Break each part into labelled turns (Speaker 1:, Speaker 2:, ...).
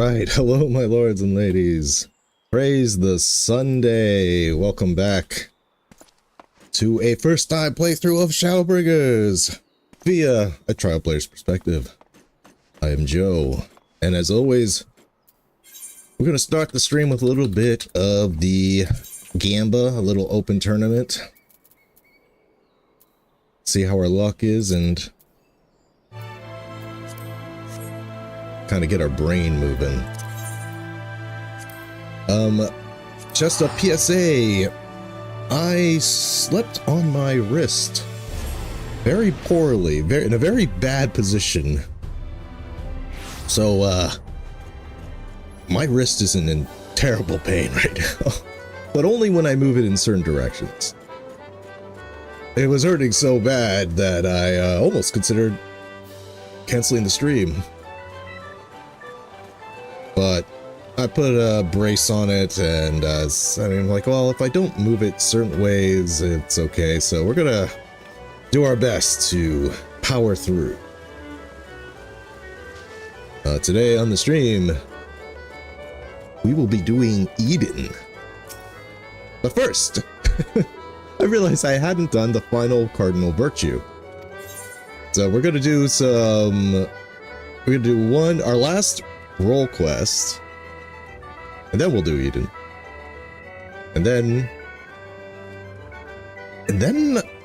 Speaker 1: Alright, hello my lords and ladies. Praise the Sunday. Welcome back to a first time playthrough of Shadowbringers via a trial player's perspective. I am Joe, and as always, we're going to start the stream with a little bit of the Gamba, a little open tournament. See how our luck is and kind of get our brain moving. Just a PSA. I slept on my wrist very poorly, in a very bad position. So, my wrist is in terrible pain right now, but only when I move it in certain directions. It was hurting so bad that I almost considered canceling the stream. But I put a brace on it, and I'm like, well, if I don't move it certain ways, it's okay. So we're gonna do our best to power through. Today on the stream, we will be doing Eden. But first, I realized I hadn't done the final cardinal virtue. So we're gonna do our last role quest, and then we'll do Eden, and then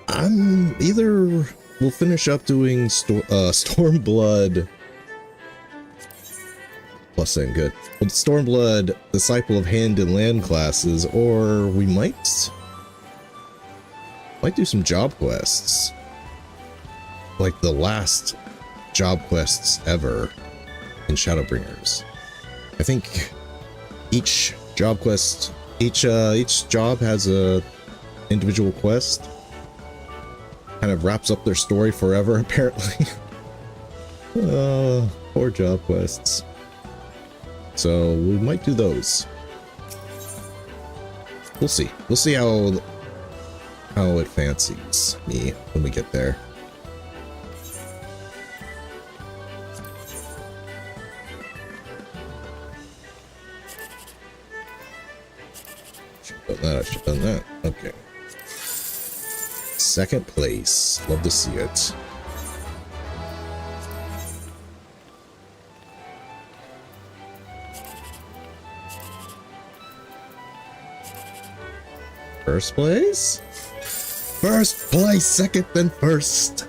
Speaker 1: I'm either we'll finish up doing Stormblood plus saying good with Stormblood Disciple of Hand and Land classes, or we might do some job quests, like the last job quests ever in Shadowbringers. I think each job quest, each job has a individual quest. Kind of wraps up their story forever, apparently. Poor job quests. So we might do those. We'll see. We'll see how it fancies me when we get there. I should have done that. Okay. Second place. Love to see it. First place? First place, second then first.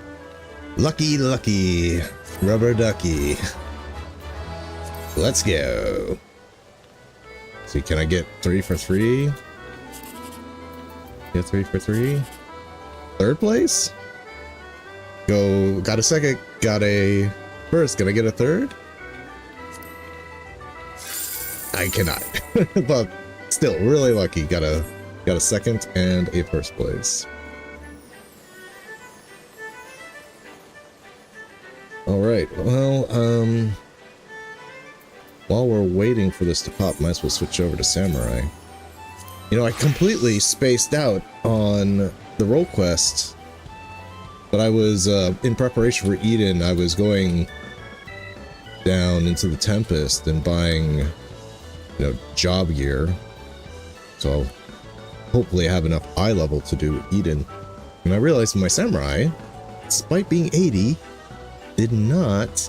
Speaker 1: Lucky, lucky. Rubber ducky. Let's go. See, can I get 3 for 3? Get 3 for 3. Third place? Got a second, got a first. Can I get a third? I cannot. But still, really lucky. Got a second and a first place. Alright, well, while we're waiting for this to pop, might as well switch over to Samurai. You know, I completely spaced out on the role quest, but I was, in preparation for Eden, I was going down into the Tempest and buying, you know, job gear. So I'll hopefully have enough eye level to do Eden. And I realized my Samurai, despite being 80, did not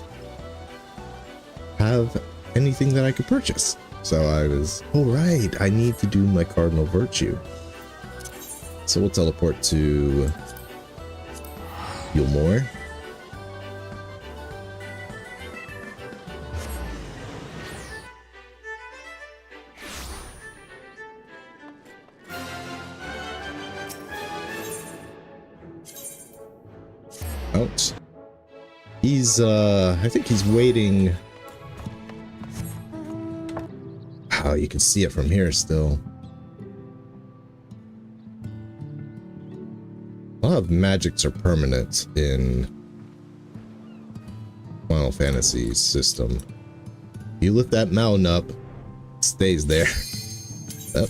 Speaker 1: have anything that I could purchase. So I was, oh right, I need to do my cardinal virtue. So we'll teleport to Yulmore. Out. He's, I think he's waiting. Oh, you can see it from here still. A lot of magics are permanent in Final Fantasy's system. You lift that mountain up, it stays there. Up.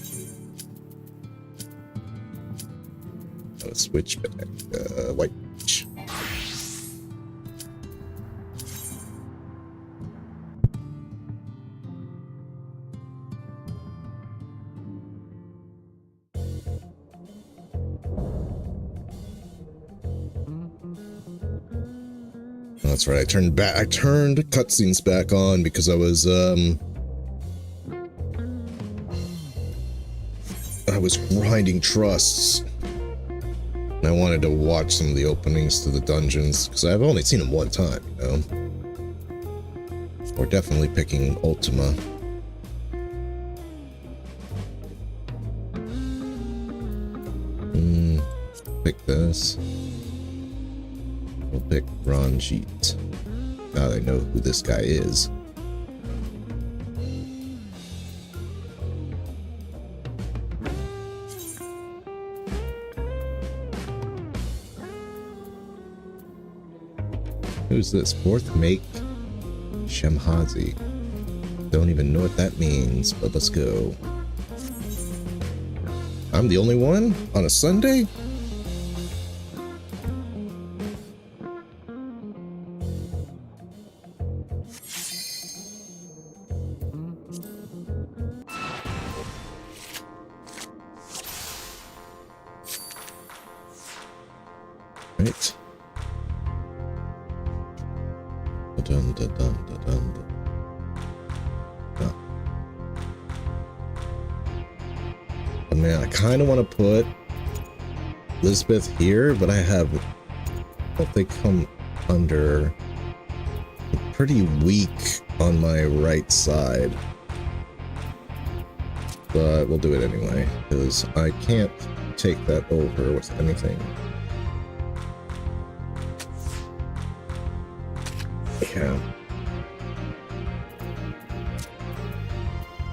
Speaker 1: Switch back. White. That's right. I turned cutscenes back on because I was grinding trusts. And I wanted to watch some of the openings to the dungeons because I've only seen them one time, you know. We're definitely picking Ultima. Pick this. We'll pick Ranjit. Now I know who this guy is. Who's this? Fourth Mate Shemhazi. Don't even know what that means, but let's go. I'm the only one on a Sunday? Right. Dun, dun, dun, dun, dun. Oh. Oh, man, I kind of want to put Elizabeth here, but I hope they come under pretty weak on my right side. But we'll do it anyway, because I can't take that over with anything. Yeah.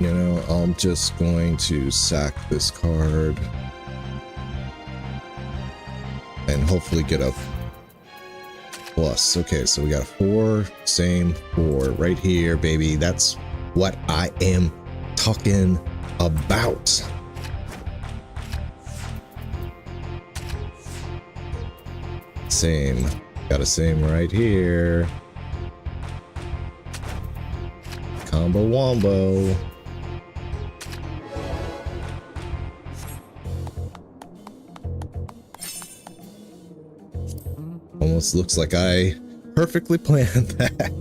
Speaker 1: You know, I'm just going to sack this card and hopefully get a plus. Okay, so we got a 4, same 4 right here, baby. That's what I am talking about. Same. Got a same right here. Combo wombo. Almost looks like I perfectly planned that.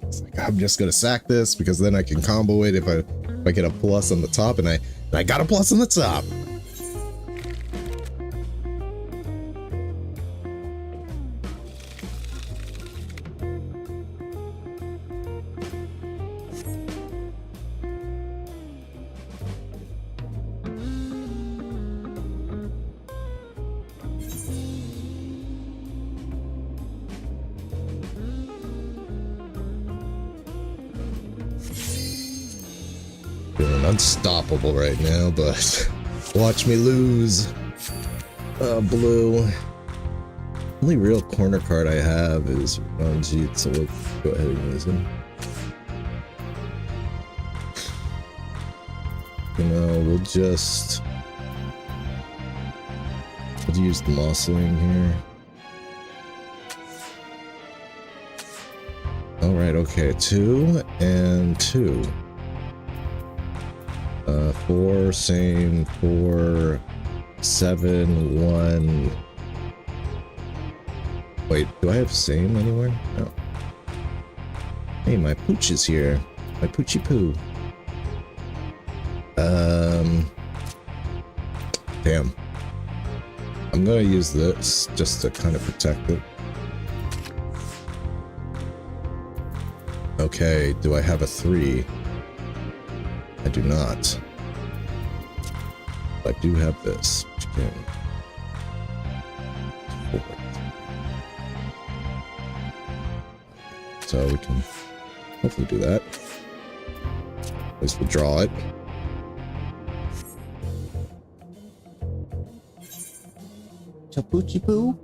Speaker 1: It's like, I'm just gonna sack this because then I can combo it if I get a plus on the top, and I got a plus on the top. Feeling unstoppable right now, but watch me lose. Blue. Only real corner card I have is Ranjit, so we'll go ahead and use him. You know, we'll use the Mossling here. Alright, okay, 2 and 2. 4, same, 4, 7, 1. Wait, do I have same anywhere? No. Hey, my pooch is here. My poochie poo. Damn. I'm gonna use this just to kind of protect it. Okay, do I have a 3? I do not. I do have this, which can... So we can hopefully do that. At least we'll draw it.
Speaker 2: Chapuchi poo?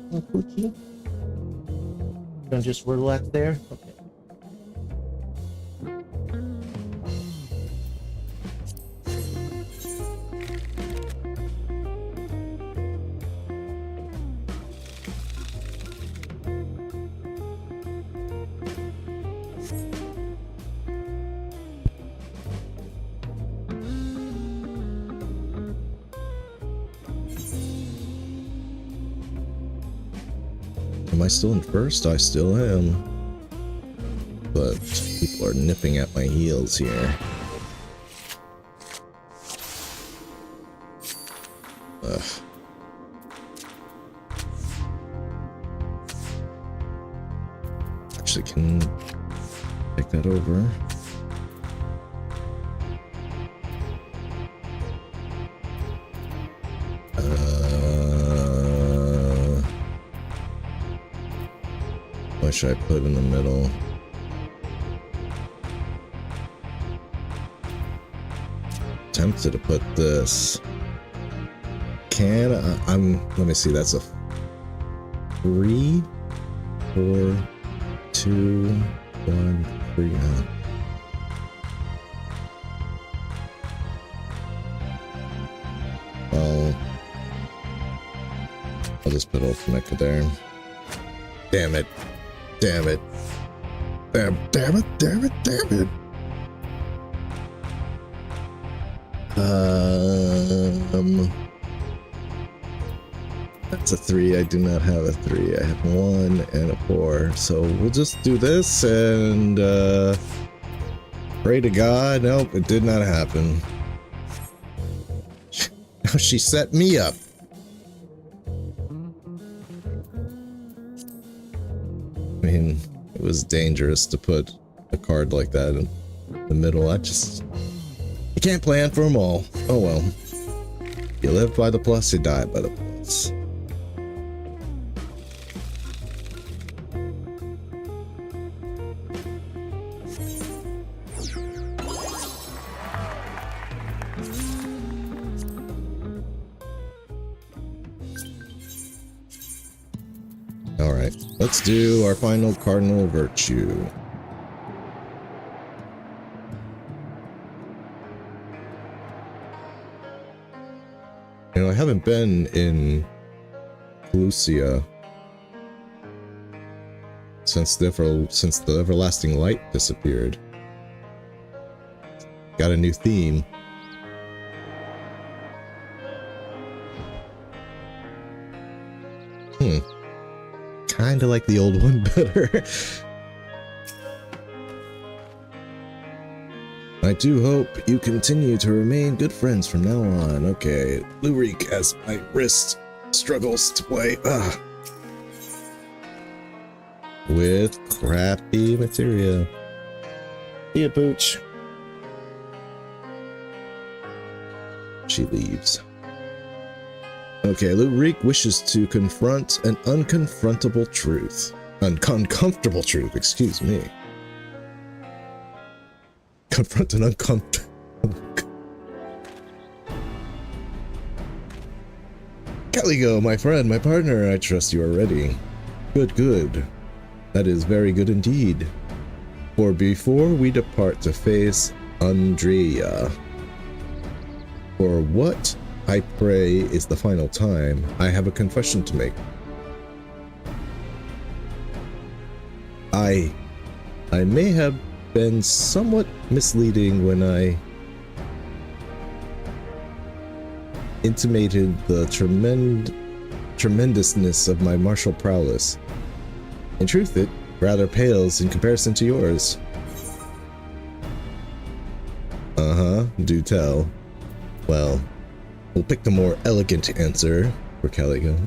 Speaker 2: Chapuchi? Gonna just relax there? Okay.
Speaker 1: Am I still in first? I still am. But people are nipping at my heels here. Ugh. Actually, can take that over. What should I put in the middle? Tempted to put this. Can let me see, that's a 3, 4, 2, 1, 3. I'll just put Ultimate there. Damn it. Damn it. Damn it, damn it, damn it. That's a 3. I do not have a 3. I have 1 and a 4. So we'll just do this and pray to God. Nope, it did not happen. Now she set me up. I mean, it was dangerous to put a card like that in the middle. You can't plan for them all. Oh well. You live by the plus, you die by the plus. Alright, let's do our final cardinal virtue. You know, I haven't been in Pelusia since the Everlasting Light disappeared. Got a new theme. Kinda like the old one better. I do hope you continue to remain good friends from now on. Okay, Lurik, as my wrist struggles to play with crappy materia. See ya, Pooch. She leaves. Okay, Lurik wishes to confront an unconfrontable truth. Uncomfortable truth, excuse me. Confront an uncomfortable... Caligo, my friend, my partner, I trust you are ready. Good, good. That is very good indeed. For before we depart to face Andrea, for what I pray is the final time, I have a confession to make. I may have been somewhat misleading when I intimated the tremendousness of my martial prowess. In truth, it rather pales in comparison to yours. Do tell. Well, we'll pick the more elegant answer for Caligo.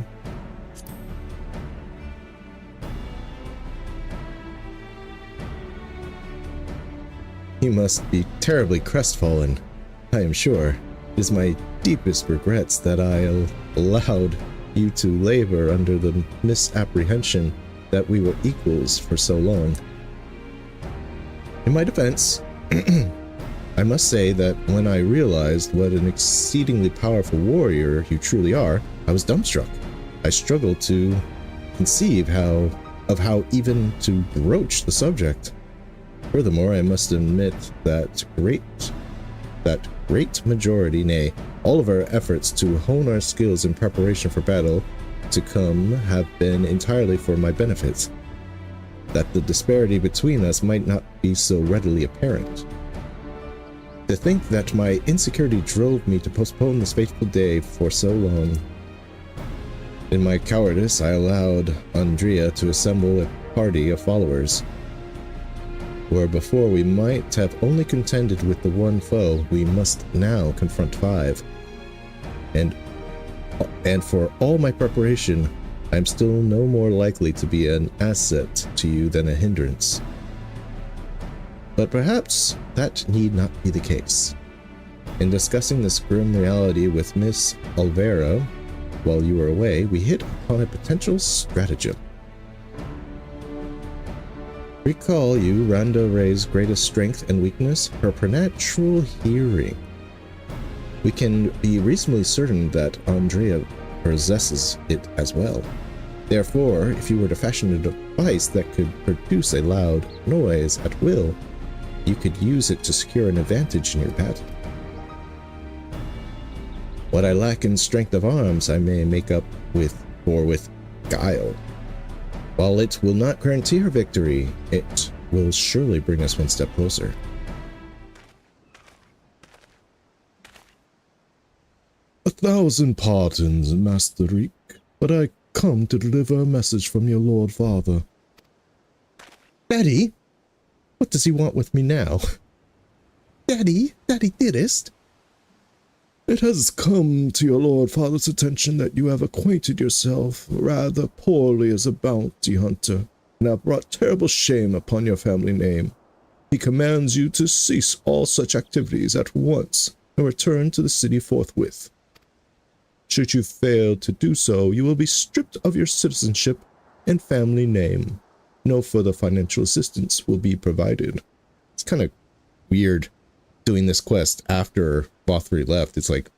Speaker 1: You must be terribly crestfallen, I am sure. It is my deepest regrets that I allowed you to labor under the misapprehension that we were equals for so long. In my defense, I must say that when I realized what an exceedingly powerful warrior you truly are, I was dumbstruck. I struggled to conceive of how even to broach the subject. Furthermore, I must admit that great majority, nay, all of our efforts to hone our skills in preparation for battle to come have been entirely for my benefit, that the disparity between us might not be so readily apparent. To think that my insecurity drove me to postpone this fateful day for so long. In my cowardice, I allowed Andrea to assemble a party of followers. Where before we might have only contended with the one foe, we must now confront 5. And for all my preparation, I am still no more likely to be an asset to you than a hindrance. But perhaps that need not be the case. In discussing this grim reality with Miss Olvera while you were away, we hit upon a potential stratagem. Recall you Randa Ray's greatest strength and weakness, her preternatural hearing. We can be reasonably certain that Andrea possesses it as well. Therefore, if you were to fashion a device that could produce a loud noise at will, you could use it to secure an advantage in your battle. What I lack in strength of arms, I may make up with guile. While it will not guarantee her victory, it will surely bring us one step closer.
Speaker 3: A thousand pardons, Master Reek, but I come to deliver a message from your Lord Father.
Speaker 1: Daddy? What does he want with me now? Daddy dearest?
Speaker 3: It has come to your Lord Father's attention that you have acquainted yourself rather poorly as a bounty hunter, and have brought terrible shame upon your family name. He commands you to cease all such activities at once and return to the city forthwith. Should you fail to do so, you will be stripped of your citizenship and family name. No further financial assistance will be provided.
Speaker 1: It's kind of weird doing this quest after Bothri left. It's like,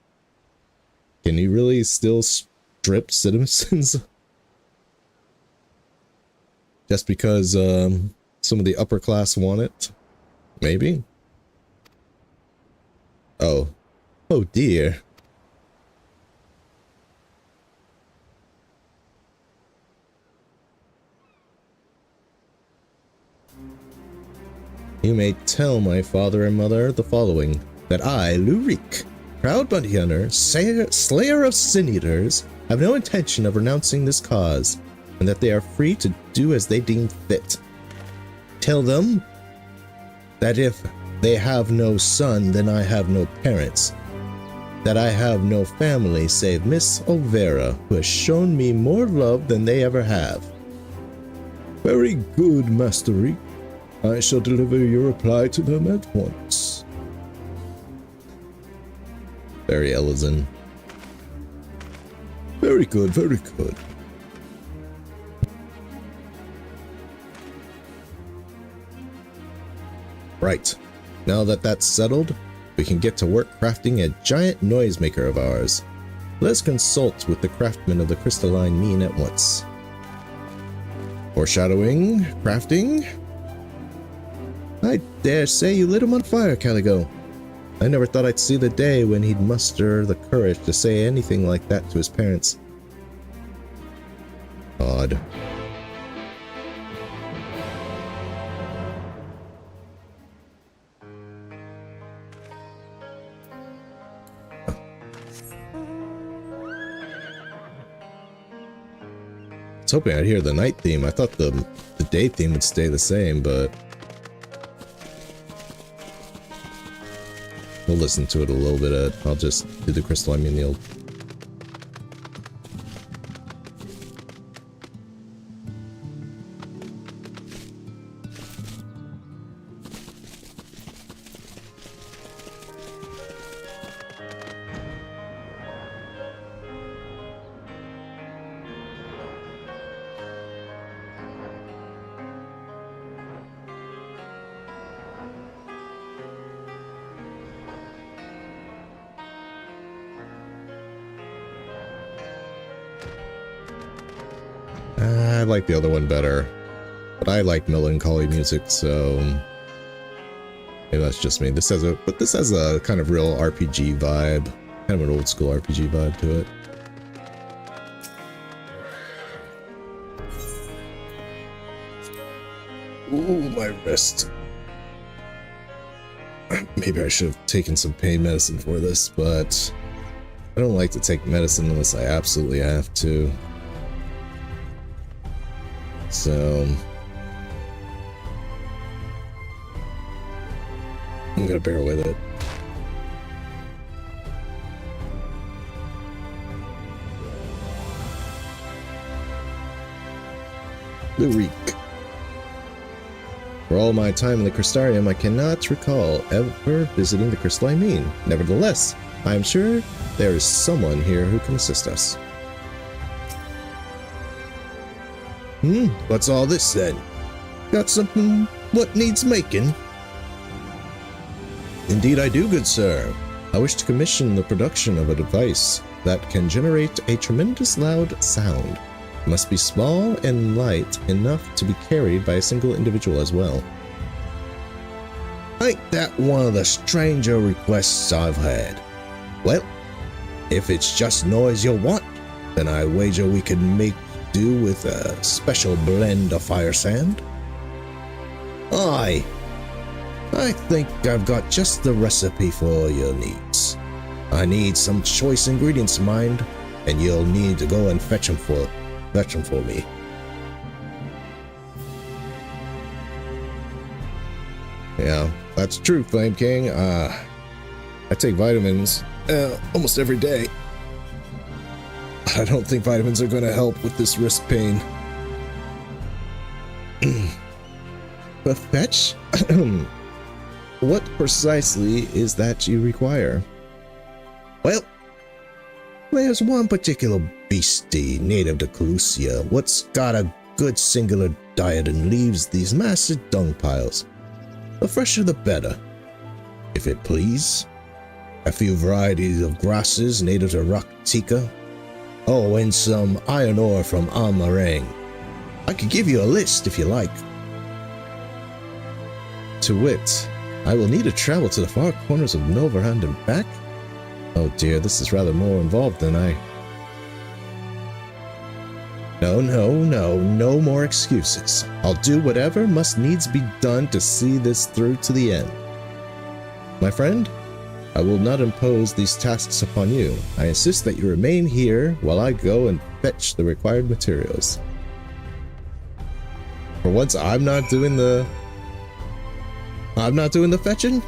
Speaker 1: can you really still strip citizens? Just because some of the upper class want it? Maybe? Oh dear. You may tell my father and mother the following, that I, Lurik, proud bounty hunter, slayer of sin-eaters, have no intention of renouncing this cause, and that they are free to do as they deem fit. Tell them that if they have no son, then I have no parents, that I have no family save Miss Olvera, who has shown me more love than they ever have.
Speaker 3: Very good, Master Reek. I shall deliver your reply to them at once.
Speaker 1: Very Elizin.
Speaker 3: Very good, very good.
Speaker 1: Right. Now that that's settled, we can get to work crafting a giant noisemaker of ours. Let's consult with the craftsman of the crystalline mean at once. Foreshadowing, crafting. I dare say you lit him on fire, Caligo. I never thought I'd see the day when he'd muster the courage to say anything like that to his parents. Odd. I was hoping I'd hear the night theme. I thought the day theme would stay the same, but we'll listen to it a little bit. I'll just do the crystal. I mean the old. I like the other one better, but I like melancholy music, so maybe that's just me. This has a kind of real RPG vibe, kind of an old school RPG vibe to it. Ooh, my wrist. Maybe I should have taken some pain medicine for this, but I don't like to take medicine unless I absolutely have to. So I'm gonna bear with it. The Reek. For all my time in the Crystarium, I cannot recall ever visiting the Crystal I mean. Nevertheless, I am sure there is someone here who can assist us. What's all this then? Got something what needs making? Indeed I do, good sir. I wish to commission the production of a device that can generate a tremendous loud sound. It must be small and light enough to be carried by a single individual as well. Ain't that one of the stranger requests I've had? Well, if it's just noise you'll want, then I wager we can make do with a special blend of fire sand. Aye, I think I've got just the recipe for your needs. I need some choice ingredients, mind, and you'll need to go and fetch them for me. Yeah, that's true, Flame King. I take vitamins almost every day. I don't think vitamins are going to help with this wrist pain. But fetch? What precisely is that you require? Well, there's one particular beastie native to Calusia what's got a good singular diet and leaves these massive dung piles. The fresher the better, if it please. A few varieties of grasses native to Raktika. Oh, and some iron ore from Amarang. I could give you a list if you like. To wit, I will need to travel to the far corners of Noverhand and back? Oh dear, this is rather more involved than I... No more excuses. I'll do whatever must needs be done to see this through to the end. My friend, I will not impose these tasks upon you. I insist that you remain here while I go and fetch the required materials. For once, I'm not doing the fetching?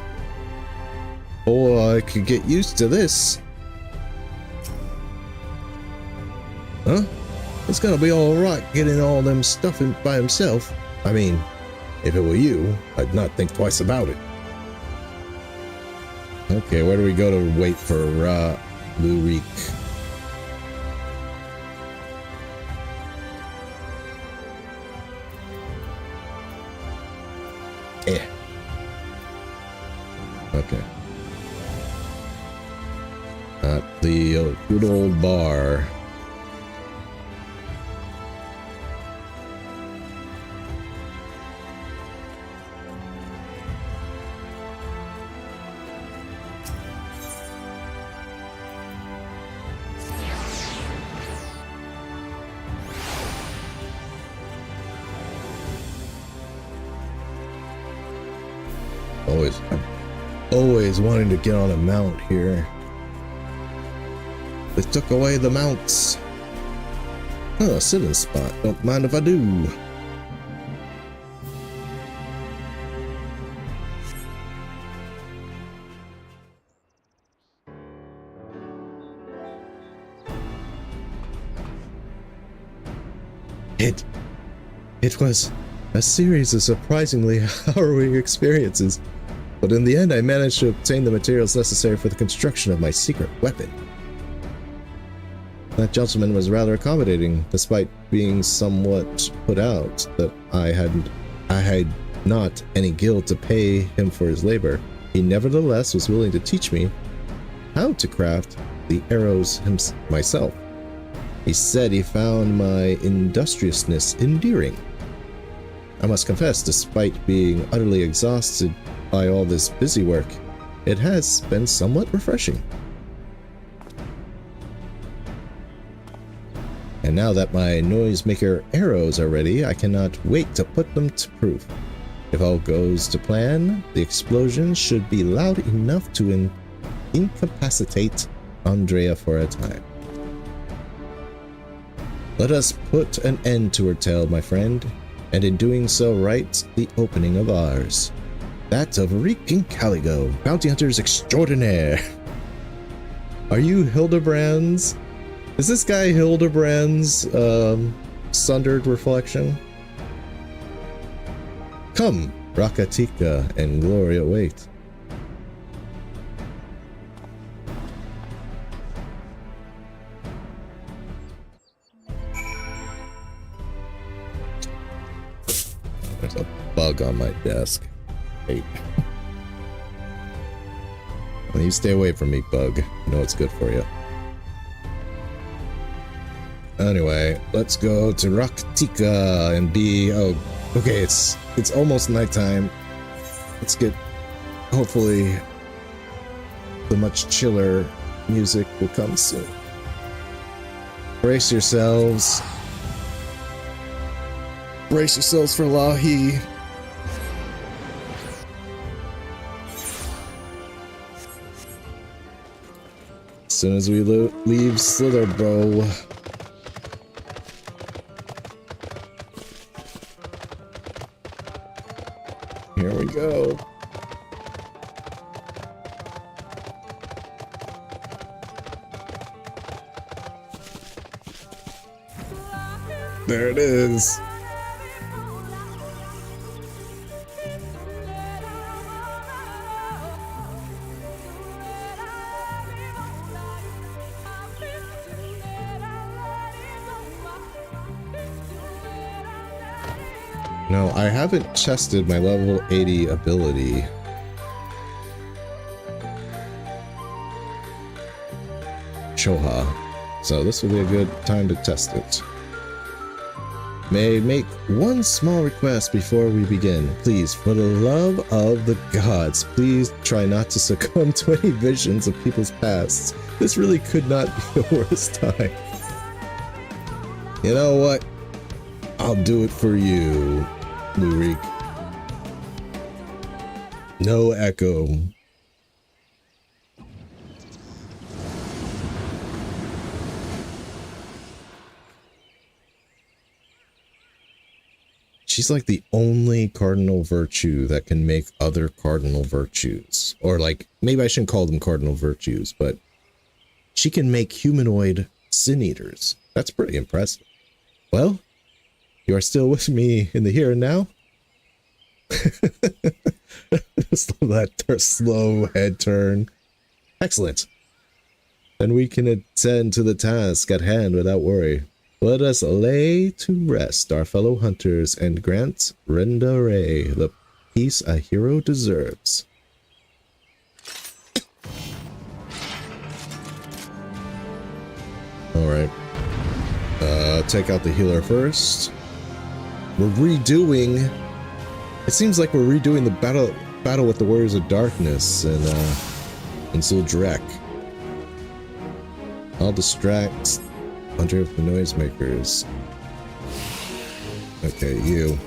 Speaker 1: Or I could get used to this. Huh? It's gonna be alright getting all them stuff in by himself. I mean, if it were you, I'd not think twice about it. Okay, where do we go to wait for Lurik? Okay. At the good old bar. Always wanting to get on a mount here. They took away the mounts. Oh, sitting spot. Don't mind if I do. It was a series of surprisingly harrowing experiences. But in the end, I managed to obtain the materials necessary for the construction of my secret weapon. That gentleman was rather accommodating, despite being somewhat put out that I had not any guild to pay him for his labor. He nevertheless was willing to teach me how to craft the arrows myself. He said he found my industriousness endearing. I must confess, despite being utterly exhausted by all this busy work, it has been somewhat refreshing. And now that my noisemaker arrows are ready, I cannot wait to put them to proof. If all goes to plan, the explosion should be loud enough to incapacitate Andrea for a time. Let us put an end to her tale, my friend, and in doing so write the opening of ours. That of Reek and Caligo, bounty hunters extraordinaire. Are you Hildebrand's? Is this guy Hildebrand's sundered reflection? Come, Rakatika and Gloria wait. There's a bug on my desk. Hey. Well, you stay away from me, bug. I know it's good for you. Anyway, let's go to Rakatika and be... Oh, okay, it's almost nighttime. Let's get... Hopefully, the much chiller music will come soon. Brace yourselves. Brace yourselves for Lahi. As soon as we leave Slitherbro. Here we go. There it is. No, I haven't tested my level 80 ability. Choha. So this will be a good time to test it. May I make one small request before we begin. Please, for the love of the gods, please try not to succumb to any visions of people's pasts. This really could not be the worst time. You know what? I'll do it for you, Lurik. No echo. She's like the only cardinal virtue that can make other cardinal virtues. Or like, maybe I shouldn't call them cardinal virtues, but she can make humanoid sin eaters. That's pretty impressive. Well, you are still with me in the here and now? That slow head turn. Excellent. Then we can attend to the task at hand without worry. Let us lay to rest our fellow hunters and grant Rendare the peace a hero deserves. Alright. Take out the healer first. We're redoing... It seems like we're redoing the battle with the Warriors of Darkness in Zuldrek. I'll distract Hunter of the Noisemakers. Okay, you.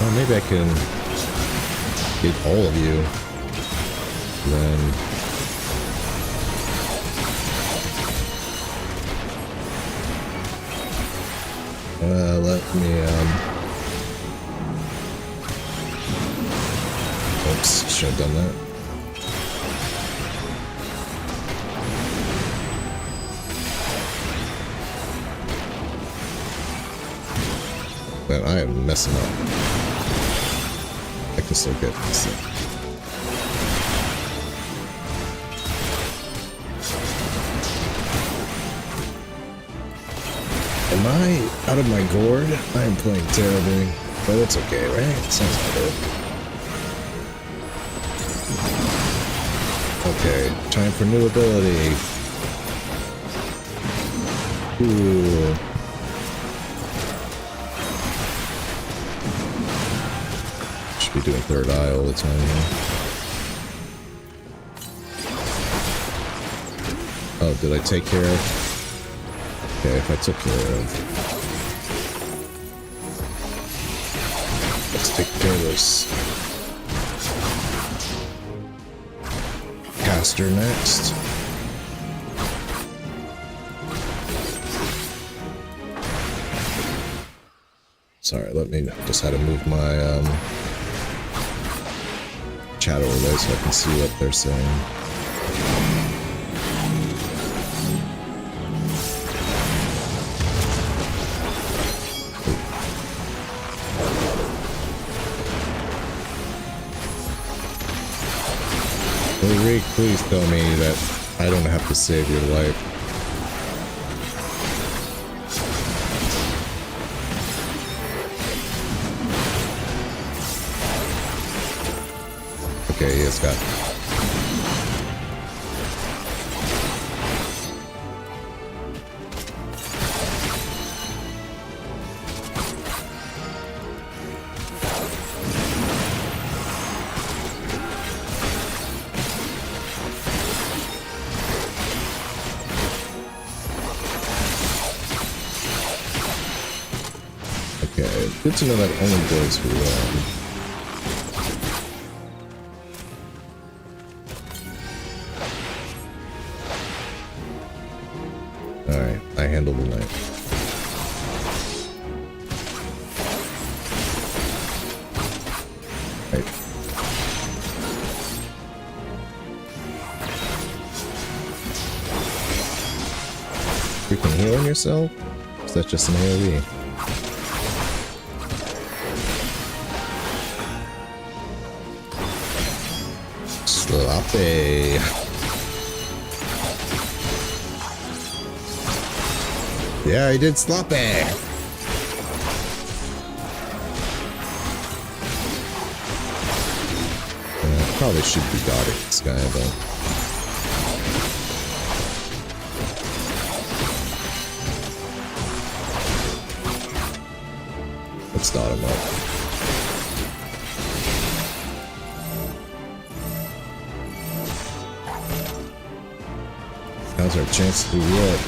Speaker 1: Oh, maybe I can get all of you. Then let me oops, should have done that. Man, I am messing up. I can still get this thing. Am I out of my gourd? I am playing terribly, but it's okay, right? Sounds good. Okay, time for new ability. Ooh. Should be doing third eye all the time here. Oh, did I take care of? Okay, if I took care of... Let's take care of this. caster next. Sorry, let me just had to move my chat overlay so I can see what they're saying. Hey, Rick, please tell me that I don't have to save your life. Okay, he has got. Okay, good to know that only goes for one. Alright, I handle the knight. Right. You can heal on yourself? Or is that just an AoE? Sloppy. Yeah, I did sloppy. Probably should be dotting this guy, though. Let's dot him up. How's our chance to do what?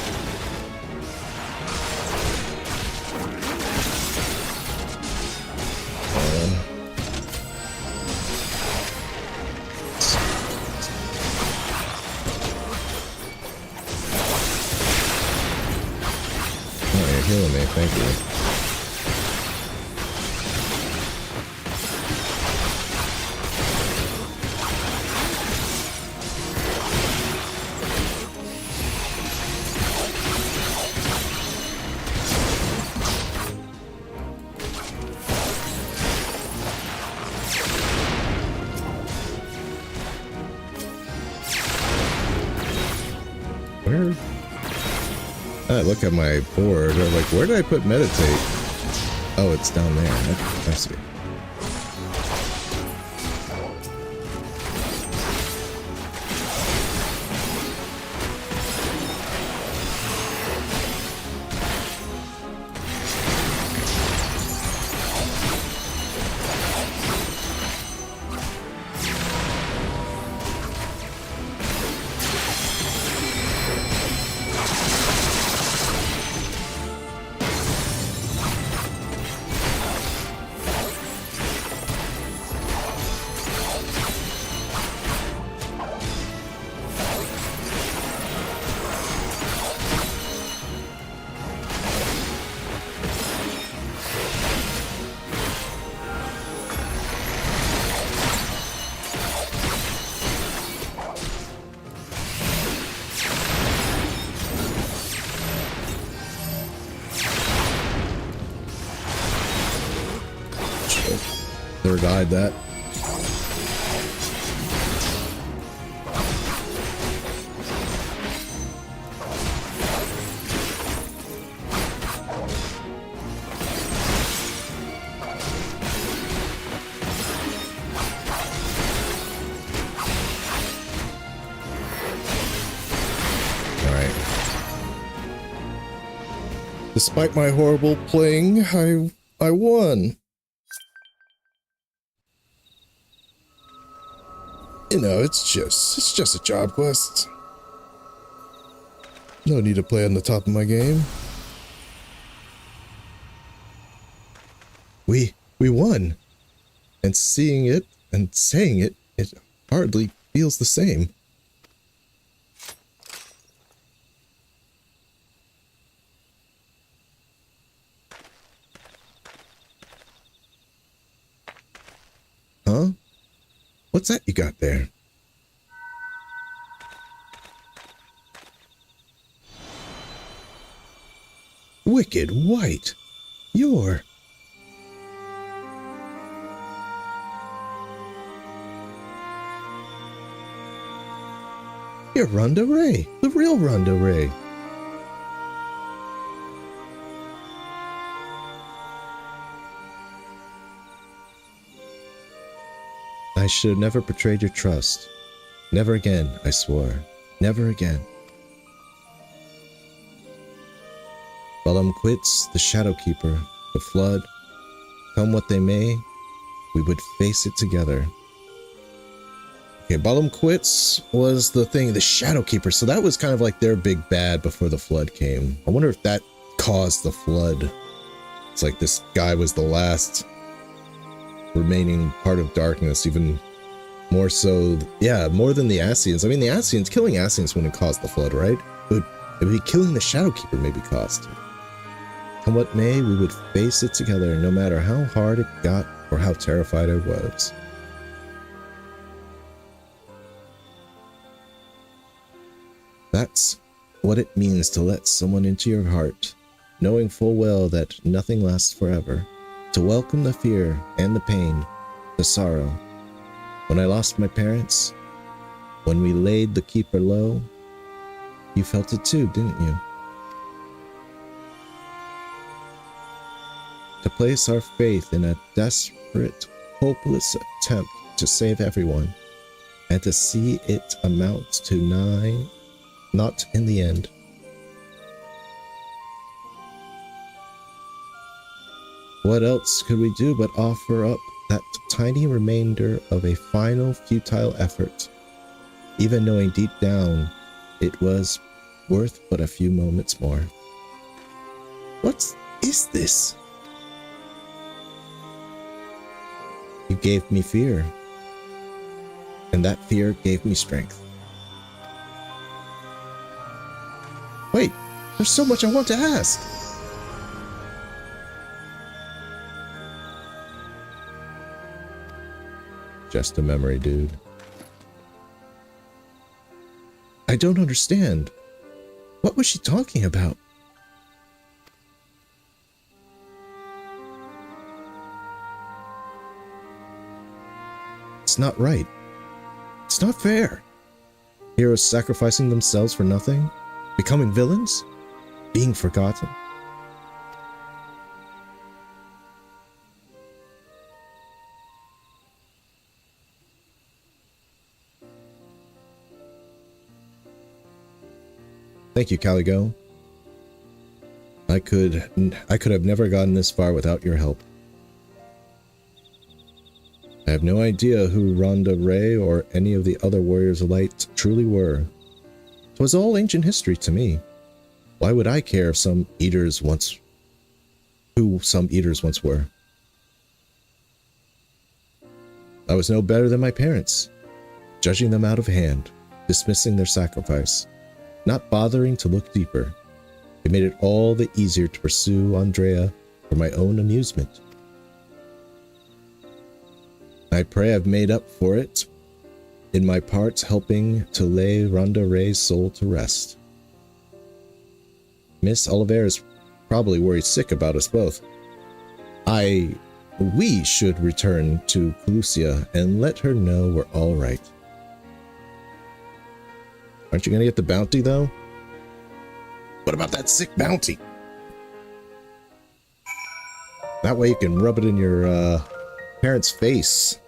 Speaker 1: Healing me, thank you. Where? I look at my board, I'm like, where did I put meditate? Oh, it's down there. I see. Third eyed that. Alright. Despite my horrible playing, I won. You know, it's just a job quest. No need to play on the top of my game. We won. And seeing it and saying it, it hardly feels the same. What's that you got there? Wicked White. You're... You're Rhonda Ray, the real Rhonda Ray. I should have never betrayed your trust. Never again, I swore. Never again. Quits, the Shadowkeeper, the Flood, come what they may, we would face it together. Okay, quits was the thing, the Shadowkeeper, so that was kind of like their big bad before the Flood came. I wonder if that caused the Flood. It's like this guy was the last remaining part of darkness, even more so, yeah, more than the Ascians. I mean, the Ascians, killing Ascians wouldn't cause the Flood, right? It would be killing the Shadowkeeper maybe caused. Come what may, we would face it together, no matter how hard it got or how terrified I was. That's what it means to let someone into your heart, knowing full well that nothing lasts forever. To welcome the fear and the pain, the sorrow. When I lost my parents, when we laid the Keeper low, you felt it too, didn't you? To place our faith in a desperate, hopeless attempt to save everyone, and to see it amount to not in the end. What else could we do but offer up that tiny remainder of a final futile effort, even knowing deep down it was worth but a few moments more? What is this? You gave me fear, and that fear gave me strength. Wait, there's so much I want to ask. Just a memory, dude. I don't understand. What was she talking about? It's not right. It's not fair. Heroes sacrificing themselves for nothing? Becoming villains? Being forgotten? Thank you, Caligo. I could have never gotten this far without your help. I have no idea who Rhonda Ray or any of the other Warriors of Light truly were. 'Twas all ancient history to me. Why would I care if some eaters once were? I was no better than my parents, judging them out of hand, dismissing their sacrifice, not bothering to look deeper. It made it all the easier to pursue Andrea for my own amusement. I pray I've made up for it in my parts helping to lay Rhonda Ray's soul to rest. Miss Oliver is probably worried sick about us both. We should return to Pelusia and let her know we're all right. Aren't you gonna get the bounty, though? What about that sick bounty? That way you can rub it in your parents' face.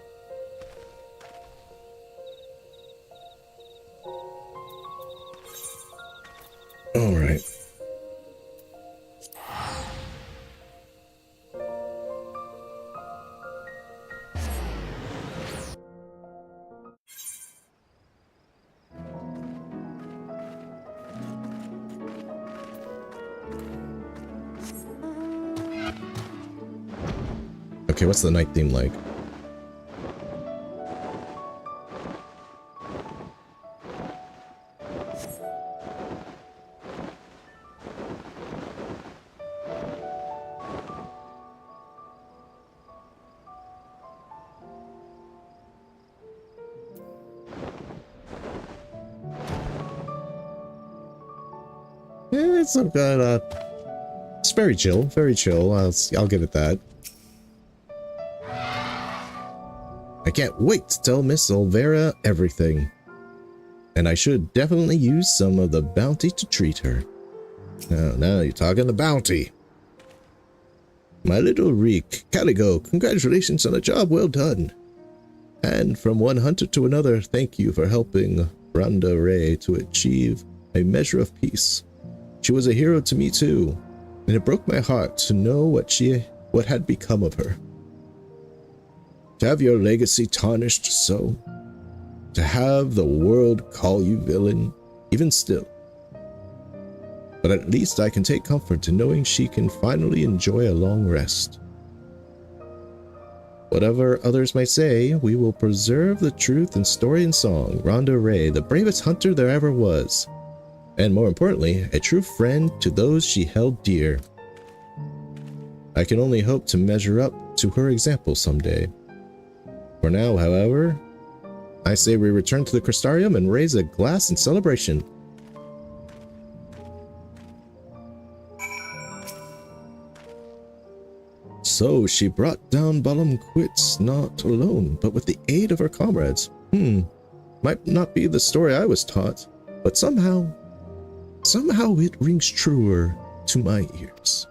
Speaker 1: All right. Okay, what's the night theme like? some kind of... It's very chill, very chill. I'll give it that. I can't wait to tell Miss Olvera everything. And I should definitely use some of the bounty to treat her. Now you're talking the bounty. My little Reek, Caligo, congratulations on a job well done. And from one hunter to another, thank you for helping Rhonda Ray to achieve a measure of peace. She was a hero to me too, and it broke my heart to know what had become of her. To have your legacy tarnished so, to have the world call you villain, even still. But at least I can take comfort in knowing she can finally enjoy a long rest. Whatever others may say, we will preserve the truth in story and song. Rhonda Ray, the bravest hunter there ever was. And more importantly, a true friend to those she held dear. I can only hope to measure up to her example someday. For now, however, I say we return to the Crystarium and raise a glass in celebration. So she brought down Balam Quits not alone, but with the aid of her comrades. Might not be the story I was taught, but somehow it rings truer to my ears.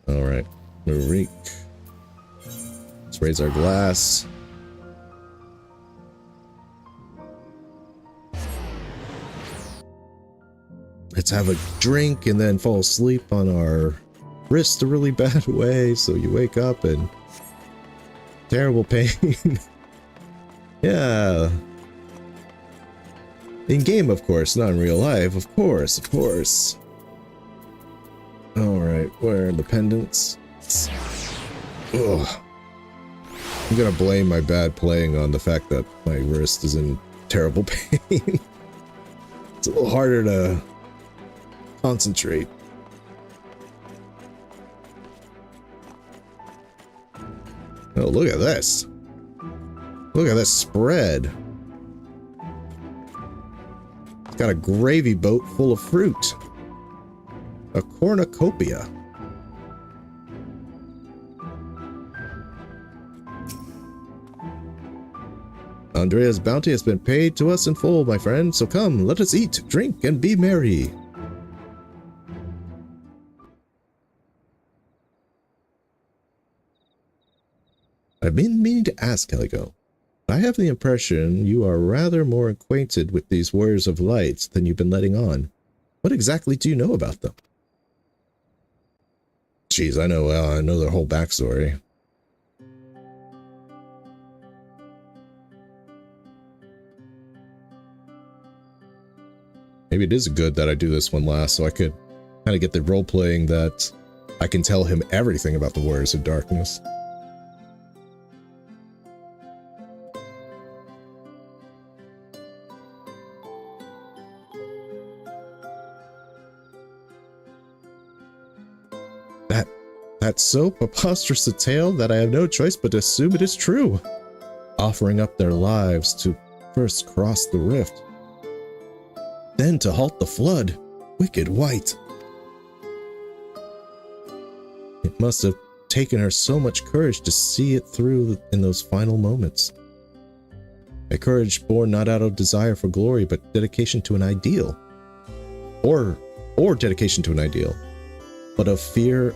Speaker 1: Alright, Marik. Let's raise our glass. Let's have a drink and then fall asleep on our wrist a really bad way, so you wake up and terrible pain. Yeah. In game, of course, not in real life. Of course. Alright, where are the pendants? Ugh. I'm gonna blame my bad playing on the fact that my wrist is in terrible pain. It's a little harder to concentrate. Oh, look at this. Look at this spread. It's got a gravy boat full of fruit. A cornucopia. Andrea's bounty has been paid to us in full, my friend, so come, let us eat, drink, and be merry. I've been meaning to ask, Caligo. I have the impression you are rather more acquainted with these warriors of light than you've been letting on. What exactly do you know about them? Jeez, I know their whole backstory. Maybe it is good that I do this one last, so I could kind of get the role-playing that I can tell him everything about the Warriors of Darkness. That's so preposterous a tale that I have no choice but to assume it is true. Offering up their lives to first cross the rift, then to halt the flood. Wicked White. It must have taken her so much courage to see it through in those final moments. A courage born not out of desire for glory, but dedication to an ideal. Or dedication to an ideal. But of fear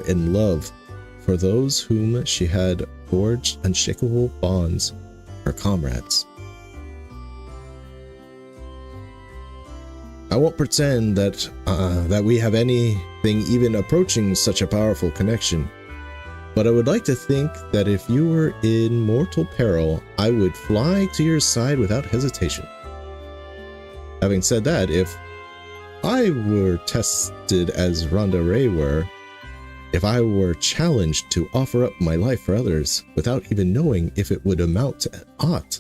Speaker 1: and love for those whom she had forged unshakable bonds, her comrades. I won't pretend that we have anything even approaching such a powerful connection, but I would like to think that if you were in mortal peril, I would fly to your side without hesitation. Having said that, if I were tested as Rhonda Ray were, if I were challenged to offer up my life for others without even knowing if it would amount to aught,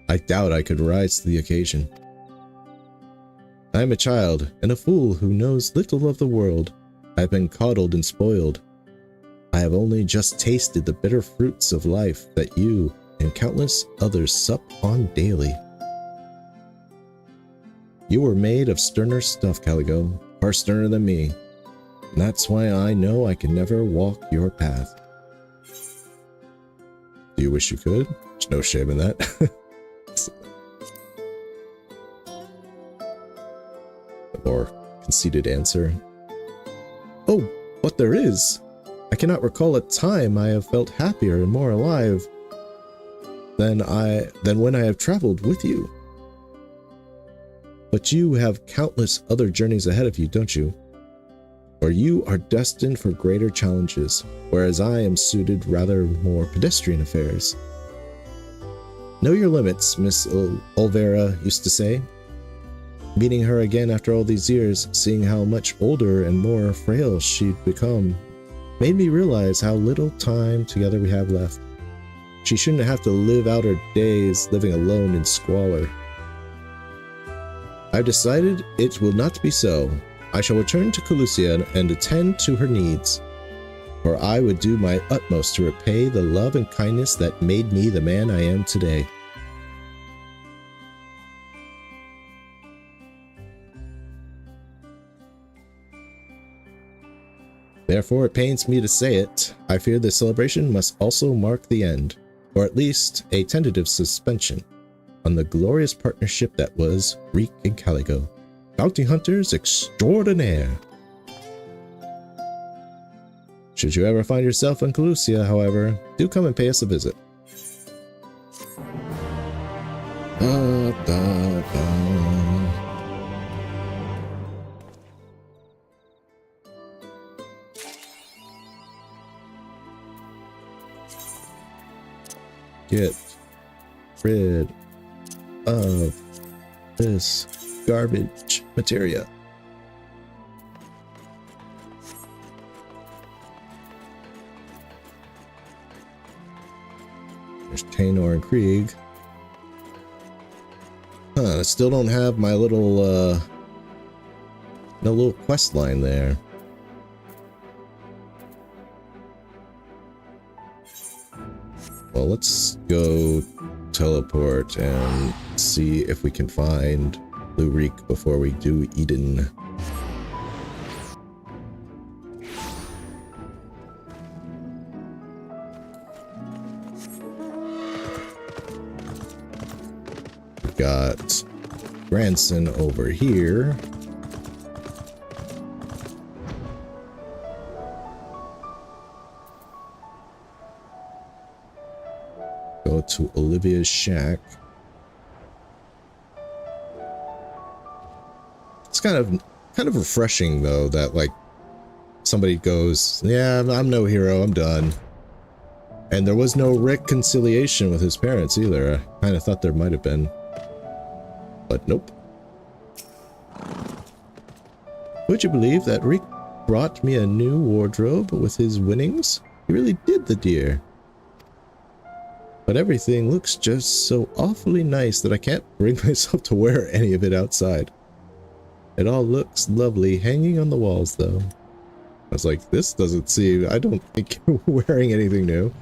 Speaker 1: I doubt I could rise to the occasion. I am a child and a fool who knows little of the world. I have been coddled and spoiled. I have only just tasted the bitter fruits of life that you, and countless others sup on daily. You were made of sterner stuff, Caligo, far sterner than me. And that's why I know I can never walk your path. Do you wish you could? There's no shame in that. A more conceited answer. Oh, but there is. I cannot recall a time I have felt happier and more alive than when I have traveled with you. But you have countless other journeys ahead of you, don't you? Or you are destined for greater challenges, whereas I am suited rather more pedestrian affairs. Know your limits, Miss Olvera used to say. Meeting her again after all these years, seeing how much older and more frail she'd become, made me realize how little time together we have left. She shouldn't have to live out her days living alone in squalor. I've decided it will not be so. I shall return to Calusia and attend to her needs, for I would do my utmost to repay the love and kindness that made me the man I am today. Therefore, it pains me to say it, I fear the celebration must also mark the end, or at least a tentative suspension, on the glorious partnership that was Reek and Caligo, bounty hunters extraordinaire. Should you ever find yourself in Calusia, however, do come and pay us a visit. Get rid of this garbage materia. There's Tainor and Krieg. I still don't have my little no little quest line there. Well, let's go teleport and see if we can find Blue Reek before we do Eden. We've got Granson over here. Go to Olivia's shack. It's kind of refreshing though that like somebody goes, yeah, I'm no hero, I'm done. And there was no reconciliation with his parents either. I kind of thought there might have been, but nope. Would you believe that Rick brought me a new wardrobe with his winnings? He really did, the dear. But everything looks just so awfully nice that I can't bring myself to wear any of it outside. It all looks lovely hanging on the walls, though. I was like, this doesn't seem... I don't think you're wearing anything new.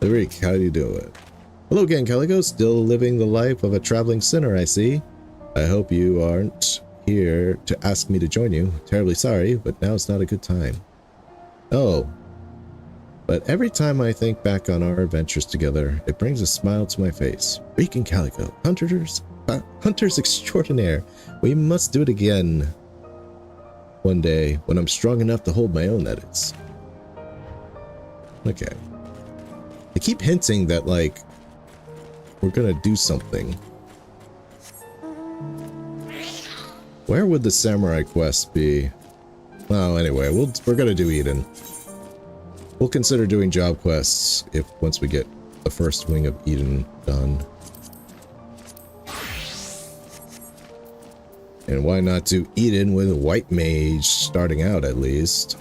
Speaker 1: Rick, how do you do it? Hello again, Caligo. Still living the life of a traveling sinner, I see. I hope you aren't here to ask me to join you. Terribly sorry, but now's not a good time. Oh. But every time I think back on our adventures together, it brings a smile to my face. Reek and Calico, hunters extraordinaire. We must do it again. One day, when I'm strong enough to hold my own, that is. Okay. They keep hinting that, like, we're gonna do something. Where would the samurai quest be? Well, anyway, we're gonna do Eden. We'll consider doing job quests once we get the first wing of Eden done. And why not do Eden with a white mage starting out at least?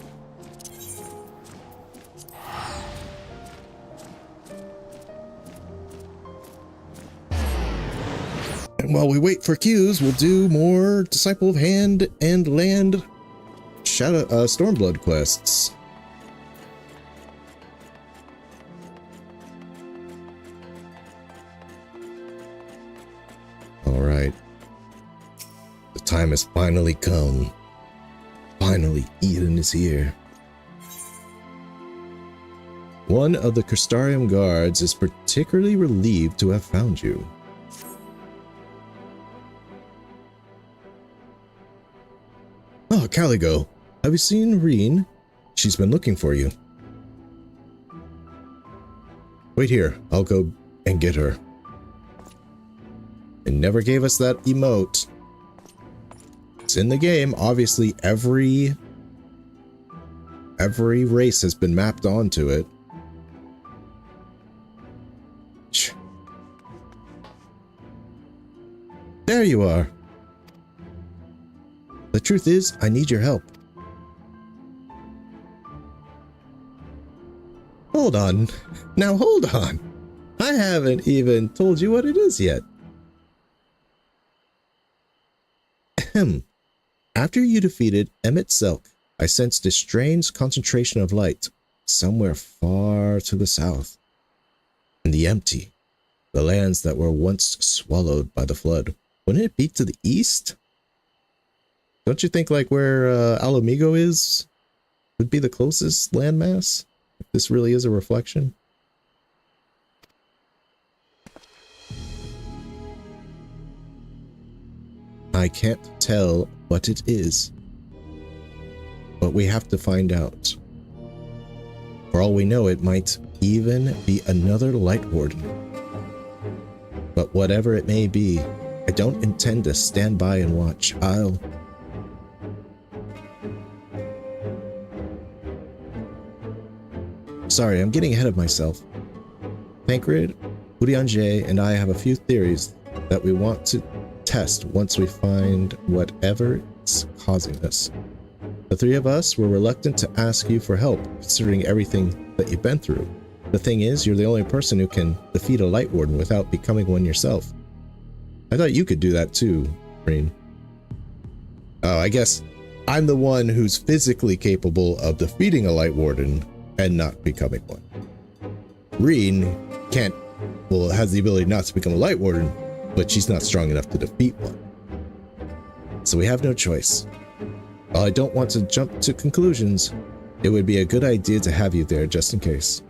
Speaker 1: And while we wait for queues, we'll do more Disciple of Hand and Land Stormblood quests. time has finally come. Finally, Eden is here. One of the Crystarium guards is particularly relieved to have found you. Oh, Caligo, have you seen Reen? She's been looking for you. Wait here, I'll go and get her. They never gave us that emote. It's in the game. Obviously, every race has been mapped onto it. There you are. The truth is, I need your help. Hold on. Now hold on. I haven't even told you what it is yet. Ahem. After you defeated Emmett Selk, I sensed a strange concentration of light somewhere far to the south. In the empty, the lands that were once swallowed by the flood. Wouldn't it be to the east? Don't you think like where Alamigo is would be the closest landmass? If this really is a reflection. I can't tell what it is, but we have to find out. For all we know, it might even be another Light Warden. But whatever it may be, I don't intend to stand by and watch. Sorry, I'm getting ahead of myself. Tancred, Urianger, and I have a few theories that we want to test once we find whatever is causing this. The three of us were reluctant to ask you for help, considering everything that you've been through. The thing is, you're the only person who can defeat a Light Warden without becoming one yourself. I thought you could do that too, Reen. Oh, I guess I'm the one who's physically capable of defeating a Light Warden and not becoming one. Reen has the ability not to become a Light Warden, but she's not strong enough to defeat one. So we have no choice. While I don't want to jump to conclusions, it would be a good idea to have you there just in case.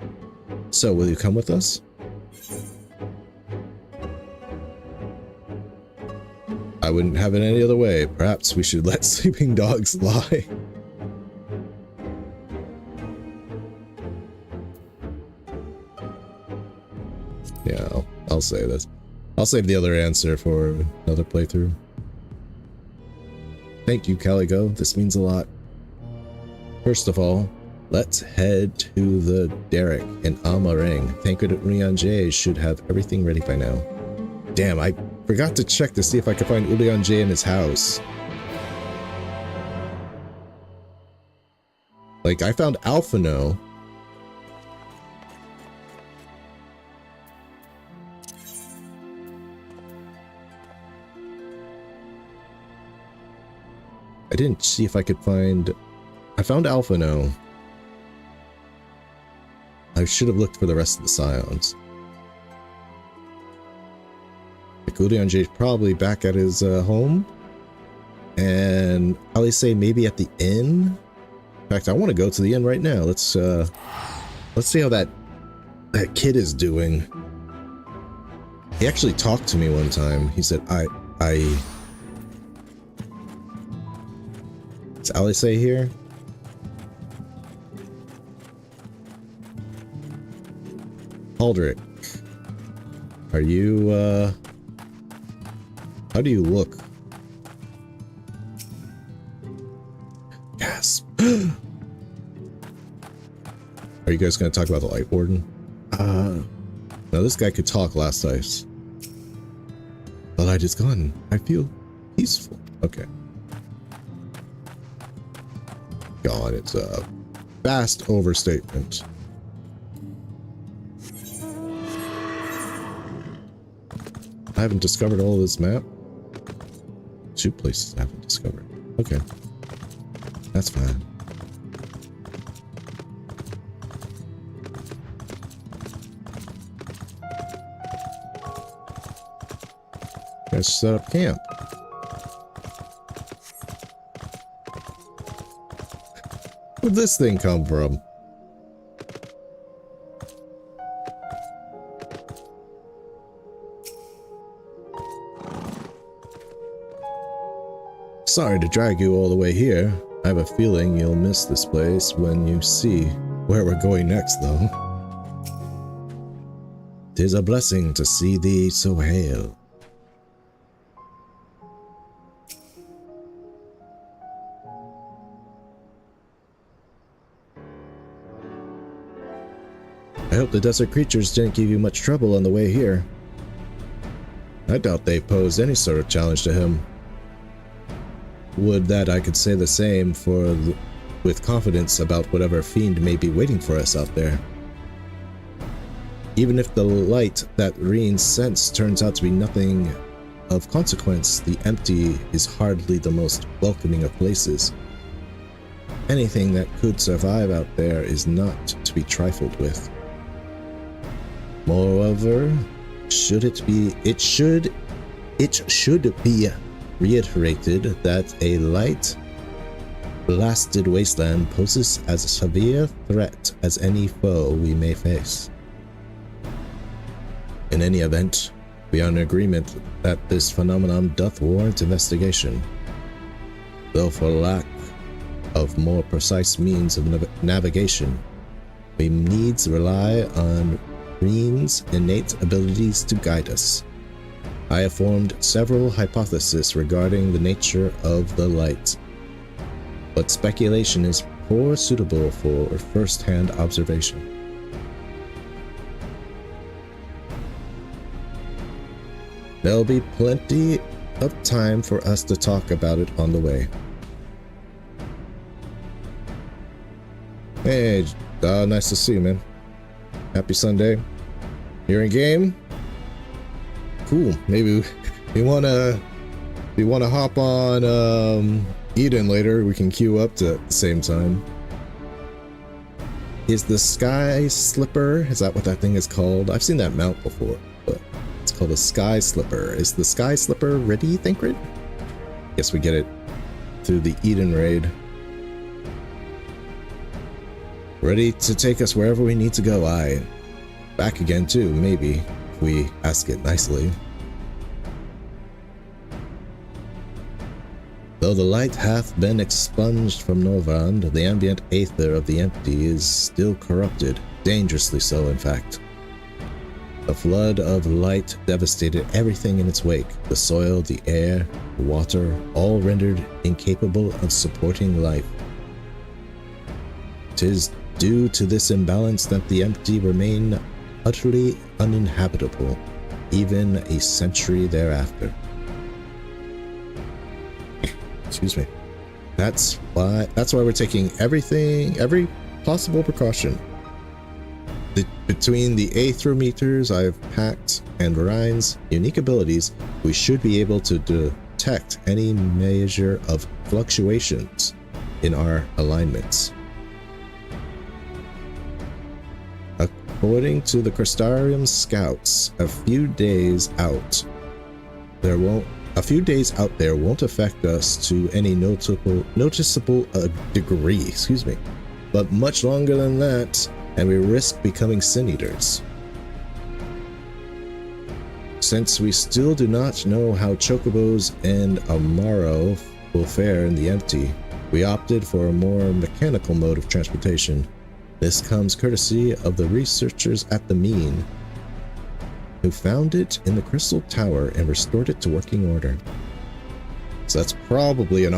Speaker 1: So will you come with us? I wouldn't have it any other way. Perhaps we should let sleeping dogs lie. Yeah, I'll say this. I'll save the other answer for another playthrough. Thank you, Caligo. This means a lot. First of all, let's head to the Derrick in Amarang. Tancred and Urianger should have everything ready by now. Damn, I forgot to check to see if I could find Urianger in his house. Like, I found Alphino. I didn't see if I could find... I found Alphino. I should have looked for the rest of the Scions. Urianger is probably back at his home. And I'll say maybe at the inn. In fact, I want to go to the inn right now. Let's see how that kid is doing. He actually talked to me one time. He said, Is Alice here? Aldrich. Are you, how do you look? Gasp. Are you guys going to talk about the Light Warden? No, this guy could talk last ice. The light is gone. I feel peaceful. Okay. God, it's a vast overstatement. I haven't discovered all of this map. 2 places I haven't discovered. Okay. That's fine. Let's set up camp. Where'd this thing come from? Sorry to drag you all the way here. I have a feeling you'll miss this place when you see where we're going next, though. 'Tis a blessing to see thee so hale. I hope the desert creatures didn't give you much trouble on the way here. I doubt they posed any sort of challenge to him. Would that I could say the same with confidence about whatever fiend may be waiting for us out there. Even if the light that Reen sensed turns out to be nothing of consequence, the empty is hardly the most welcoming of places. Anything that could survive out there is not to be trifled with. Moreover, it should be reiterated that a light blasted wasteland poses as a severe threat as any foe we may face. In any event, we are in agreement that this phenomenon doth warrant investigation, though for lack of more precise means of navigation, we needs rely on Reen's innate abilities to guide us. I have formed several hypotheses regarding the nature of the light, but speculation is poor suitable for first-hand observation. There'll be plenty of time for us to talk about it on the way. Hey, nice to see you, man. Happy Sunday. You're in game? Cool. Maybe we wanna hop on Eden later. We can queue up to at the same time. Is the Sky Slipper? Is that what that thing is called? I've seen that mount before, but it's called a Sky Slipper. Is the Sky Slipper ready, Thinkrid? Guess we get it through the Eden raid. Ready to take us wherever we need to go, aye. Back again too, maybe, if we ask it nicely. Though the light hath been expunged from Norvrand, the ambient aether of the empty is still corrupted, dangerously so in fact. The flood of light devastated everything in its wake, the soil, the air, the water, all rendered incapable of supporting life. 'Tis due to this imbalance that the empty remain utterly uninhabitable, even a century thereafter. Excuse me. That's why we're taking every possible precaution. Between the aetherometers I've packed and Ryan's unique abilities, we should be able to detect any measure of fluctuations in our alignments. According to the Crystarium scouts, a few days out there won't affect us to any noticeable degree, but much longer than that, and we risk becoming sin eaters. Since we still do not know how chocobos and Amaro will fare in the empty, we opted for a more mechanical mode of transportation. This comes courtesy of the researchers at the Mean, who found it in the Crystal Tower and restored it to working order. So that's probably an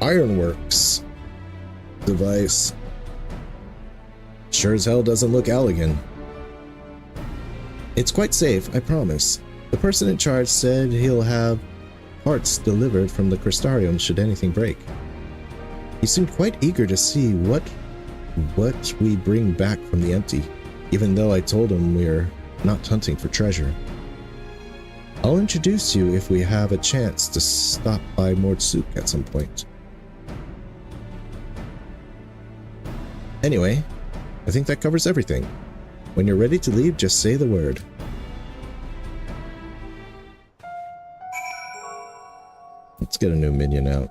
Speaker 1: Ironworks device. Sure as hell doesn't look elegant. It's quite safe, I promise. The person in charge said he'll have parts delivered from the Crystarium should anything break. He seemed quite eager to see what we bring back from the empty, even though I told him we're not hunting for treasure. I'll introduce you if we have a chance to stop by Mordsuk at some point. Anyway, I think that covers everything. When you're ready to leave, just say the word. Let's get a new minion out.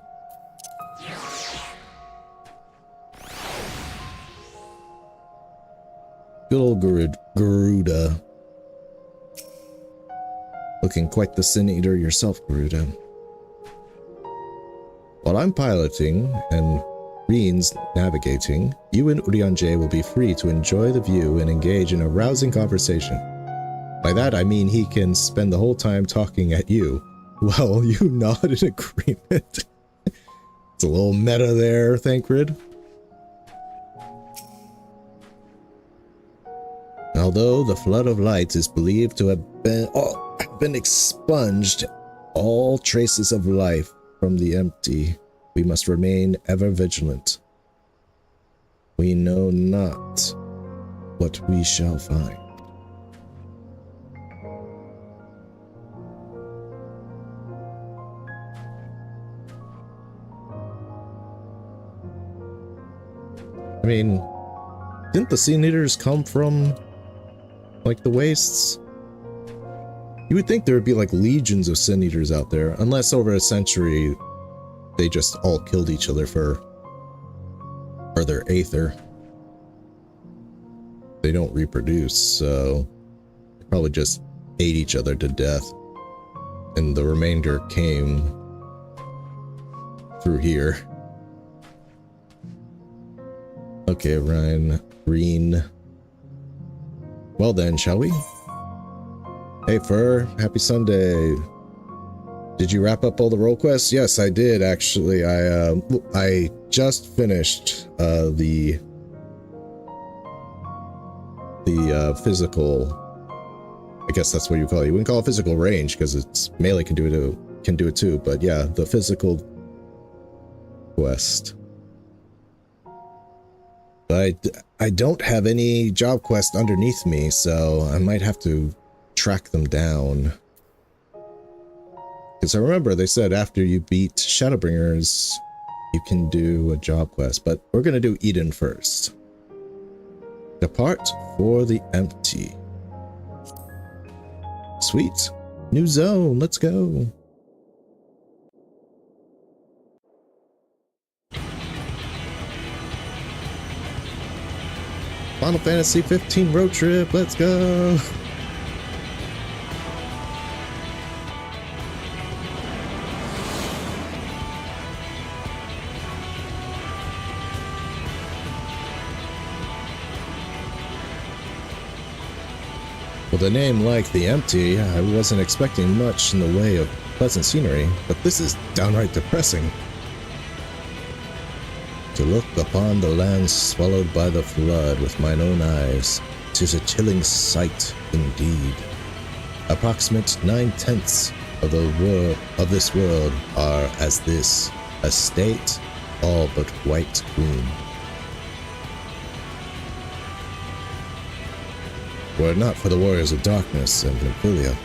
Speaker 1: Good old Garuda. Looking quite the Sin Eater yourself, Garuda. While I'm piloting and Reen's navigating, you and Urianger will be free to enjoy the view and engage in a rousing conversation. By that I mean he can spend the whole time talking at you. Well, you nod in agreement. It's a little meta there, Thancred. Although the flood of light is believed to have been expunged, all traces of life from the empty, we must remain ever vigilant. We know not what we shall find. I mean, didn't the Sin Eaters come from, like, the wastes? You would think there would be, like, legions of Sin Eaters out there, unless over a century they just all killed each other for their aether. They don't reproduce, so they probably just ate each other to death. And the remainder came through here. Okay, Reen. Well then, shall we? Hey Fur, happy Sunday. Did you wrap up all the role quests? Yes, I did actually. I just finished the physical. I guess that's what you call it. You wouldn't call it physical range because it's melee can do it too. But yeah, the physical quest. But I don't have any job quest underneath me, so I might have to track them down. Because I remember they said after you beat Shadowbringers, you can do a job quest. But we're going to do Eden first. Depart for the empty. Sweet. New zone. Let's go. Final Fantasy 15 road trip. Let's go. With a name like The Empty, I wasn't expecting much in the way of pleasant scenery, but this is downright depressing. To look upon the land swallowed by the flood with mine own eyes, 'tis a chilling sight indeed. Approximate 9/10 of this world are as this, a state all but white green. Were it not for the warriors of darkness and Lymphilia.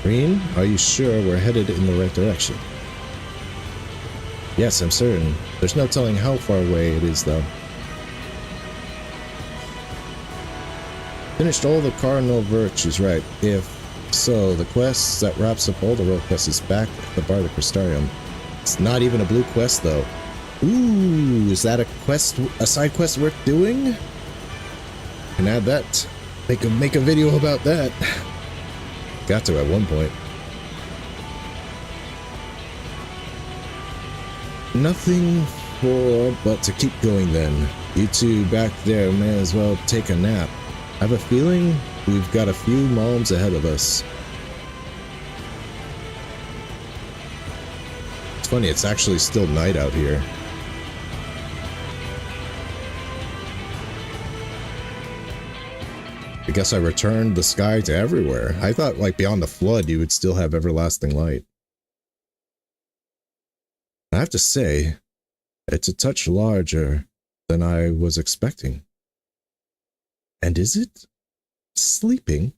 Speaker 1: Reen, are you sure we're headed in the right direction? Yes, I'm certain. There's no telling how far away it is, though. Finished all the cardinal virtues, right? If so, the quest that wraps up all the role quests is back at the Bardic Crystarium. It's not even a blue quest, though. Ooh, is that a side quest worth doing? Can add that. Make a video about that. Got to at one point. Nothing for but to keep going then. You two back there may as well take a nap. I have a feeling we've got a few malms ahead of us. It's funny, it's actually still night out here. I guess I returned the sky to everywhere. I thought, like, beyond the flood, you would still have everlasting light. I have to say, it's a touch larger than I was expecting. And is it sleeping?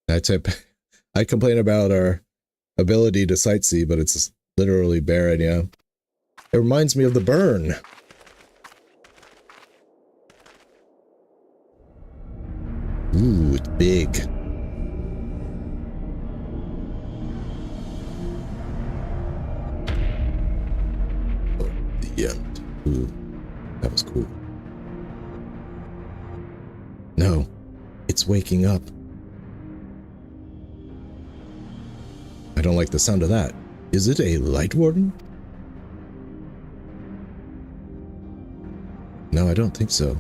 Speaker 1: I complain about our ability to sightsee, but it's literally barren, yeah. It reminds me of the burn. Ooh, it's big. Ooh, that was cool. No, it's waking up. I don't like the sound of that. Is it a light warden? No, I don't think so.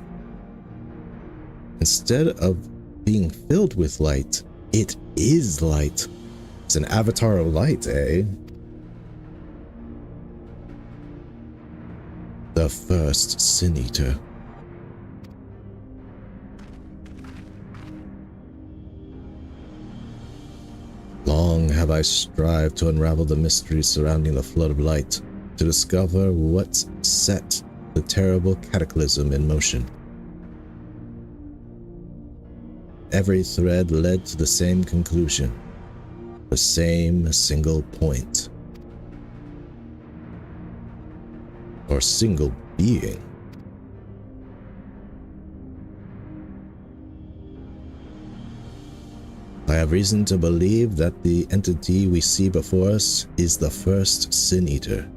Speaker 1: Instead of being filled with light, it is light. It's an avatar of light, eh? The first Sin Eater. Long have I strived to unravel the mysteries surrounding the flood of light, to discover what set the terrible cataclysm in motion. Every thread led to the same conclusion, the same single point. Or single being. I have reason to believe that the entity we see before us is the first Sin Eater,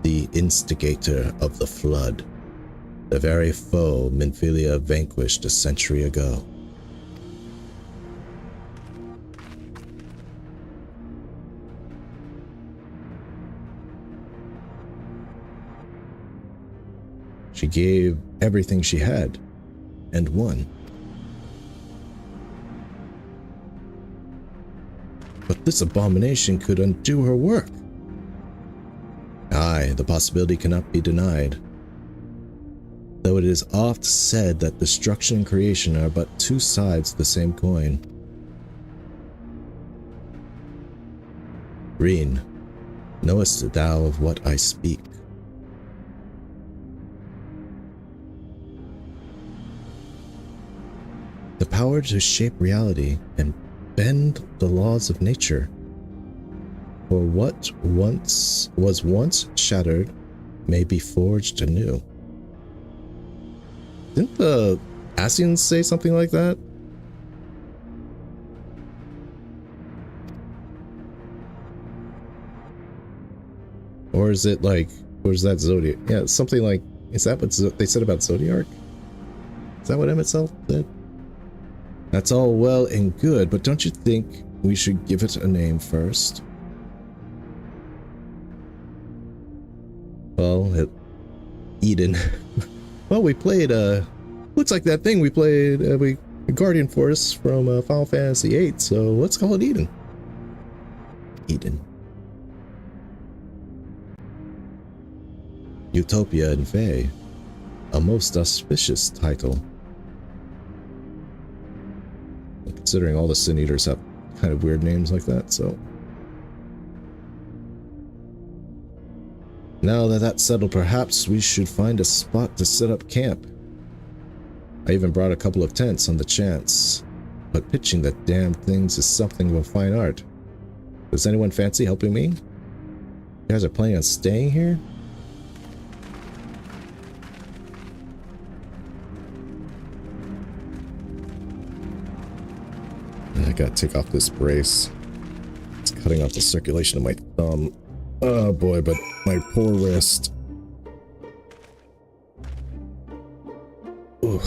Speaker 1: the instigator of the flood, the very foe Minfilia vanquished a century ago. She gave everything she had, and won. But this abomination could undo her work. Aye, the possibility cannot be denied. Though it is oft said that destruction and creation are but two sides of the same coin. Reen, knowest thou of what I speak? The power to shape reality and bend the laws of nature. For what was once shattered may be forged anew. Didn't the Asians say something like that? Or is it like, or is that Zodiac? Yeah, something like, is that what they said about Zodiac? Is that what Emmett Self did? That's all well and good, but don't you think we should give it a name first? Well, Eden. Well, we played, looks like that thing we played, Guardian Force from Final Fantasy VIII, so let's call it Eden. Eden. Utopia and Fae. A most auspicious title. Considering all the Sin Eaters have kind of weird names like that, so. Now that that's settled, perhaps we should find a spot to set up camp. I even brought a couple of tents on the chance, but pitching the damn things is something of a fine art. Does anyone fancy helping me? You guys are planning on staying here? I gotta take off this brace. It's cutting off the circulation of my thumb. Oh boy, but my poor wrist. Ooh.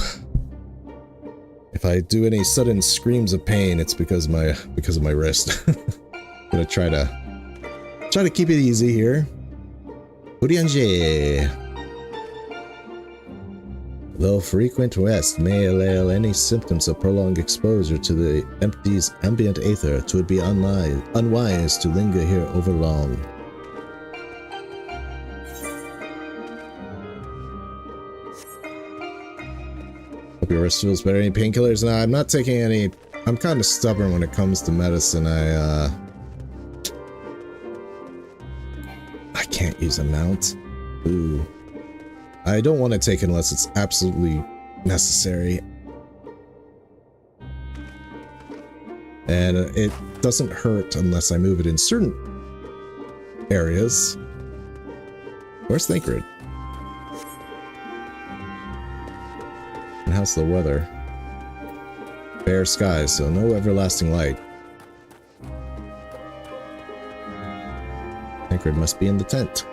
Speaker 1: If I do any sudden screams of pain, it's because of my wrist. I'm gonna try to keep it easy here. Urianje. Though frequent rest may allay any symptoms of prolonged exposure to the empty's ambient aether, 'twould be unwise to linger here overlong. Hope your wrist feels better. Any painkillers? Nah, I'm not taking any. I'm kind of stubborn when it comes to medicine. I can't use a mount. Ooh. I don't want to take it unless it's absolutely necessary. And it doesn't hurt unless I move it in certain areas. Where's Thancred? And how's the weather? Fair skies, so no everlasting light. Thancred must be in the tent.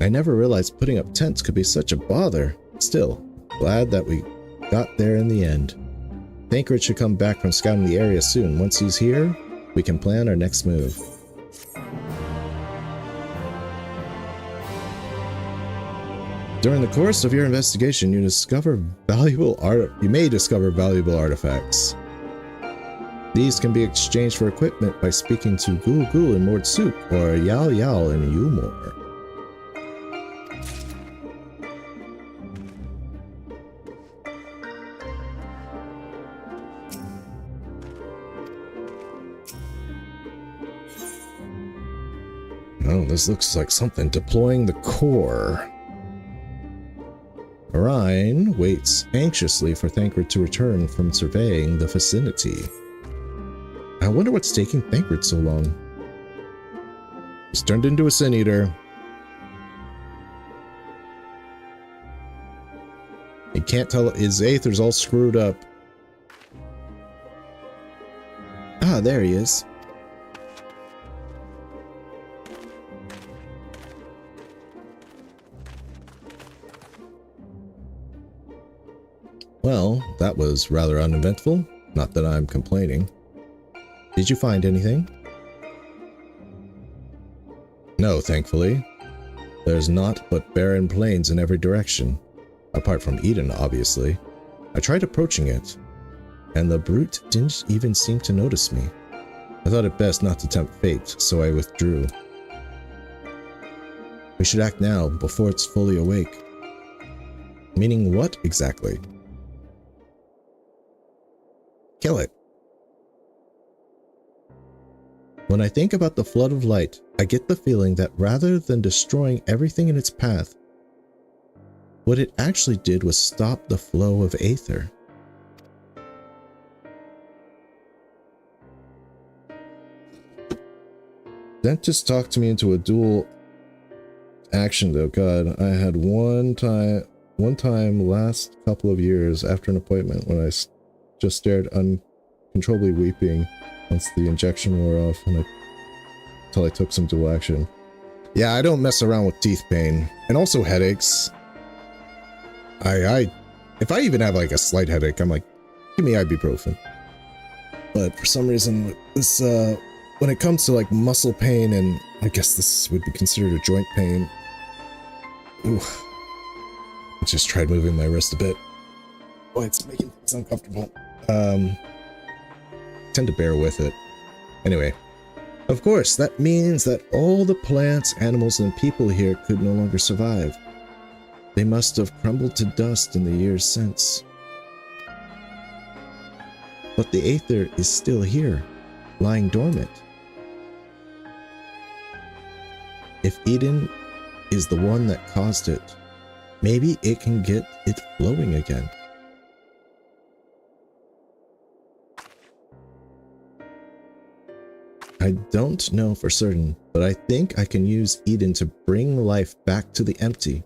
Speaker 1: I never realized putting up tents could be such a bother. Still, glad that we got there in the end. Thancred should come back from scouting the area soon. Once he's here, we can plan our next move. During the course of your investigation, you may discover valuable artifacts. These can be exchanged for equipment by speaking to Gul Gul in Mordsuk or Yal Yal in Umor. Oh, this looks like something. Deploying the core. Orion waits anxiously for Thancred to return from surveying the vicinity. I wonder what's taking Thancred so long. He's turned into a Sin Eater. He can't tell, his aether's all screwed up. Ah, there he is. Well, that was rather uneventful. Not that I'm complaining. Did you find anything? No, thankfully. There's naught but barren plains in every direction. Apart from Eden, obviously. I tried approaching it, and the brute didn't even seem to notice me. I thought it best not to tempt fate, so I withdrew. We should act now, before it's fully awake. Meaning what, exactly? Kill it. When I think about the flood of light, I get the feeling that rather than destroying everything in its path, what it actually did was stop the flow of aether. That just talked me into a dual action though. God, I had one time last couple of years after an appointment when I just stared uncontrollably weeping once the injection wore off until I took some dual action. Yeah, I don't mess around with teeth pain and also headaches. If I even have like a slight headache, I'm like, give me ibuprofen. But for some reason, this when it comes to like muscle pain, and I guess this would be considered a joint pain. Ooh, I just tried moving my wrist a bit. Boy, it's making things uncomfortable. Tend to bear with it. Anyway, of course, that means that all the plants, animals, and people here could no longer survive. They must have crumbled to dust in the years since. But the aether is still here, lying dormant. If Eden is the one that caused it, maybe it can get it flowing again. I don't know for certain, but I think I can use Eden to bring life back to the empty.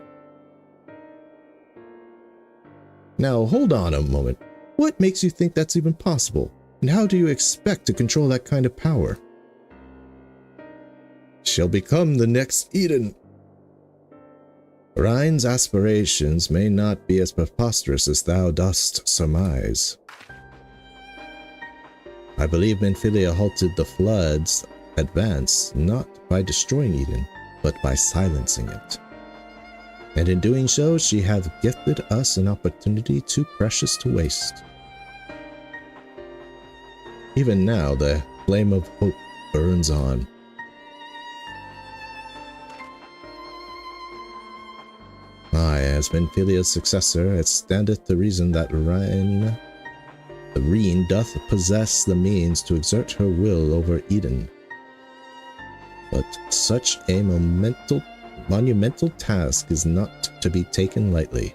Speaker 1: Now, hold on a moment. What makes you think that's even possible? And how do you expect to control that kind of power? She'll become the next Eden. Rhine's aspirations may not be as preposterous as thou dost surmise. I believe Menphilia halted the flood's advance not by destroying Eden, but by silencing it. And in doing so, she hath gifted us an opportunity too precious to waste. Even now, the flame of hope burns on. Aye, as Menphilia's successor, it standeth to reason that the Rhene doth possess the means to exert her will over Eden. But such a monumental task is not to be taken lightly.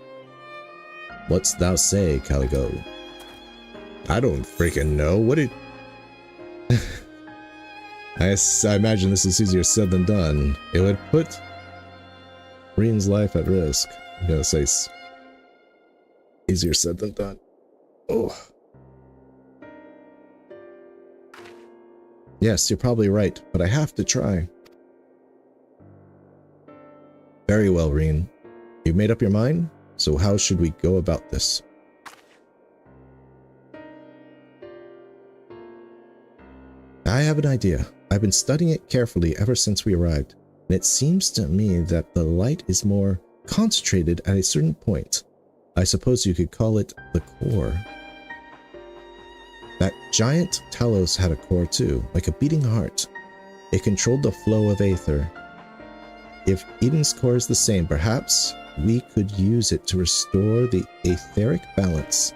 Speaker 1: What's thou say, Caligo? I don't freaking know. What did... I imagine this is easier said than done. It would put Rhene's life at risk. I'm gonna say easier said than done. Oh. Yes, you're probably right, but I have to try. Very well, Reen. You've made up your mind? So how should we go about this? I have an idea. I've been studying it carefully ever since we arrived, and it seems to me that the light is more concentrated at a certain point. I suppose you could call it the core. That giant Talos had a core too, like a beating heart. It controlled the flow of aether. If Eden's core is the same, perhaps we could use it to restore the etheric balance.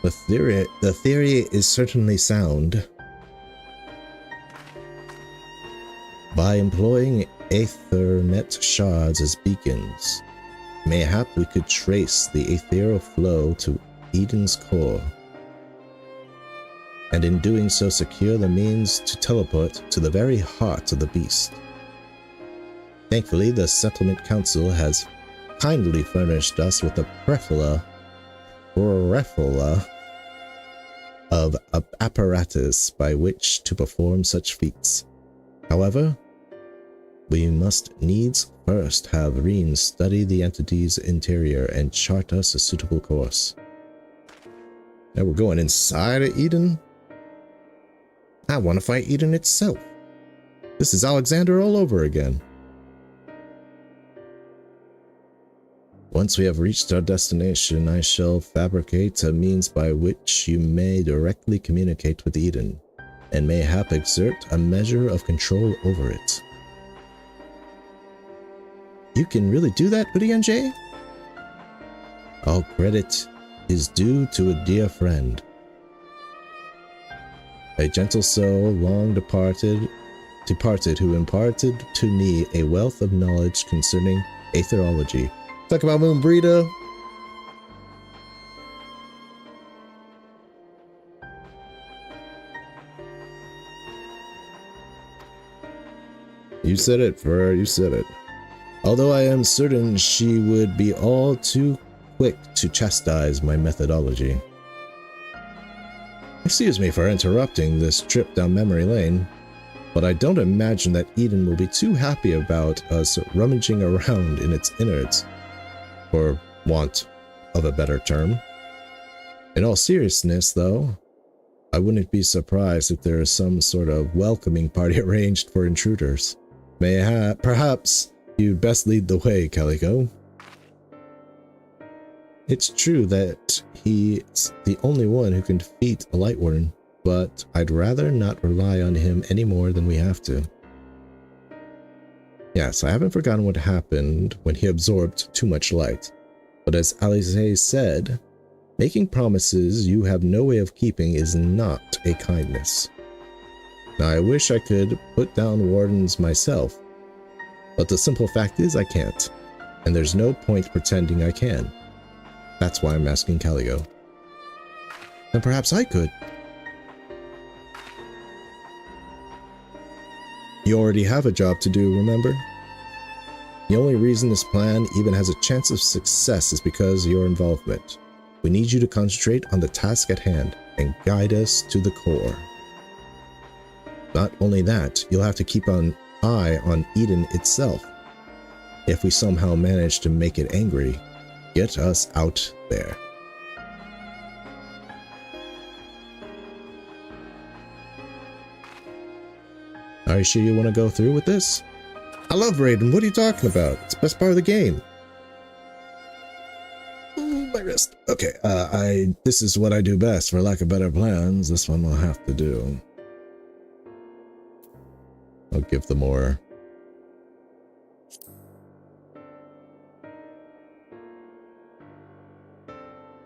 Speaker 1: The theory is certainly sound. By employing Aethernet shards as beacons, mayhap we could trace the ethereal flow to Eden's core, and in doing so secure the means to teleport to the very heart of the beast. Thankfully, the Settlement Council has kindly furnished us with a plethora of apparatus by which to perform such feats. However, we must needs first have Reen study the entity's interior and chart us a suitable course. Now we're going inside of Eden? I want to fight Eden itself. This is Alexander all over again. Once we have reached our destination, I shall fabricate a means by which you may directly communicate with Eden, and mayhap exert a measure of control over it. You can really do that, Urianjay? All credit is due to a dear friend. A gentle soul long departed who imparted to me a wealth of knowledge concerning aetherology. Talk about Moon Breeder. You said it, Fer, you said it. Although I am certain she would be all too quick to chastise my methodology. Excuse me for interrupting this trip down memory lane, but I don't imagine that Eden will be too happy about us rummaging around in its innards, for want of a better term. In all seriousness, though, I wouldn't be surprised if there is some sort of welcoming party arranged for intruders. Perhaps you'd best lead the way, Calico. It's true that he's the only one who can defeat a Lightworm, but I'd rather not rely on him any more than we have to. Yes, I haven't forgotten what happened when he absorbed too much light, but as Alize said, making promises you have no way of keeping is not a kindness. Now I wish I could put down wardens myself, but the simple fact is I can't, and there's no point pretending I can. That's why I'm asking Calico. Then perhaps I could. You already have a job to do, remember? The only reason this plan even has a chance of success is because of your involvement. We need you to concentrate on the task at hand and guide us to the core. Not only that, you'll have to keep an eye on Eden itself. If we somehow manage to make it angry, get us out there. Are you sure you want to go through with this? I love Raiden, what are you talking about? It's the best part of the game. My wrist. Okay, this is what I do best. For lack of better plans, this one will have to do. I'll give them more.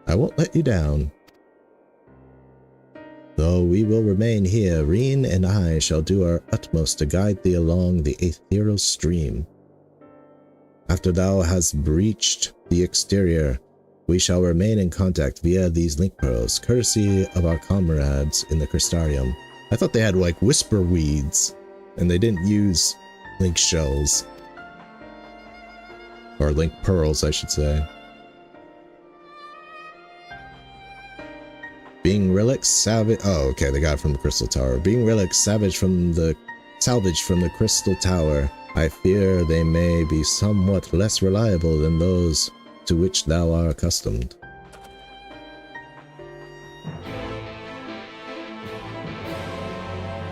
Speaker 1: I won't let you down. Though we will remain here, Reen and I shall do our utmost to guide thee along the ethereal stream. After thou hast breached the exterior, we shall remain in contact via these link pearls, courtesy of our comrades in the Crystarium. I thought they had like whisper weeds, and they didn't use link shells. Or link pearls, I should say. Being relics savage. Oh, okay, they got it from the Crystal Tower. Being relics salvaged from the Crystal Tower. I fear they may be somewhat less reliable than those to which thou art accustomed.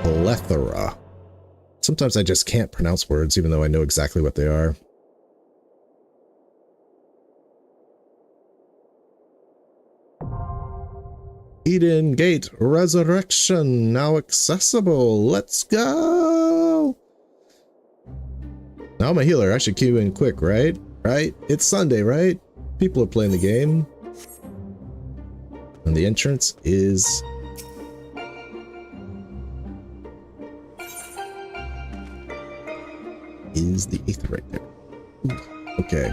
Speaker 1: Plethora. Sometimes I just can't pronounce words even though I know exactly what they are. Eden Gate Resurrection now accessible. Let's go! Now I'm a healer. I should queue in quick, right? Right? It's Sunday, right? People are playing the game. And the entrance is... the 8th right there. Ooh, okay.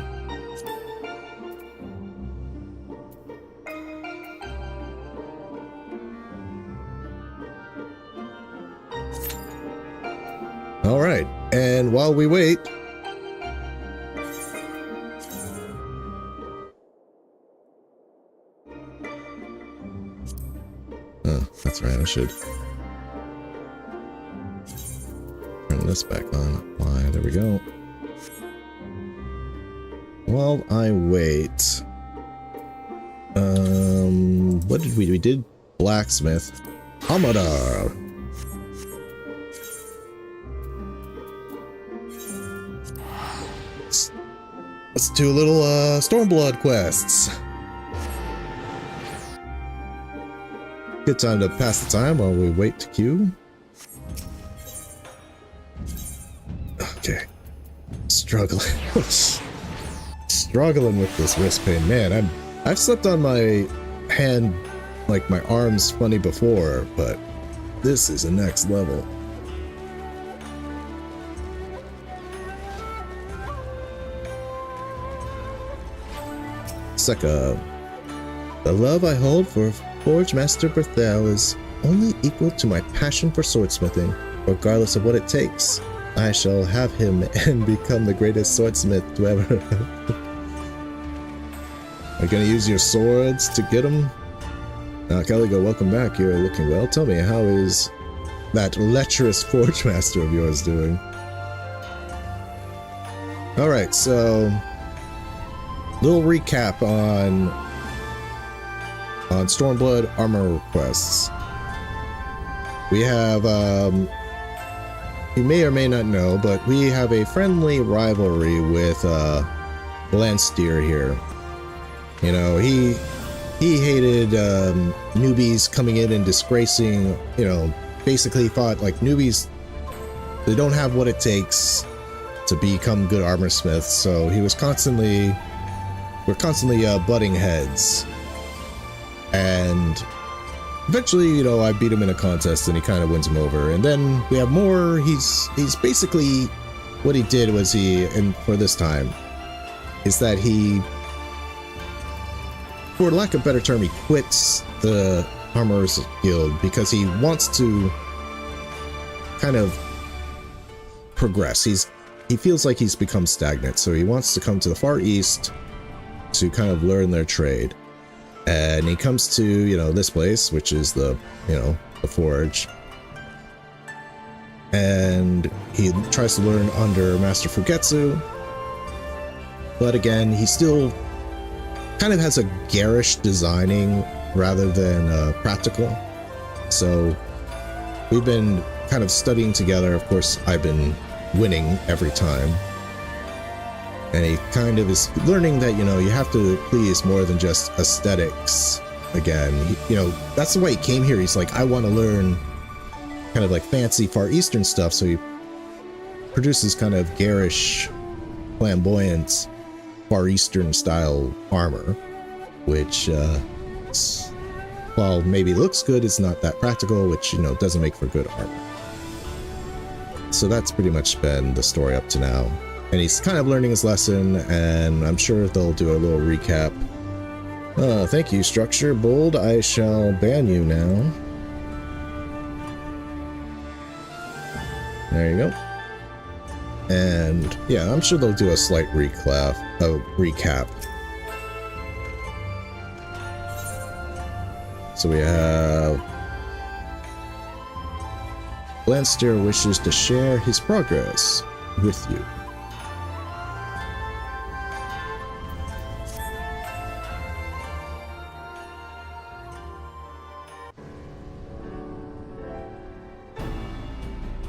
Speaker 1: All right, and while we wait, oh, that's right, I should turn this back on. Why, there we go. While I wait, what did we did blacksmith. Hamada. Let's do a little Stormblood quests. Good time to pass the time while we wait to queue. Okay. Struggling. Struggling with this wrist pain. Man, I've slept on my hand, like my arms funny before, but this is a next level. Sucka. The love I hold for Forge Master Berthel is only equal to my passion for swordsmithing. Regardless of what it takes, I shall have him and become the greatest swordsmith to ever. Are you gonna use your swords to get him? Caligo, welcome back. You're looking well. Tell me, how is that lecherous Forge Master of yours doing? Alright, so... little recap on Stormblood armor requests. We have, you may or may not know, but we have a friendly rivalry with Landsteer here. You know, he hated newbies coming in and disgracing, you know, basically thought like newbies, they don't have what it takes to become good armor smiths, so he was constantly... we're constantly butting heads, and eventually, you know, I beat him in a contest and he kind of wins him over. And then we have more. He's basically, what he did was and for this time, is that he, for lack of a better term, he quits the Armorers Guild because he wants to kind of progress. He feels like he's become stagnant, so he wants to come to the Far East to kind of learn their trade. And he comes to, you know, this place, which is the, you know, the Forge. And he tries to learn under Master Fugetsu. But again, he still kind of has a garish designing rather than practical. So we've been kind of studying together. Of course, I've been winning every time. And he kind of is learning that, you know, you have to please more than just aesthetics. Again, you know, that's the way he came here. He's like, I want to learn kind of like fancy Far Eastern stuff. So he produces kind of garish, flamboyant, Far Eastern style armor, which, while maybe looks good, it's not that practical, which, you know, doesn't make for good armor. So that's pretty much been the story up to now. And he's kind of learning his lesson, and I'm sure they'll do a little recap. Thank you, Structure. Bold, I shall ban you now. There you go. And yeah, I'm sure they'll do a slight recap. So we have Blanster wishes to share his progress with you.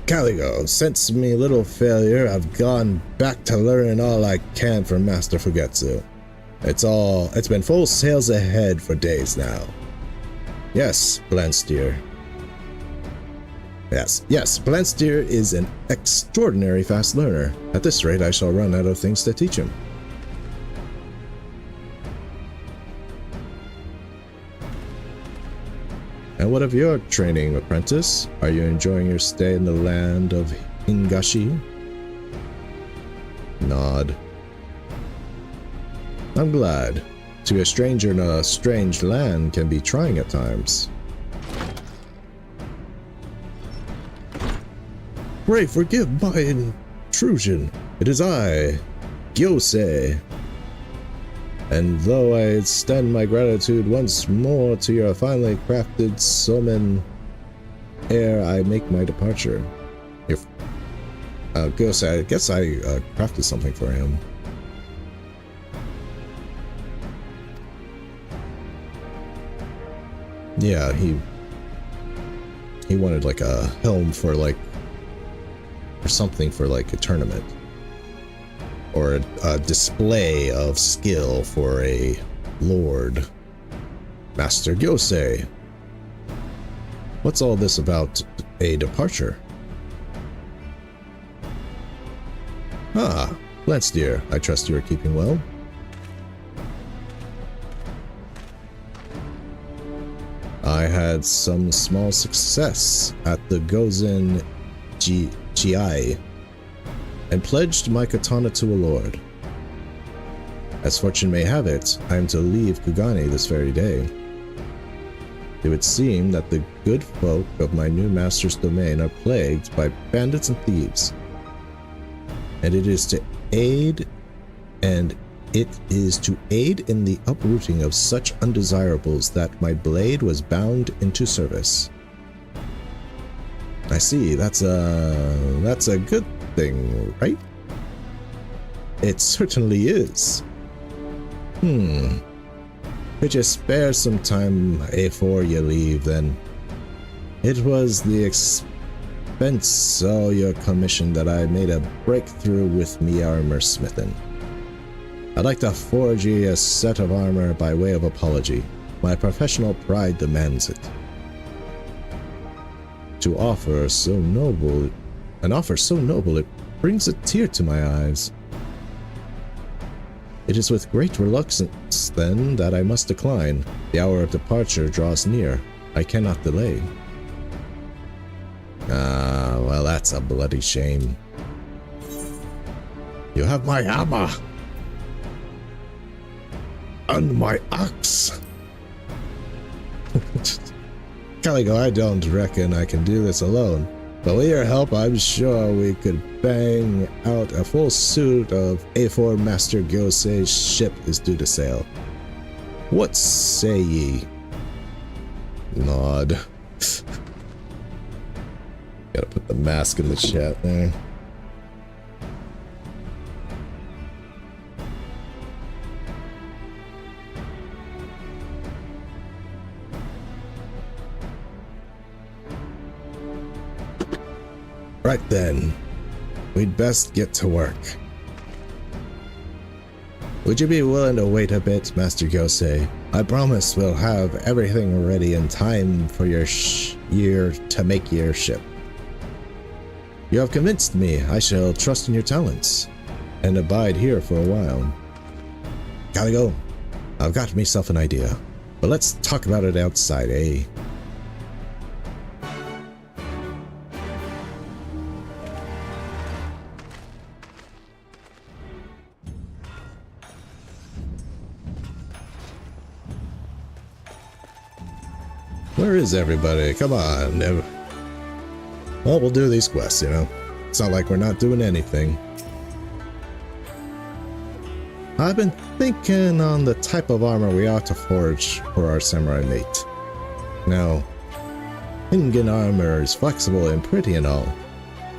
Speaker 1: Caligo, since me little failure, I've gone back to learning all I can from Master Fugetsu. It's been full sails ahead for days now. Yes, Blansteer. Yes, Blansteer is an extraordinary fast learner. At this rate, I shall run out of things to teach him. And what of your training, apprentice? Are you enjoying your stay in the land of Hingashi? Nod. I'm glad. To be a stranger in a strange land can be trying at times. Pray forgive my intrusion. It is I, Gyosei. And though I extend my gratitude once more to your finely crafted somen ere I make my departure. If Gyosei, I guess I crafted something for him. Yeah, he wanted like a helm for like, or something for like a tournament. Or a display of skill for a lord. Master Gyosei. What's all this about a departure? Ah, Blansteer, I trust you are keeping well. I had some small success at the Gozen Gi and pledged my katana to a lord. As fortune may have it, I am to leave Kugane this very day. It would seem that the good folk of my new master's domain are plagued by bandits and thieves, and it is to aid in the uprooting of such undesirables that my blade was bound into service. I see, that's a good thing, right? It certainly is. Could you spare some time afore you leave, then? It was the expense of your commission that I made a breakthrough with me armor smithing. I'd like to forge ye a set of armor by way of apology. My professional pride demands it. To offer so noble, an offer so noble, it brings a tear to my eyes. It is with great reluctance, then, that I must decline. The hour of departure draws near. I cannot delay. Ah, well, that's a bloody shame. You have my hammer and my axe. Caligo, I don't reckon I can do this alone, but with your help, I'm sure we could bang out a full suit of A4 Master Gyosei's ship is due to sail. What say ye? Nod. Gotta put the mask in the chat there. Right then, we'd best get to work. Would you be willing to wait a bit, Master Gyosei? I promise we'll have everything ready in time for your year to make your ship. You have convinced me. I shall trust in your talents and abide here for a while. Caligo, I've got myself an idea, but let's talk about it outside, eh? Where is everybody? Come on. Well, we'll do these quests, you know. It's not like we're not doing anything. I've been thinking on the type of armor we ought to forge for our samurai mate. Now, Ingen armor is flexible and pretty and all,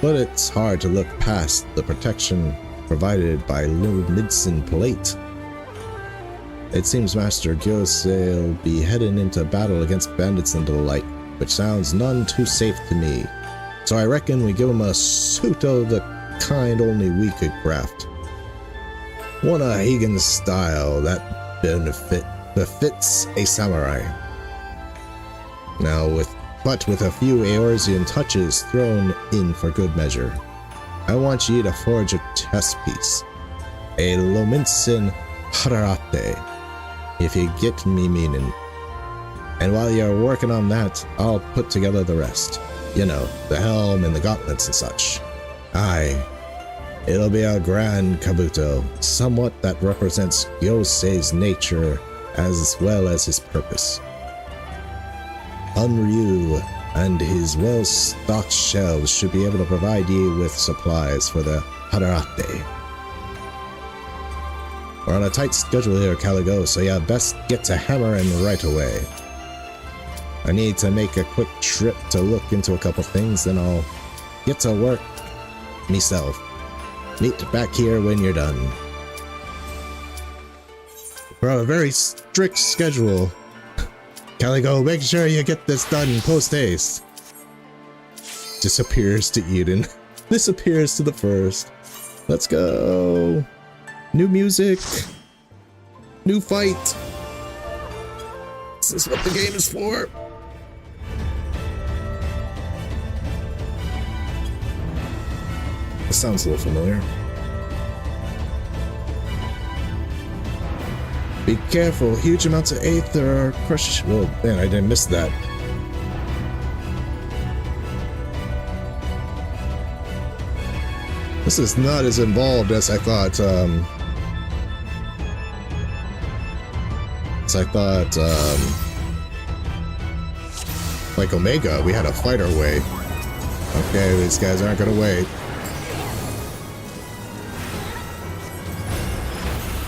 Speaker 1: but it's hard to look past the protection provided by Lumidson plate. It seems Master Gyose'll be heading into battle against bandits and the like, which sounds none too safe to me. So I reckon we give him a suit of the kind only we could craft. One of Hagen's style that befits a samurai. Now with a few Eorzean touches thrown in for good measure. I want ye to forge a chess piece. A Lominsin Harate, if you get me meaning. And while you're working on that, I'll put together the rest. You know, the helm and the gauntlets and such. Aye, it'll be a grand kabuto, somewhat that represents Gyosei's nature as well as his purpose. Unryu and his well-stocked shelves should be able to provide you with supplies for the Harate. We're on a tight schedule here, Caligo, so you best get to hammering right away. I need to make a quick trip to look into a couple things, then I'll get to work myself. Meet back here when you're done. We're on a very strict schedule. Caligo, make sure you get this done post-haste. Disappears to Eden. Disappears to the first. Let's go. New music. New fight. This is what the game is for. This sounds a little familiar. Be careful, huge amounts of aether are crushed. Well, man, I didn't miss that. This is not as involved as I thought. Like Omega, we had to fight our way. Okay, these guys aren't gonna wait.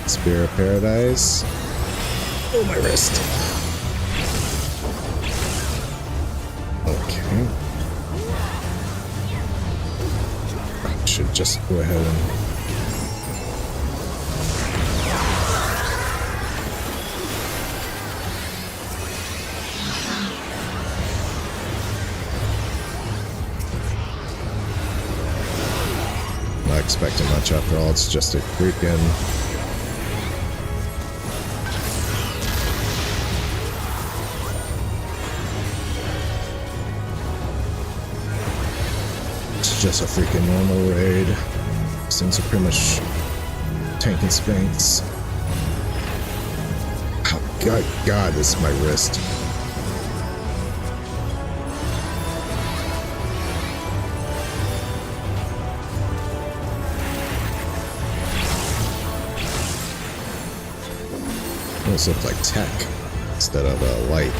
Speaker 1: Spear of Paradise. Oh, my wrist. Okay. I should just go ahead and... Not expecting much after all, it's just a freaking... Just a freaking normal raid. These things are pretty much tanking spanks. Oh, God, this is my wrist. Almost looks like tech instead of light.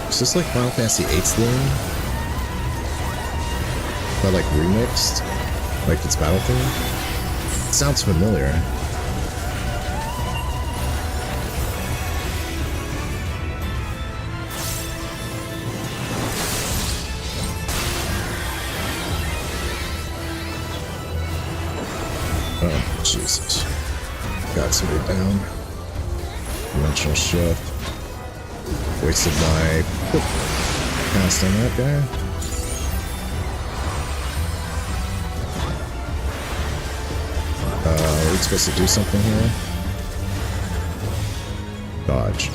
Speaker 1: Is this like Final Fantasy VIII's theme? But like remixed? Like its battle theme? It sounds familiar. Oh, Jesus. Got somebody down. Dimensional shift. Wasted my cast on that guy. Are we supposed to do something here? Dodge.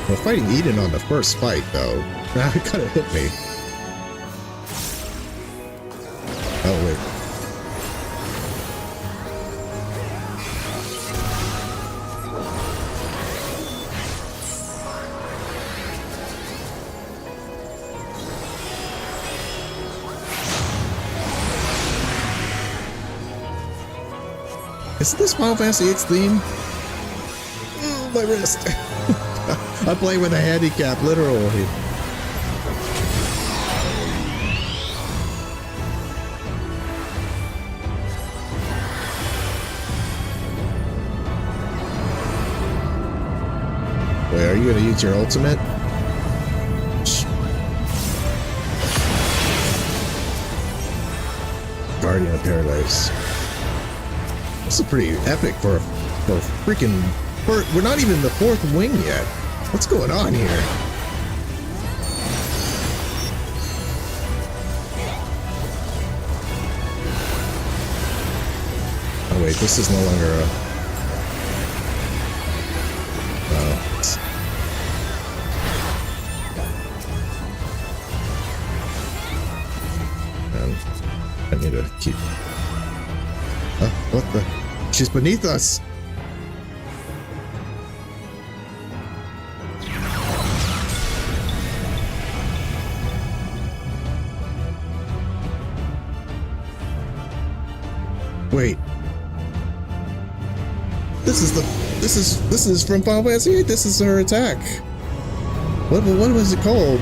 Speaker 1: We're fighting Eden on the first fight, though. It kind of hit me. Oh, wait. Is this Final Fantasy VIII's theme? Oh, my wrist. I play with a handicap, literally. Wait, are you gonna use your ultimate? Guardian of Paradise. This is pretty epic for freaking. We're not even in the 4th wing yet. What's going on here? Oh wait, this is no longer a. I need to keep. What the? She's beneath us. Wait. This is from Final Fantasy VIII. This is her attack. What was it called?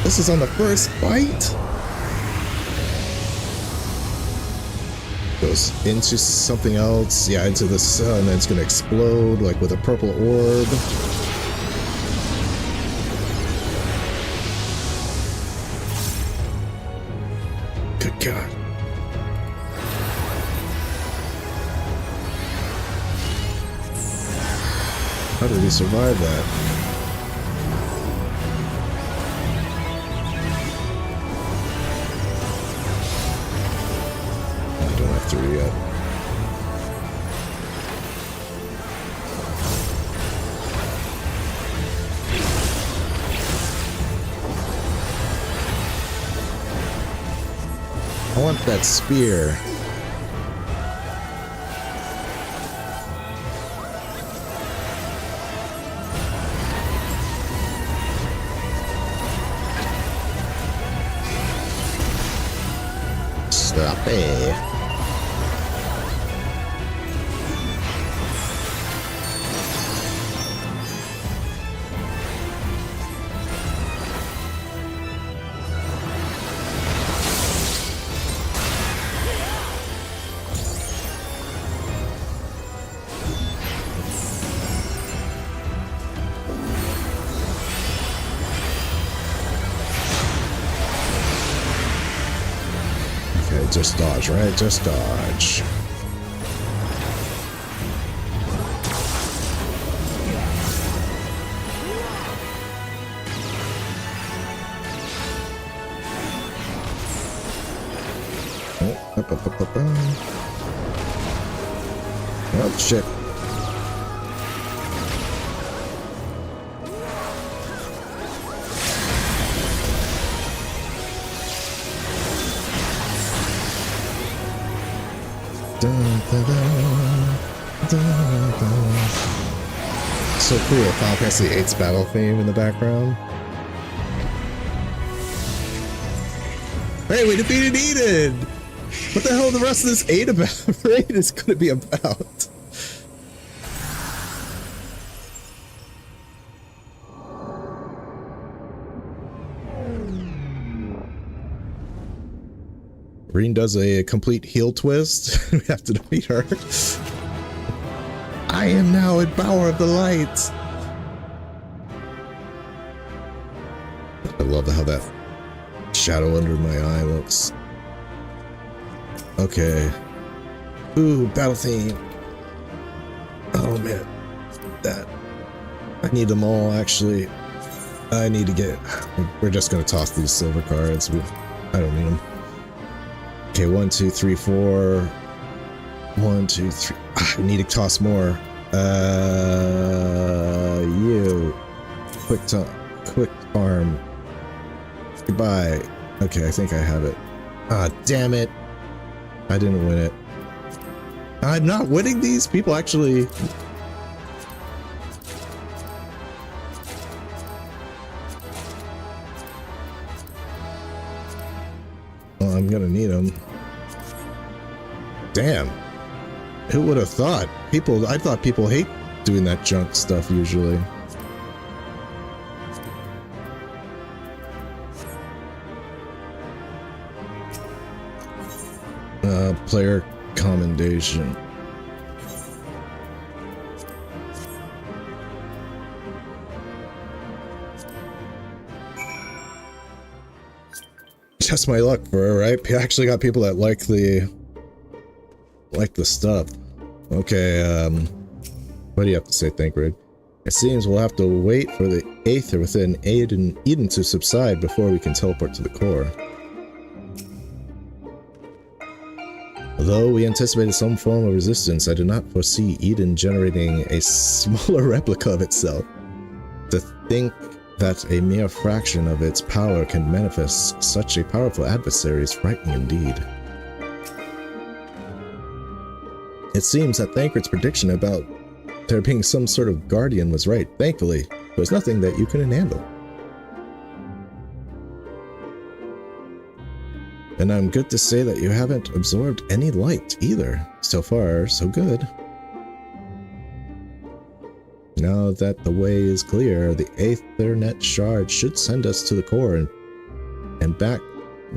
Speaker 1: This is on the first fight. Goes into something else. Yeah, into the sun. And it's gonna explode like with a purple orb. Good God. How did he survive that? Yet. I want that spear. Stop it. Just dodge, right? Just dodge. Oh, shit. So cool, Final Fantasy VIII's battle theme in the background. Hey, we defeated Eden! What the hell the rest of this raid is gonna be about? Reen does a complete heel twist. We have to defeat her. I am now in power of the light. I love how that shadow under my eye looks. Okay. Ooh, battle theme. Oh man, that. I need them all actually. I need to get. We're just gonna toss these silver cards. I don't need them. Okay, 1, 2, 3, 4. 1, 2, 3. I need to toss more. You. Quick arm. Goodbye. Okay, I think I have it. Ah, damn it. I didn't win it. I'm not winning these? People actually... Well, I'm gonna need them. Damn. Who would have thought? I thought people hate doing that junk stuff usually. Player commendation. Just my luck for her, right? I actually got people that like the stuff. Okay, what do you have to say, Thancred? It seems we'll have to wait for the Aether within Eden to subside before we can teleport to the core. Although we anticipated some form of resistance, I do not foresee Eden generating a smaller replica of itself. To think that a mere fraction of its power can manifest such a powerful adversary is frightening indeed. It seems that Thancred's prediction about there being some sort of guardian was right. Thankfully, there was nothing that you couldn't handle. And I'm good to say that you haven't absorbed any light either. So far, so good. Now that the way is clear, the Aethernet shard should send us to the core and back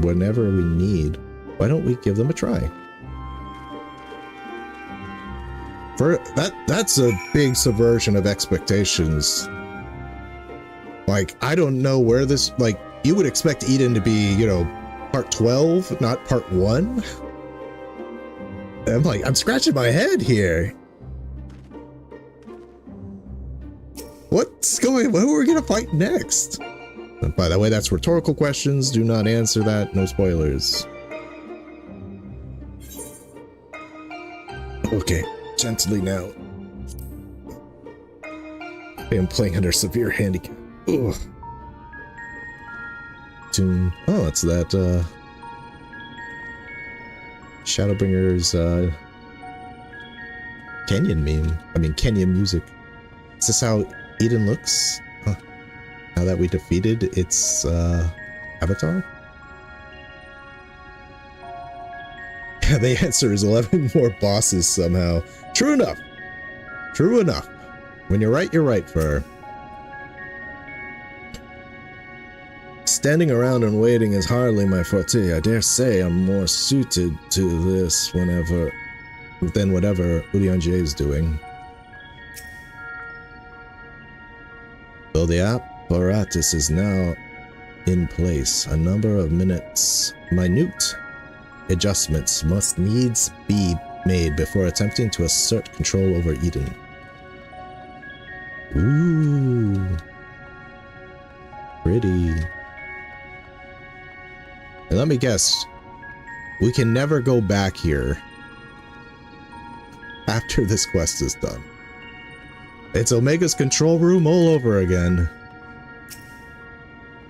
Speaker 1: whenever we need. Why don't we give them a try? That's a big subversion of expectations. Like, I don't know where this, like, you would expect Eden to be, you know, part 12, not part 1. I'm like, I'm scratching my head here. What's going, what are we gonna fight next? And by the way, that's rhetorical questions. Do not answer that. No spoilers. Okay, gently now. I am playing under severe handicap. Ugh. Tune. Oh, it's that Shadowbringers Kenyan meme. I mean Kenyan music. Is this how Eden looks? Huh. Now that we defeated its avatar? Yeah, the answer is 11 more bosses somehow. True enough. True enough. When you're right, Fur. Standing around and waiting is hardly my forte. I dare say I'm more suited to this than whatever Urianger is doing. Though the apparatus is now in place, a number of minute adjustments must needs be made before attempting to assert control over Eden. Ooh. Pretty. And let me guess, we can never go back here after this quest is done. It's Omega's control room all over again.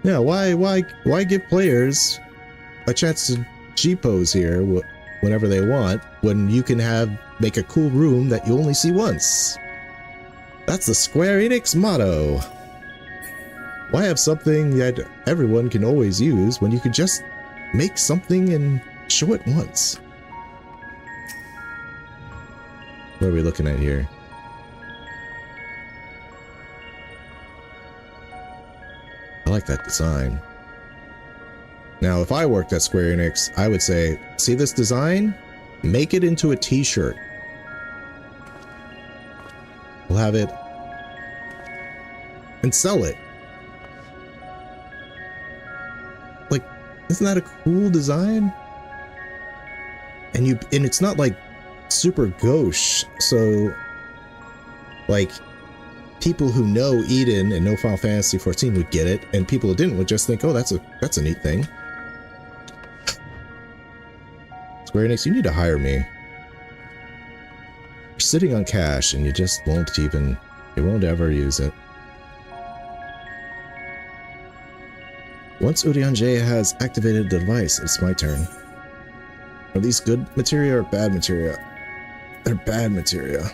Speaker 1: Yeah, why give players a chance to G-pose here whenever they want when you can make a cool room that you only see once? That's the Square Enix motto. Why have something that everyone can always use when you could just make something and show it once? What are we looking at here? I like that design. Now, if I worked at Square Enix, I would say, see this design? Make it into a t-shirt. We'll have it and sell it. Like, isn't that a cool design? And it's not like super gauche, so like people who know Eden and know Final Fantasy XIV would get it, and people who didn't would just think, oh, that's a neat thing. Square Enix, you need to hire me. You're sitting on cash and you just won't ever use it. Once Urianger has activated the device, it's my turn. Are these good materia or bad materia? They're bad materia.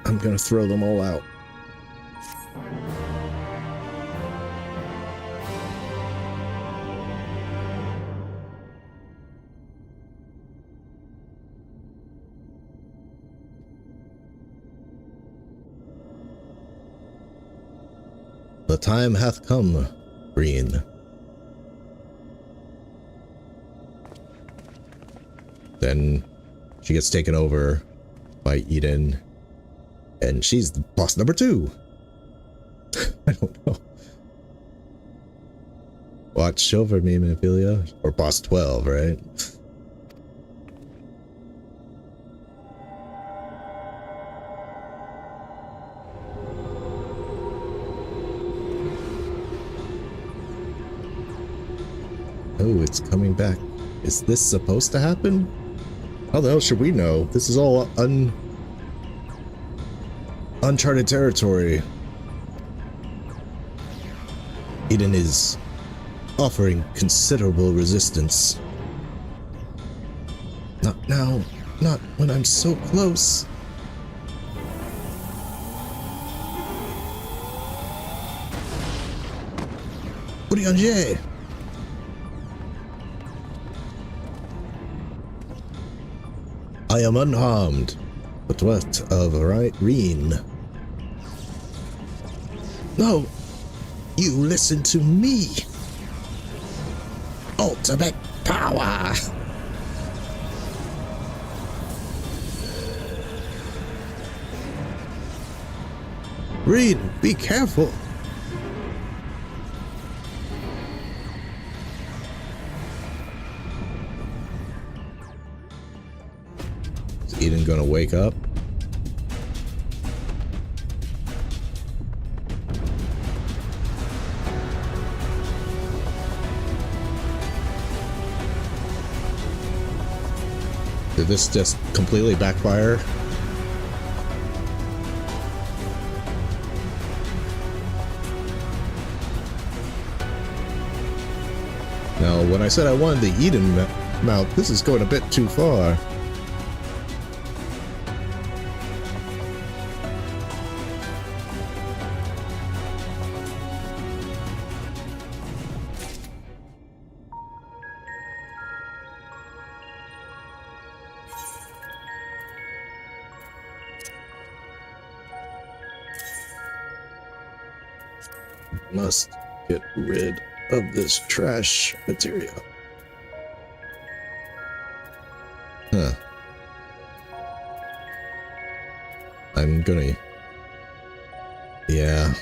Speaker 1: I'm gonna throw them all out. The time hath come, Green. Then she gets taken over by Eden, and she's the boss number 2. I don't know. Watch over me, Maniphilia. Or boss 12, right? Oh, it's coming back. Is this supposed to happen? How the hell should we know? This is all uncharted territory. Eden is offering considerable resistance. Not now. Not when I'm so close. Boulanger! I am unharmed, but what of Reen? No, you listen to me. Ultimate power! Reen, be careful! Is Eden gonna wake up? Did this just completely backfire? Now, when I said I wanted the Eden mount, this is going a bit too far. Must get rid of this trash material. Huh. I'm gonna... Yeah.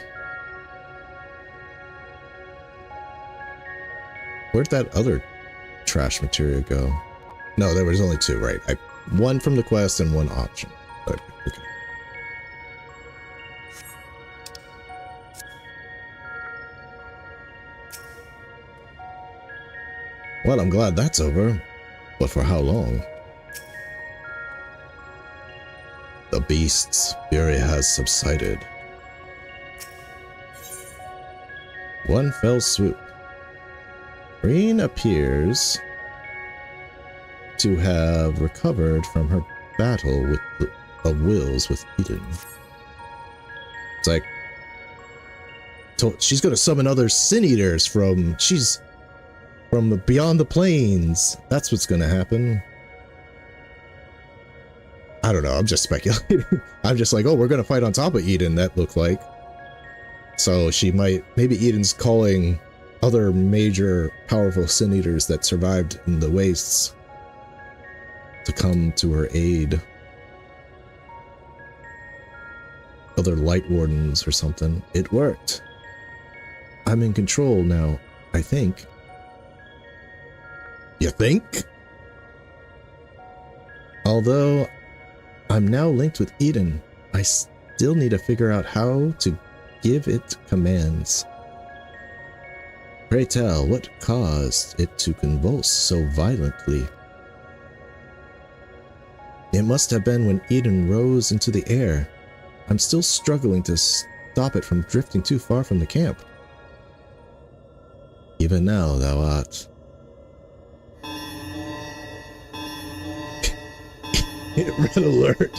Speaker 1: Where'd that other trash material go? No, there was only 2, right? One from the quest and 1 option. But, okay. Well, I'm glad that's over, but for how long? The beast's fury has subsided. One fell swoop. Green appears to have recovered from her battle with of wills with Eden. It's like, she's gonna summon other Sin Eaters from beyond the plains. That's what's gonna happen. I don't know, I'm just speculating. I'm just like, oh, we're gonna fight on top of Eden, that looked like. So she might, maybe Eden's calling other major powerful Sin Eaters that survived in the wastes to come to her aid. Other Light Wardens or something. It worked. I'm in control now, I think. You think? Although I'm now linked with Eden, I still need to figure out how to give it commands. Pray tell, what caused it to convulse so violently? It must have been when Eden rose into the air. I'm still struggling to stop it from drifting too far from the camp. Even now, thou art. Red alert.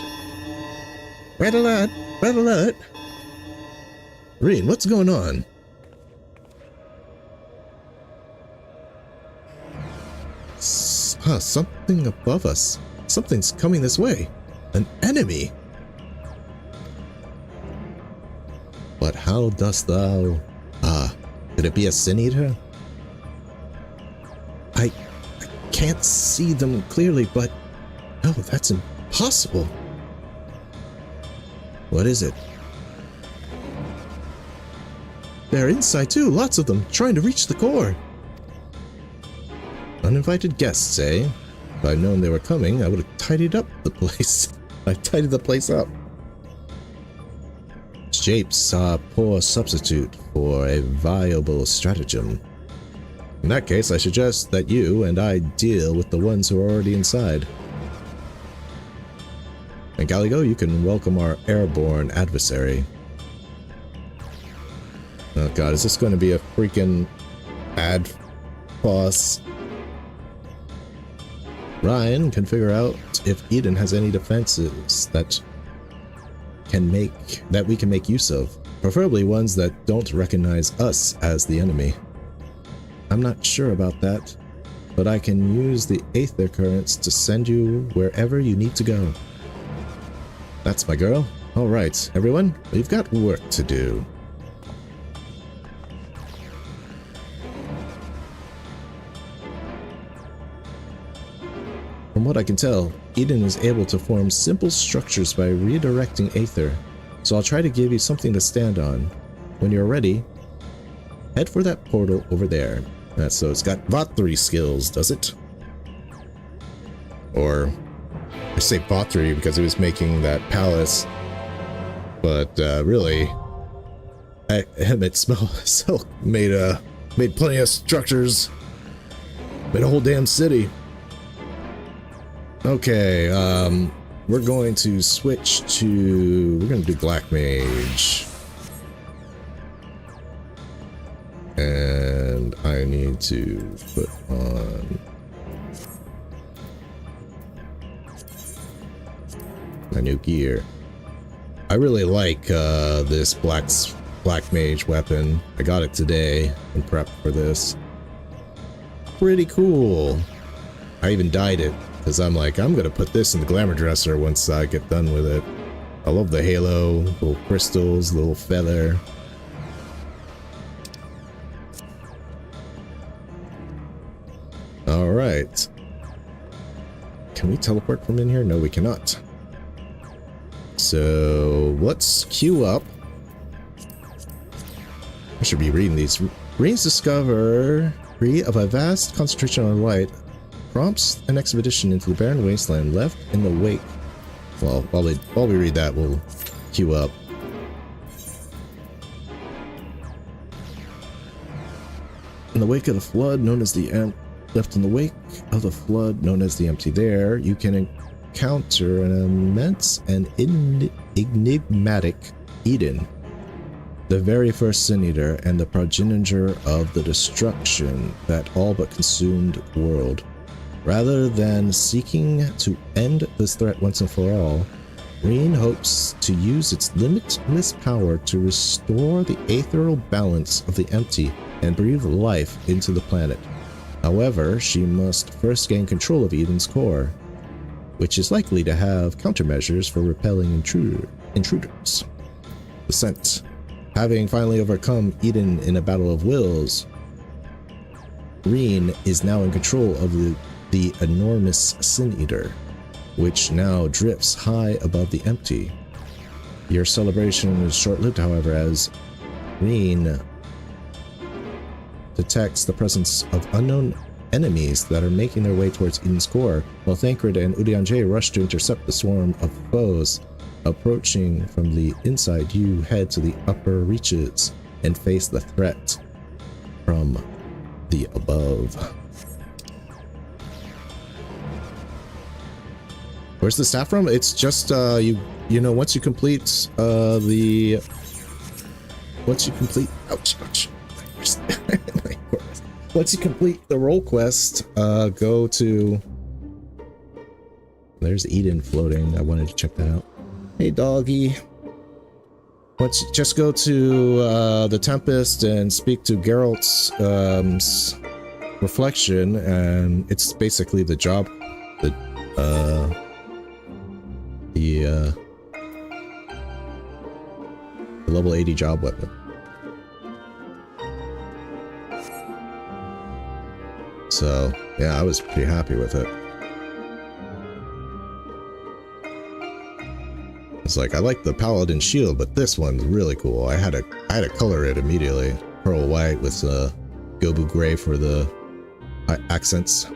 Speaker 1: Red alert. Red alert. Reen, what's going on? Something above us. Something's coming this way. An enemy. But how dost thou Could it be a Sin Eater? I can't see them clearly, but no, that's impossible. What is it? They're inside too, lots of them, trying to reach the core. Uninvited guests, eh? If I'd known they were coming, I would have tidied up the place. I tidied the place up. Shapes are a poor substitute for a viable stratagem. In that case, I suggest that you and I deal with the ones who are already inside. And Gallego, you can welcome our airborne adversary. Oh god, is this going to be a freaking ad boss? Ryan can figure out if Eden has any defenses that we can make use of, preferably ones that don't recognize us as the enemy. I'm not sure about that, but I can use the Aether Currents to send you wherever you need to go. That's my girl. Alright, everyone, we've got work to do. From what I can tell, Eden is able to form simple structures by redirecting Aether, so I'll try to give you something to stand on. When you're ready, head for that portal over there. So it's got Vothri skills, does it? Or, I say Vothri because he was making that palace, but really, Emmett Silk made plenty of structures, made a whole damn city. Okay, we're going to switch to... we're going to do Black Mage. And I need to put on... my new gear. I really like this Black Mage weapon. I got it today in prep for this. Pretty cool. I even dyed it. Because I'm like, I'm going to put this in the glamour dresser once I get done with it. I love the halo, little crystals, little feather. Alright. Can we teleport from in here? No, we cannot. So, let's queue up. I should be reading these. Marines discover of a vast concentration of light prompts an expedition into the barren wasteland left in the wake. Well, while we read that, we'll queue up. In the wake of the flood, known as the left in the wake of the flood, known as the empty there, you can encounter an immense and enigmatic Eden, the very first Sin Eater and the progenitor of the destruction that all but consumed the world. Rather than seeking to end this threat once and for all, Reen hopes to use its limitless power to restore the ethereal balance of the empty and breathe life into the planet. However, she must first gain control of Eden's core, which is likely to have countermeasures for repelling intruders. Descent. Having finally overcome Eden in a battle of wills, Reen is now in control of the enormous Sin Eater, which now drifts high above the empty. Your celebration is short-lived, however, as Reen detects the presence of unknown enemies that are making their way towards Eden's core, while Thancred and Udianje rush to intercept the swarm of foes approaching from the inside. You head to the upper reaches and face the threat from the above. Where's the staff from? It's just you know, once you complete ouch. Once you complete the role quest, go to... There's Eden floating. I wanted to check that out. Hey, doggy. Just go to the Tempest and speak to Geralt's reflection, and it's basically the job, the level 80 job weapon. So, yeah, I was pretty happy with it. It's like, I like the Paladin shield, but this one's really cool. I had to color it immediately. Pearl white with Gobu gray for the accents.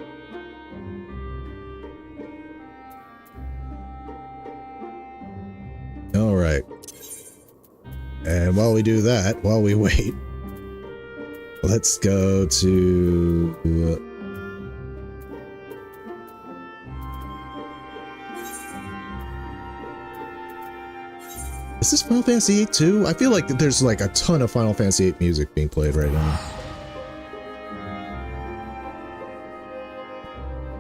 Speaker 1: Alright. And while we do that, while we wait, let's go to... Is this Final Fantasy VIII too? I feel like there's like a ton of Final Fantasy VIII music being played right now.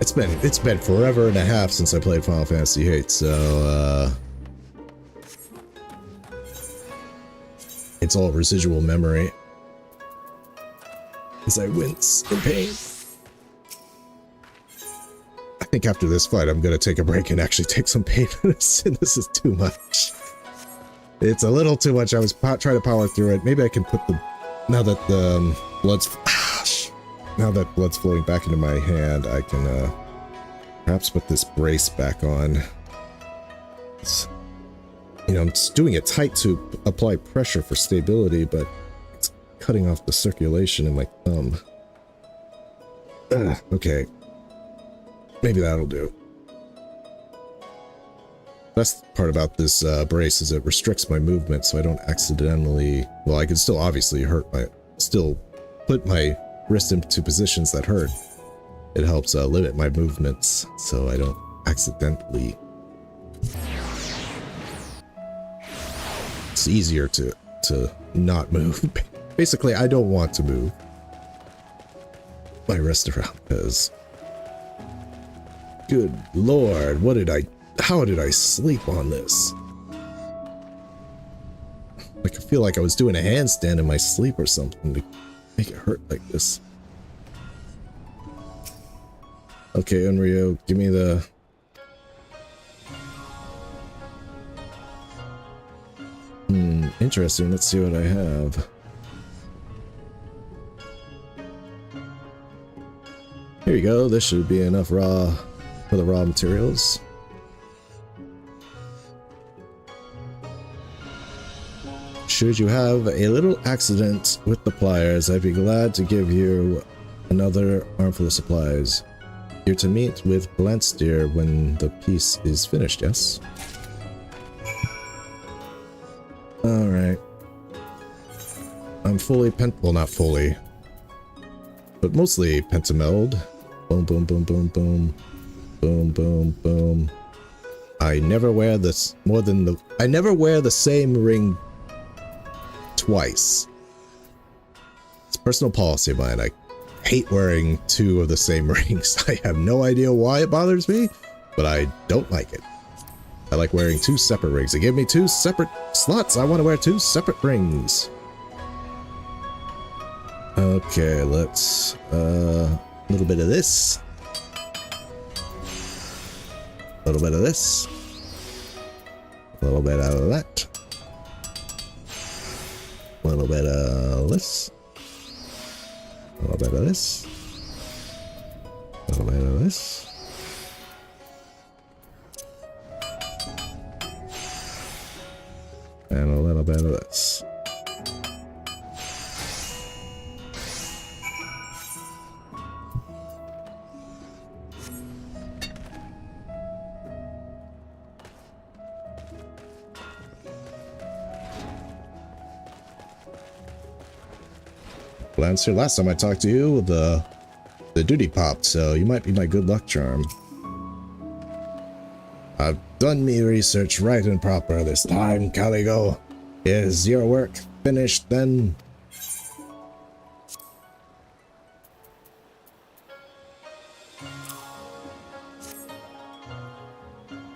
Speaker 1: It's been forever and a half since I played Final Fantasy VIII, so it's all residual memory as I wince in pain. I think after this fight, I'm gonna take a break and actually take some pain medicine. This is too much. It's a little too much. I was trying to power through it. Maybe I can put the... Now that the blood's... Now that blood's flowing back into my hand, I can perhaps put this brace back on. You know, I'm just doing it tight to apply pressure for stability, but it's cutting off the circulation in my thumb. Okay. Maybe that'll do. Best part about this brace is it restricts my movement so I don't accidentally... Well, I can still obviously still put my wrist into positions that hurt. It helps limit my movements so I don't accidentally... It's easier to not move. Basically, I don't want to move my wrist around because... Good lord, how did I sleep on this? Like, I feel like I was doing a handstand in my sleep or something to make it hurt like this. Okay, Unryo, give me the... Interesting. Let's see what I have. Here you go. This should be enough for the raw materials. Should you have a little accident with the pliers, I'd be glad to give you another armful of supplies. You're to meet with Blantsteer when the piece is finished, yes? Alright. I'm fully well, not fully, but mostly pentameld. Boom, boom, boom, boom, boom. Boom, boom, boom. I never wear this I never wear the same ring twice. It's personal policy of mine. I hate wearing two of the same rings. I have no idea why it bothers me, but I don't like it. I like wearing two separate rings. They give me two separate slots. I want to wear two separate rings. Okay, let's a little bit of this. A little bit of this. A little bit out of that. A little bit of this. A little bit of this. A little bit of this. And a little bit of this. Lancer, last time I talked to you, the duty popped, so you might be my good luck charm. I've done me research right and proper this time, Caligo. Is your work finished then?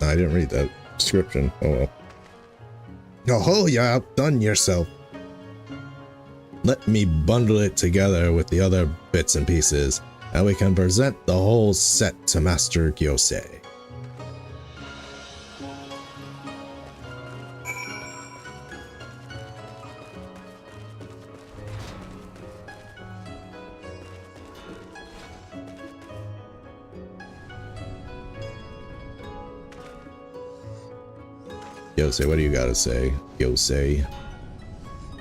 Speaker 1: I didn't read that description. Oh well. Oh, you outdone yourself. Let me bundle it together with the other bits and pieces, and we can present the whole set to Master Gyosei. Yosei, what do you gotta say? Yosei.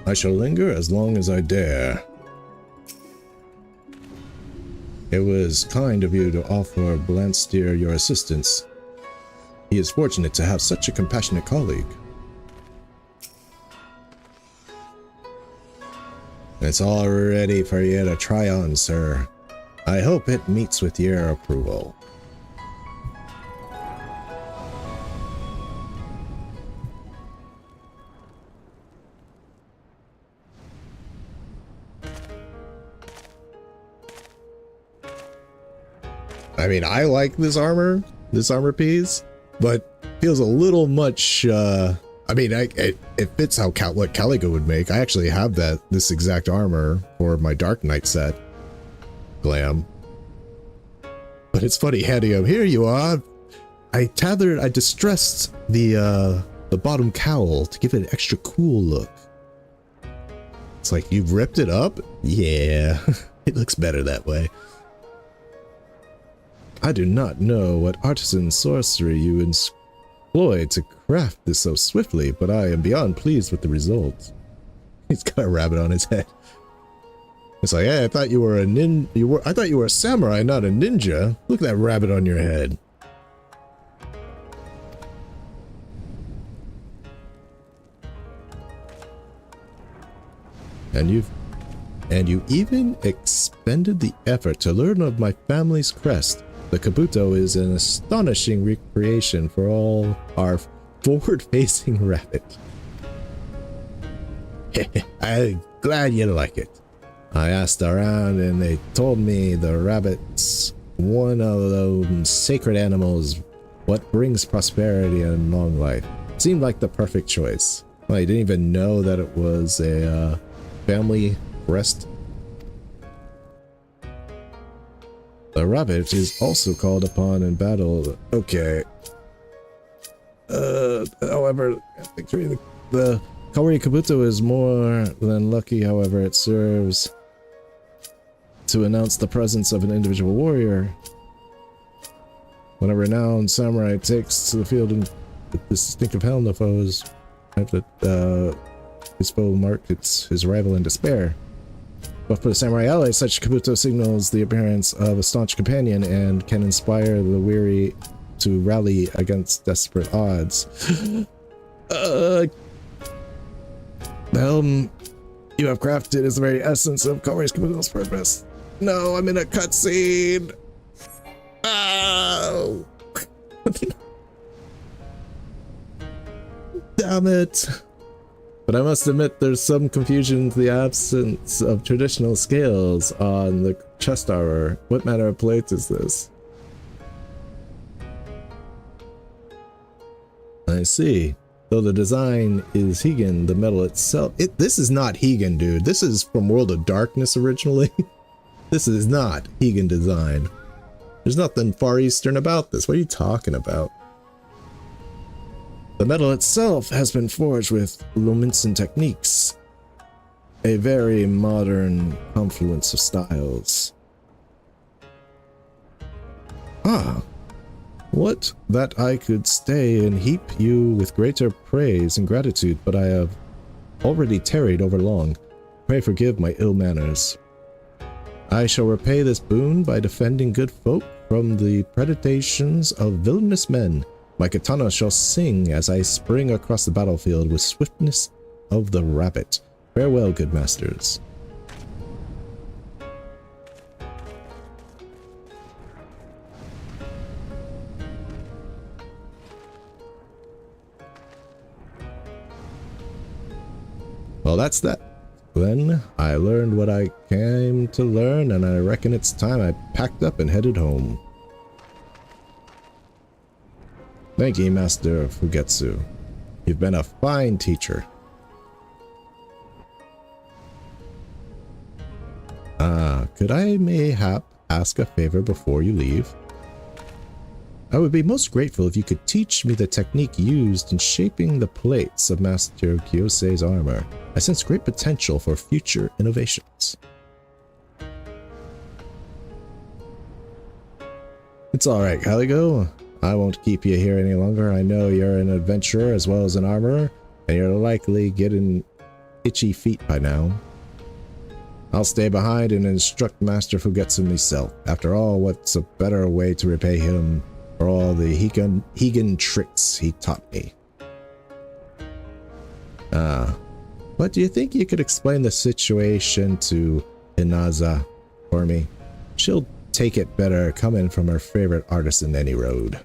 Speaker 1: I shall linger as long as I dare. It was kind of you to offer Blansteer your assistance. He is fortunate to have such a compassionate colleague. It's all ready for you to try on, sir. I hope it meets with your approval. I mean, I like this armor piece, but feels a little much, I mean, it fits how what Calico would make. I actually have this exact armor for my Dark Knight set. Glam. But it's funny, Hadium, here you are. I distressed the bottom cowl to give it an extra cool look. It's like, you've ripped it up? Yeah, it looks better that way. I do not know what artisan sorcery you employ to craft this so swiftly, but I am beyond pleased with the results. He's got a rabbit on his head. It's like, hey, I thought you were a I thought you were a samurai, not a ninja. Look at that rabbit on your head. And you even expended the effort to learn of my family's crest. The Kabuto is an astonishing recreation for all our forward-facing rabbit. I'm glad you like it. I asked around and they told me the rabbit's one of those sacred animals, what brings prosperity and long life. Seemed like the perfect choice. Well, you didn't even know that it was a family crest. The rabbit is also called upon in battle. Okay. However, the Kaori Kabuto is more than lucky. However, it serves to announce the presence of an individual warrior. When a renowned samurai takes to the field and with this distinctive helm, the foes have to his foe marks his rival in despair. But for the samurai ally, such Kabuto signals the appearance of a staunch companion and can inspire the weary to rally against desperate odds. The helm you have crafted is the very essence of Kaori's Kabuto's purpose. No, I'm in a cutscene. Oh. Damn it. But I must admit there's some confusion to the absence of traditional scales on the chest armor. What manner of plate is this? I see. Though the design is Higan, the metal itself... This is not Higan, dude. This is from World of Darkness originally. This is not Higan design. There's nothing Far Eastern about this. What are you talking about? The metal itself has been forged with Lominson techniques, a very modern confluence of styles. Ah, what that I could stay and heap you with greater praise and gratitude, but I have already tarried over long. Pray forgive my ill manners. I shall repay this boon by defending good folk from the predations of villainous men. My katana shall sing as I spring across the battlefield with swiftness of the rabbit. Farewell, good masters. Well, that's that. Then I learned what I came to learn, and I reckon it's time I packed up and headed home. Thank you, Master Fugetsu. You've been a fine teacher. Could I mayhap ask a favor before you leave? I would be most grateful if you could teach me the technique used in shaping the plates of Master Gyosei's armor. I sense great potential for future innovations. It's alright, Caligo. I won't keep you here any longer. I know you're an adventurer as well as an armorer, and you're likely getting itchy feet by now. I'll stay behind and instruct Master Fugetsu myself. After all, what's a better way to repay him for all the Higan tricks he taught me? But do you think you could explain the situation to Inaza for me? She'll take it better coming from her favorite artisan any road.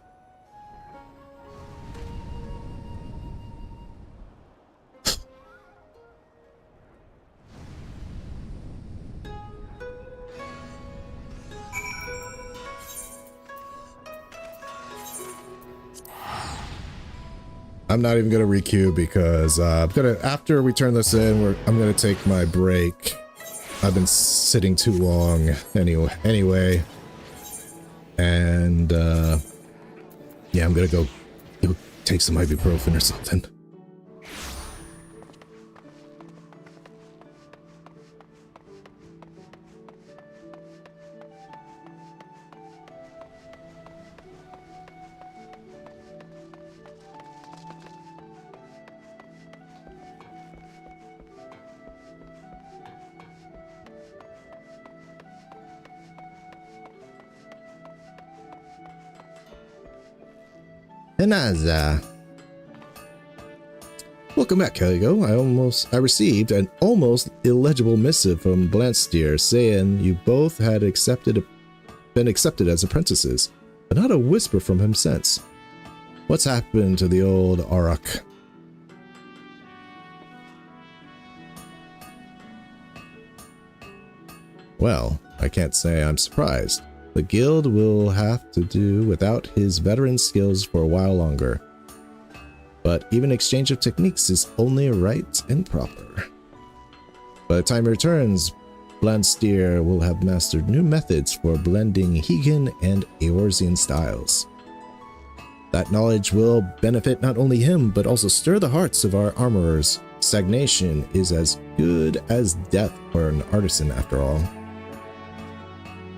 Speaker 1: I'm not even gonna requeue because after we turn this in, I'm gonna take my break. I've been sitting too long anyway. And yeah, I'm gonna go take some ibuprofen or something. Inaza. Welcome back, Caligo. I received an almost illegible missive from Blansteer saying you both had been accepted as apprentices, but not a whisper from him since. What's happened to the old Auroch? Well, I can't say I'm surprised. The guild will have to do without his veteran skills for a while longer. But even exchange of techniques is only right and proper. By the time he returns, Blansteer will have mastered new methods for blending Higan and Eorzean styles. That knowledge will benefit not only him, but also stir the hearts of our armorers. Stagnation is as good as death for an artisan after all.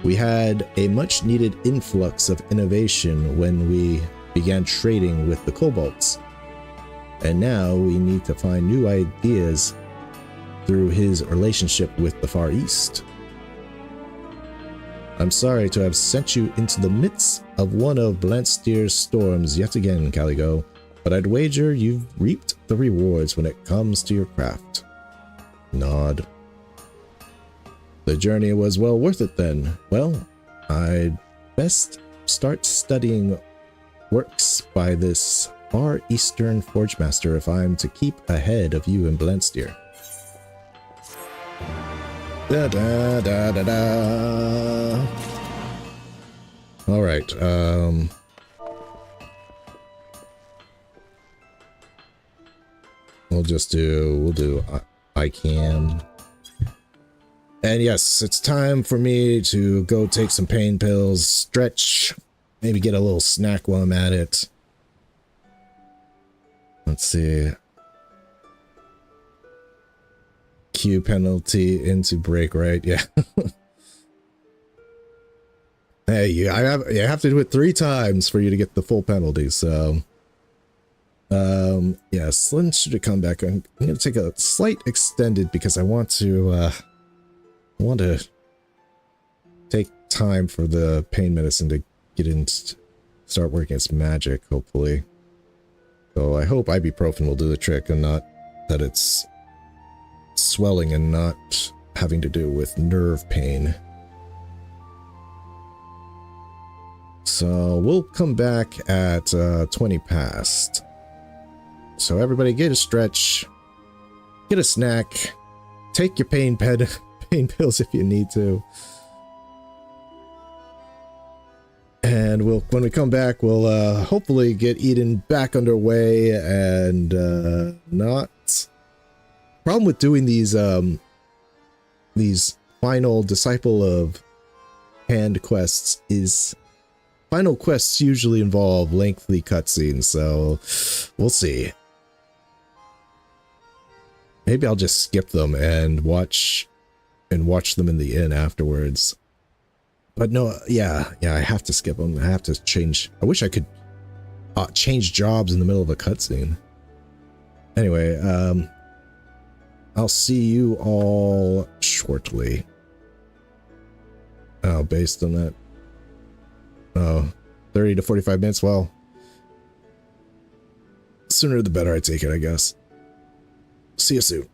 Speaker 1: We had a much-needed influx of innovation when we began trading with the Kobolds, and now we need to find new ideas through his relationship with the Far East. I'm sorry to have sent you into the midst of one of Blansteer's storms yet again, Caligo, but I'd wager you've reaped the rewards when it comes to your craft. Nod. The journey was well worth it then. Well, I'd best start studying works by this Far Eastern Forge Master if I'm to keep ahead of you and Blansteer. Da da da da da. All right. We'll do ICAM. And yes, it's time for me to go take some pain pills, stretch, maybe get a little snack while I'm at it. Let's see. Q penalty into break, right? Yeah. Hey, you have to do it 3 times for you to get the full penalty, so yeah, Slim should come back. I'm gonna take a slight extended because I want to take time for the pain medicine to get in, start working its magic, hopefully. So I hope ibuprofen will do the trick and not that it's swelling and not having to do with nerve pain. So we'll come back at 20 past. So everybody get a stretch, get a snack, take your pain pills if you need to. And when we come back, we'll hopefully get Eden back underway and not... Problem with doing these final Disciple of Hand quests is final quests usually involve lengthy cutscenes, so we'll see. Maybe I'll just skip them and watch them in the inn afterwards. But no, yeah, I have to skip them. I have to change. I wish I could change jobs in the middle of a cutscene. Anyway, I'll see you all shortly. Oh, based on that. Oh, 30 to 45 minutes. Well, sooner the better, I take it, I guess. See you soon.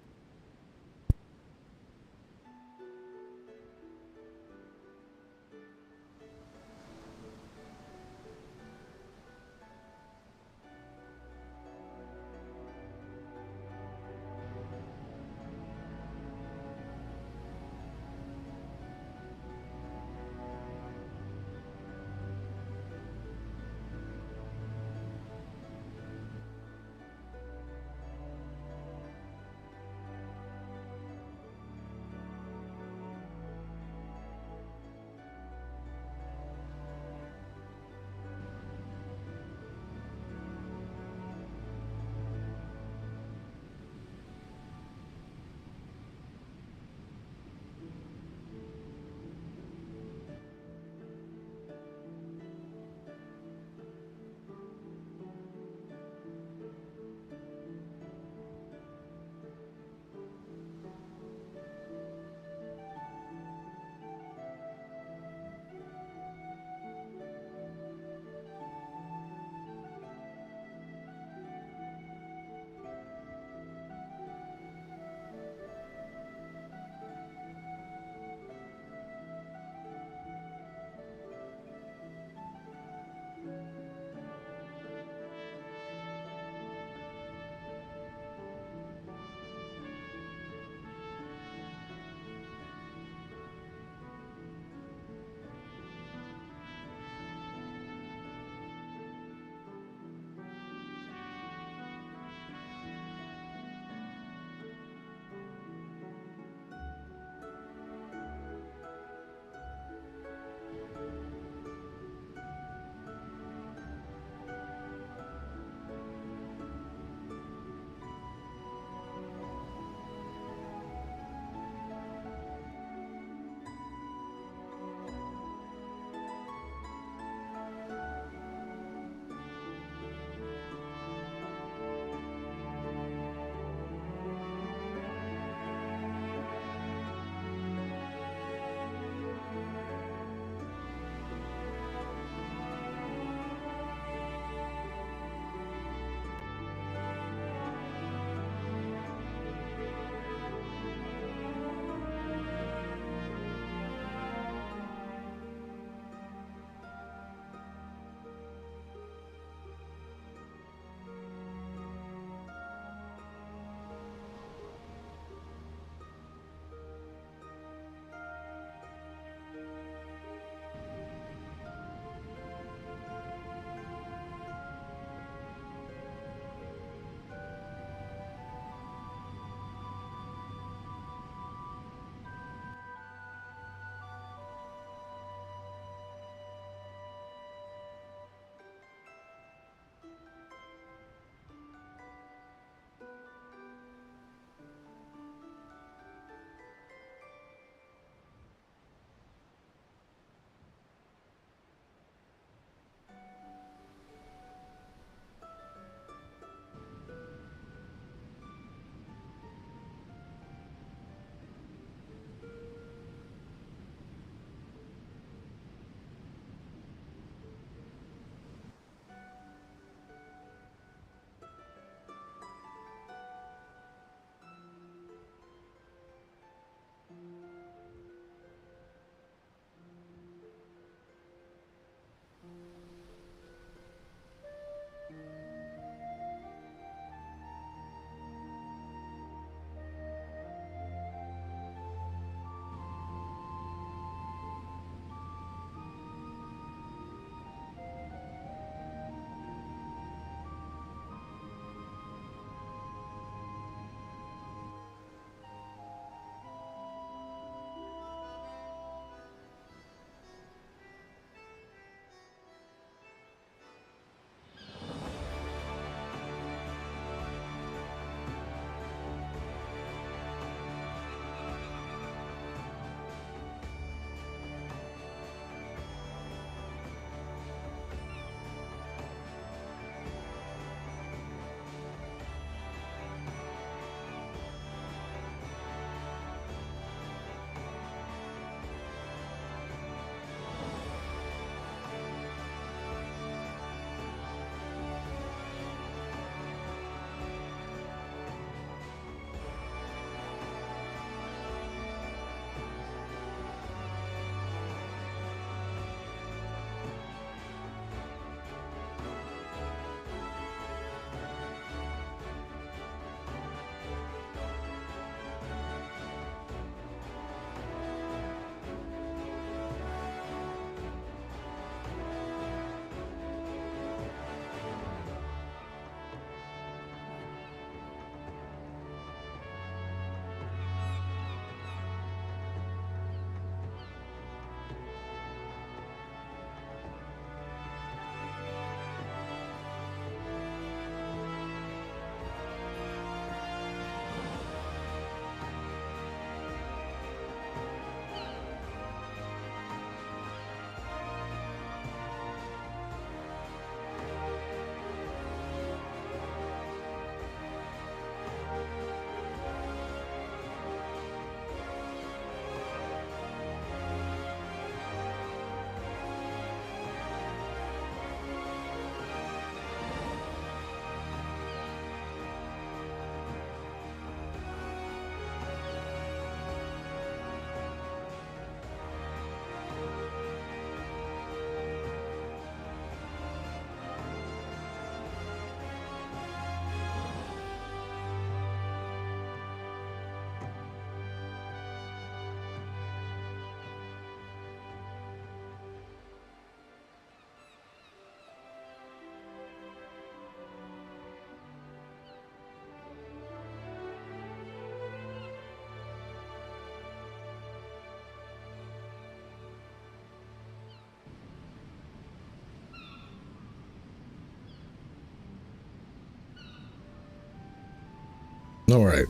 Speaker 1: All right.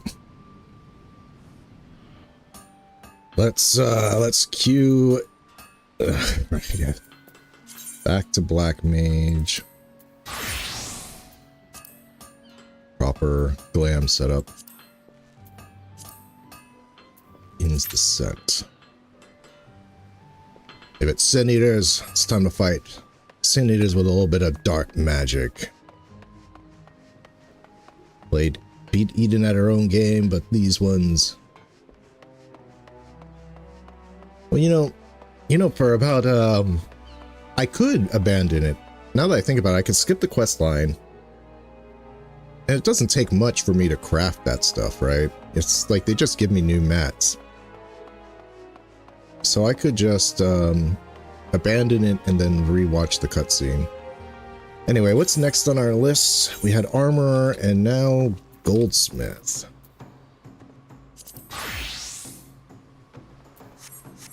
Speaker 1: Let's cue yeah. Back to Black Mage. Proper glam setup. Ins Descent. If it's Sin Eaters, it's time to fight. Sin Eaters with a little bit of dark magic. Beat Eden at her own game, but these ones... Well, you know, for about, I could abandon it. Now that I think about it, I could skip the quest line. And it doesn't take much for me to craft that stuff, right? It's like they just give me new mats. So I could just, abandon it and then rewatch the cutscene. Anyway, what's next on our list? We had Armorer and now Goldsmith.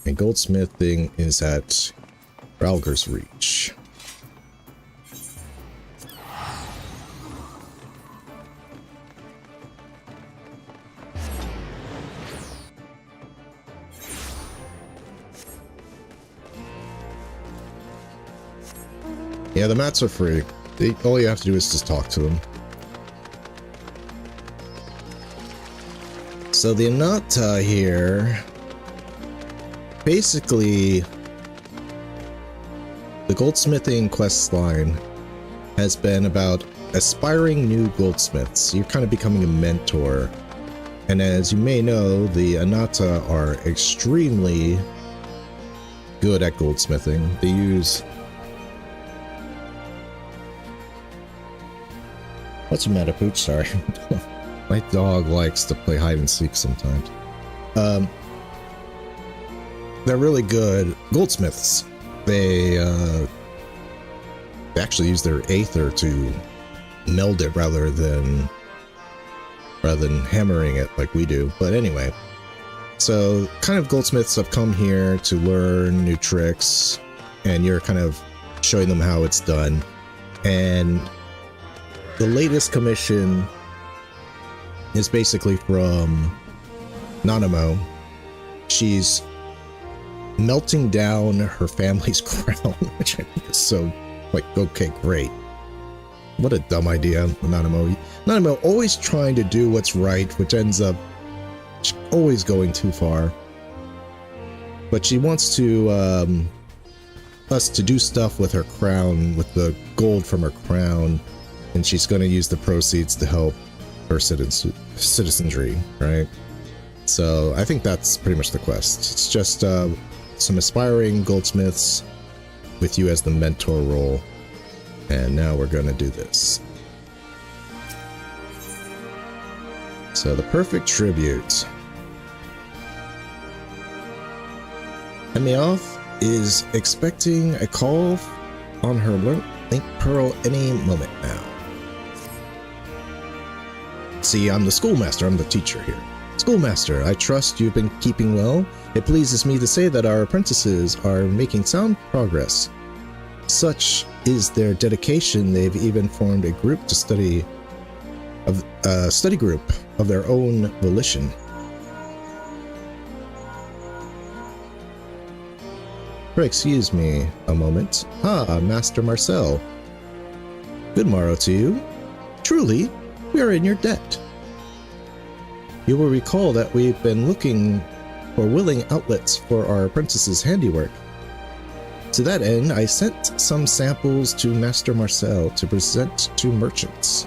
Speaker 1: And goldsmithing is at Ralger's Reach. Yeah, the mats are free. All you have to do is just talk to them. So the Anata here... Basically, the goldsmithing quest line has been about aspiring new goldsmiths. You're kind of becoming a mentor. And as you may know, the Anata are extremely good at goldsmithing. They use... What's the matter, Pooch? Sorry. My dog likes to play hide and seek sometimes. They're really good goldsmiths. They actually use their aether to meld it rather than hammering it like we do. But anyway, so kind of goldsmiths have come here to learn new tricks, and you're kind of showing them how it's done. And the latest commission is basically from Nanamo. She's melting down her family's crown, which I think is so, like, okay, great. What a dumb idea, Nanamo. Nanamo always trying to do what's right, which ends up always going too far. But she wants to, us to do stuff with her crown, with the gold from her crown, and she's going to use the proceeds to help her citizenry, right? So I think that's pretty much the quest. It's just some aspiring goldsmiths with you as the mentor role. And now we're going to do this. So the perfect tribute. Emioth is expecting a call on her link pearl any moment now. See, I'm the schoolmaster, I'm the teacher here. Schoolmaster, I trust you've been keeping well. It pleases me to say that our apprentices are making sound progress. Such is their dedication, they've even formed a group to study group of their own volition. Pray excuse me a moment. Ah, Master Marcel. Good morrow to you. Truly, we are in your debt. You will recall that we've been looking for willing outlets for our apprentices' handiwork. To that end, I sent some samples to Master Marcel to present to merchants.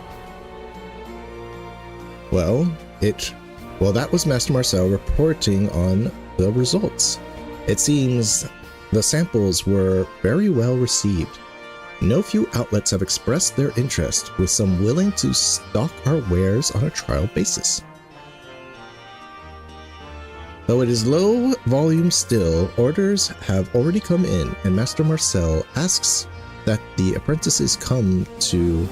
Speaker 1: Well, that was Master Marcel reporting on the results. It seems the samples were very well received. No few outlets have expressed their interest, with some willing to stock our wares on a trial basis. Though it is low volume still, orders have already come in, and Master Marcel asks that the apprentices come to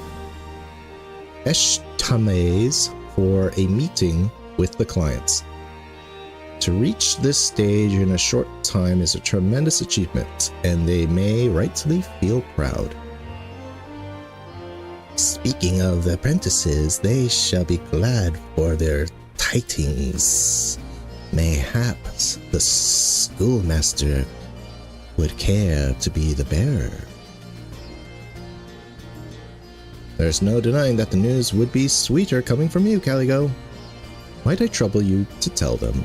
Speaker 1: Eshtames for a meeting with the clients. To reach this stage in a short time is a tremendous achievement, and they may rightfully feel proud. Speaking of apprentices, they shall be glad for their tidings. Mayhaps the schoolmaster would care to be the bearer. There's no denying that the news would be sweeter coming from you, Caligo. Might I trouble you to tell them?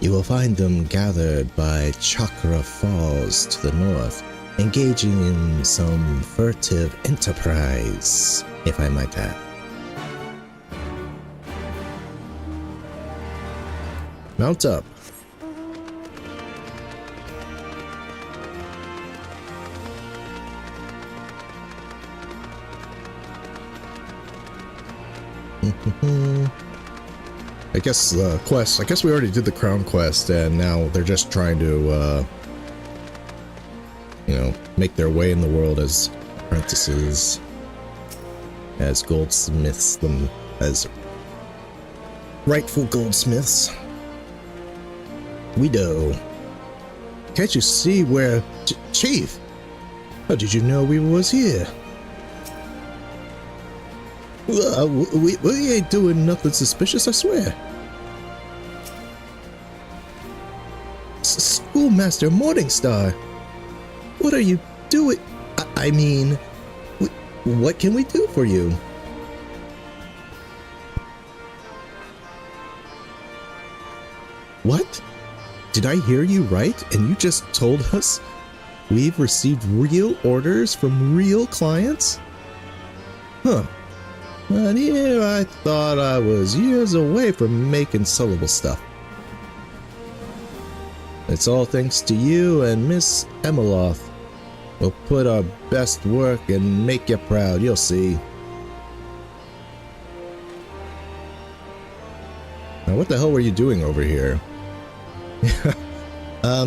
Speaker 1: You will find them gathered by Chakra Falls to the north, engaging in some furtive enterprise, if I might add. Mount up. I guess the quest, I guess we already did the crown quest, and now they're just trying to, you know, make their way in the world as apprentices, as goldsmiths, them as rightful goldsmiths. Guido, can't you see where... Chief, how did you know we was here? We ain't doing nothing suspicious, I swear. Schoolmaster Morningstar, what are you doing? I mean, what can we do for you? What? Did I hear you right? And you just told us we've received real orders from real clients? Huh. And here I thought I was years away from making sellable stuff. It's all thanks to you and Miss Emeloth. We'll put our best work and make you proud, you'll see. Now what the hell were you doing over here?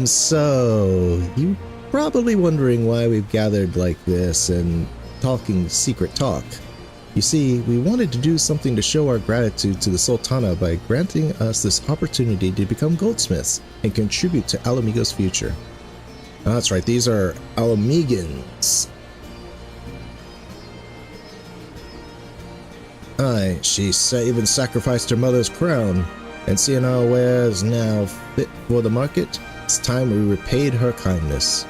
Speaker 1: So you're probably wondering why we've gathered like this and talking secret talk. You see, we wanted to do something to show our gratitude to the Sultana by granting us this opportunity to become goldsmiths and contribute to Alamigo's future. Oh, that's right, these are Alamigans. Aye, she even sacrificed her mother's crown, and seeing our wares now fit for the market, it's time we repaid her kindness.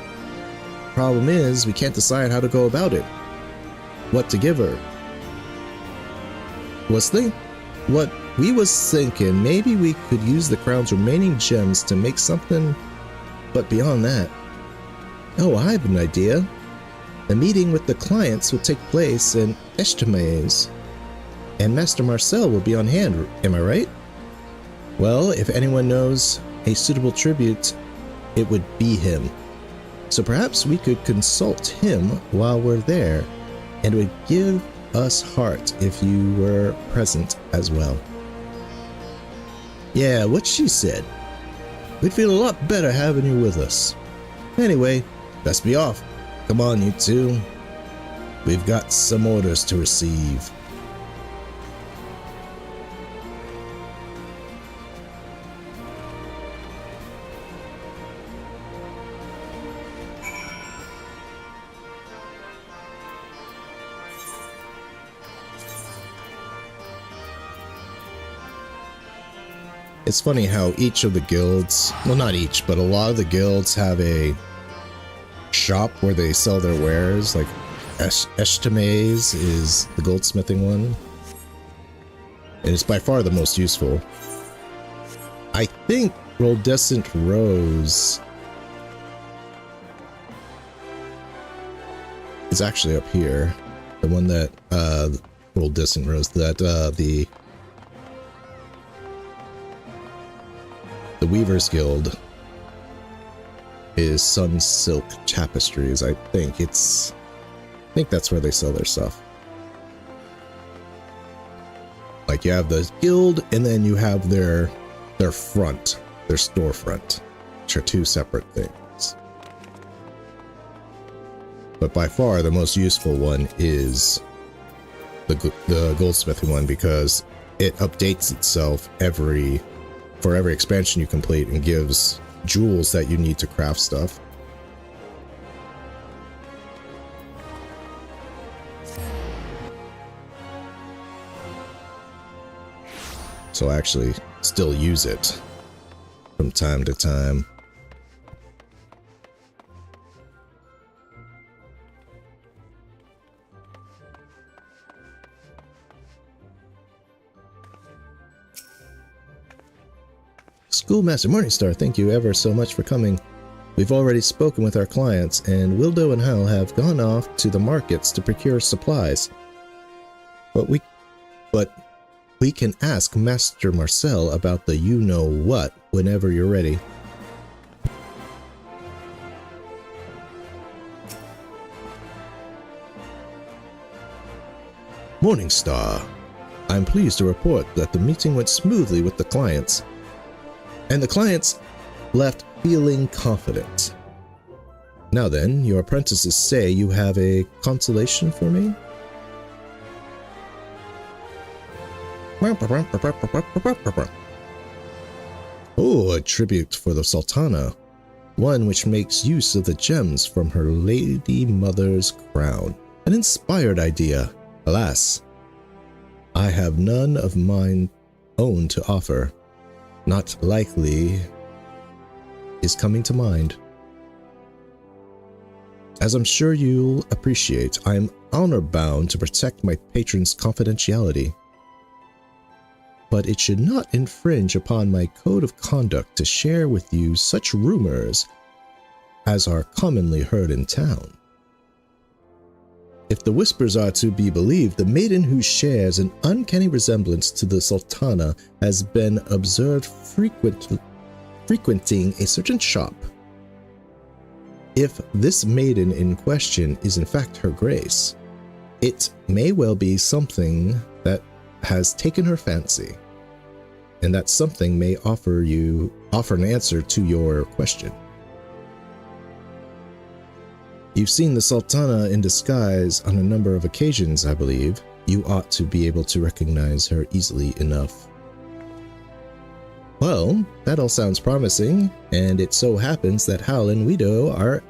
Speaker 1: Problem is, we can't decide how to go about it. What to give her. What we was thinking, maybe we could use the crown's remaining gems to make something, but beyond that. Oh, I have an idea. The meeting with the clients will take place in Eshtemez, and Master Marcel will be on hand, am I right? Well, if anyone knows a suitable tribute, it would be him. So perhaps we could consult him while we're there, and it would give us heart if you were present as well. Yeah, what she said. We'd feel a lot better having you with us. Anyway, best be off. Come on, you two. We've got some orders to receive. It's funny how each of the guilds, well not each, but a lot of the guilds have a shop where they sell their wares, like Eshtemez is the goldsmithing one. And it's by far the most useful. I think Iridescent Rose is actually up here. The one that, Iridescent Rose, that, the Weaver's Guild is Sun Silk Tapestries. I think that's where they sell their stuff. Like you have the guild and then you have their front, their storefront, which are two separate things. But by far the most useful one is the goldsmithing one, because it updates itself for every expansion you complete and gives jewels that you need to craft stuff. So I actually still use it from time to time. Schoolmaster Morningstar, thank you ever so much for coming. We've already spoken with our clients, and Wildo and Hal have gone off to the markets to procure supplies. But we can ask Master Marcel about the you-know-what whenever you're ready. Morningstar, I'm pleased to report that the meeting went smoothly with the clients. And the clients left feeling confident. Now then, your apprentices say you have a consolation for me? Oh, a tribute for the Sultana, one which makes use of the gems from her lady mother's crown. An inspired idea. Alas, I have none of mine own to offer. Not likely is coming to mind. As I'm sure you'll appreciate, I am honor-bound to protect my patron's confidentiality. But it should not infringe upon my code of conduct to share with you such rumors as are commonly heard in town. If the whispers are to be believed, the maiden who shares an uncanny resemblance to the Sultana has been observed frequenting a certain shop. If this maiden in question is in fact her grace, it may well be something that has taken her fancy, and that something may offer an answer to your question. You've seen the Sultana in disguise on a number of occasions, I believe. You ought to be able to recognize her easily enough. Well, that all sounds promising, and it so happens that Hal and Guido are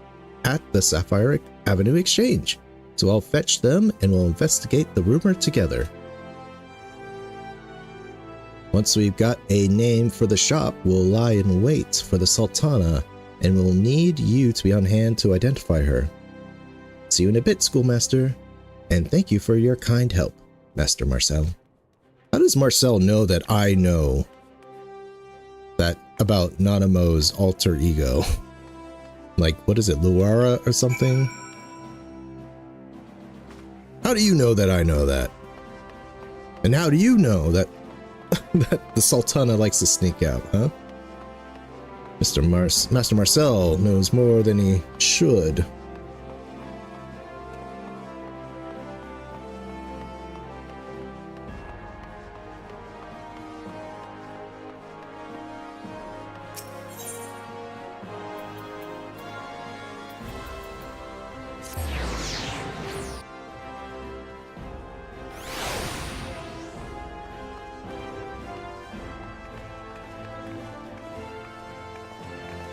Speaker 1: at the Sapphire Avenue Exchange, so I'll fetch them and we'll investigate the rumor together. Once we've got a name for the shop, we'll lie in wait for the Sultana, and we'll need you to be on hand to identify her. See you in a bit, Schoolmaster, and thank you for your kind help, Master Marcel. How does Marcel know that I know that about Nanamo's alter ego? Like, what is it, Luara or something? How do you know that I know that? And how do you know that that the Sultana likes to sneak out, huh? Master Marcel knows more than he should.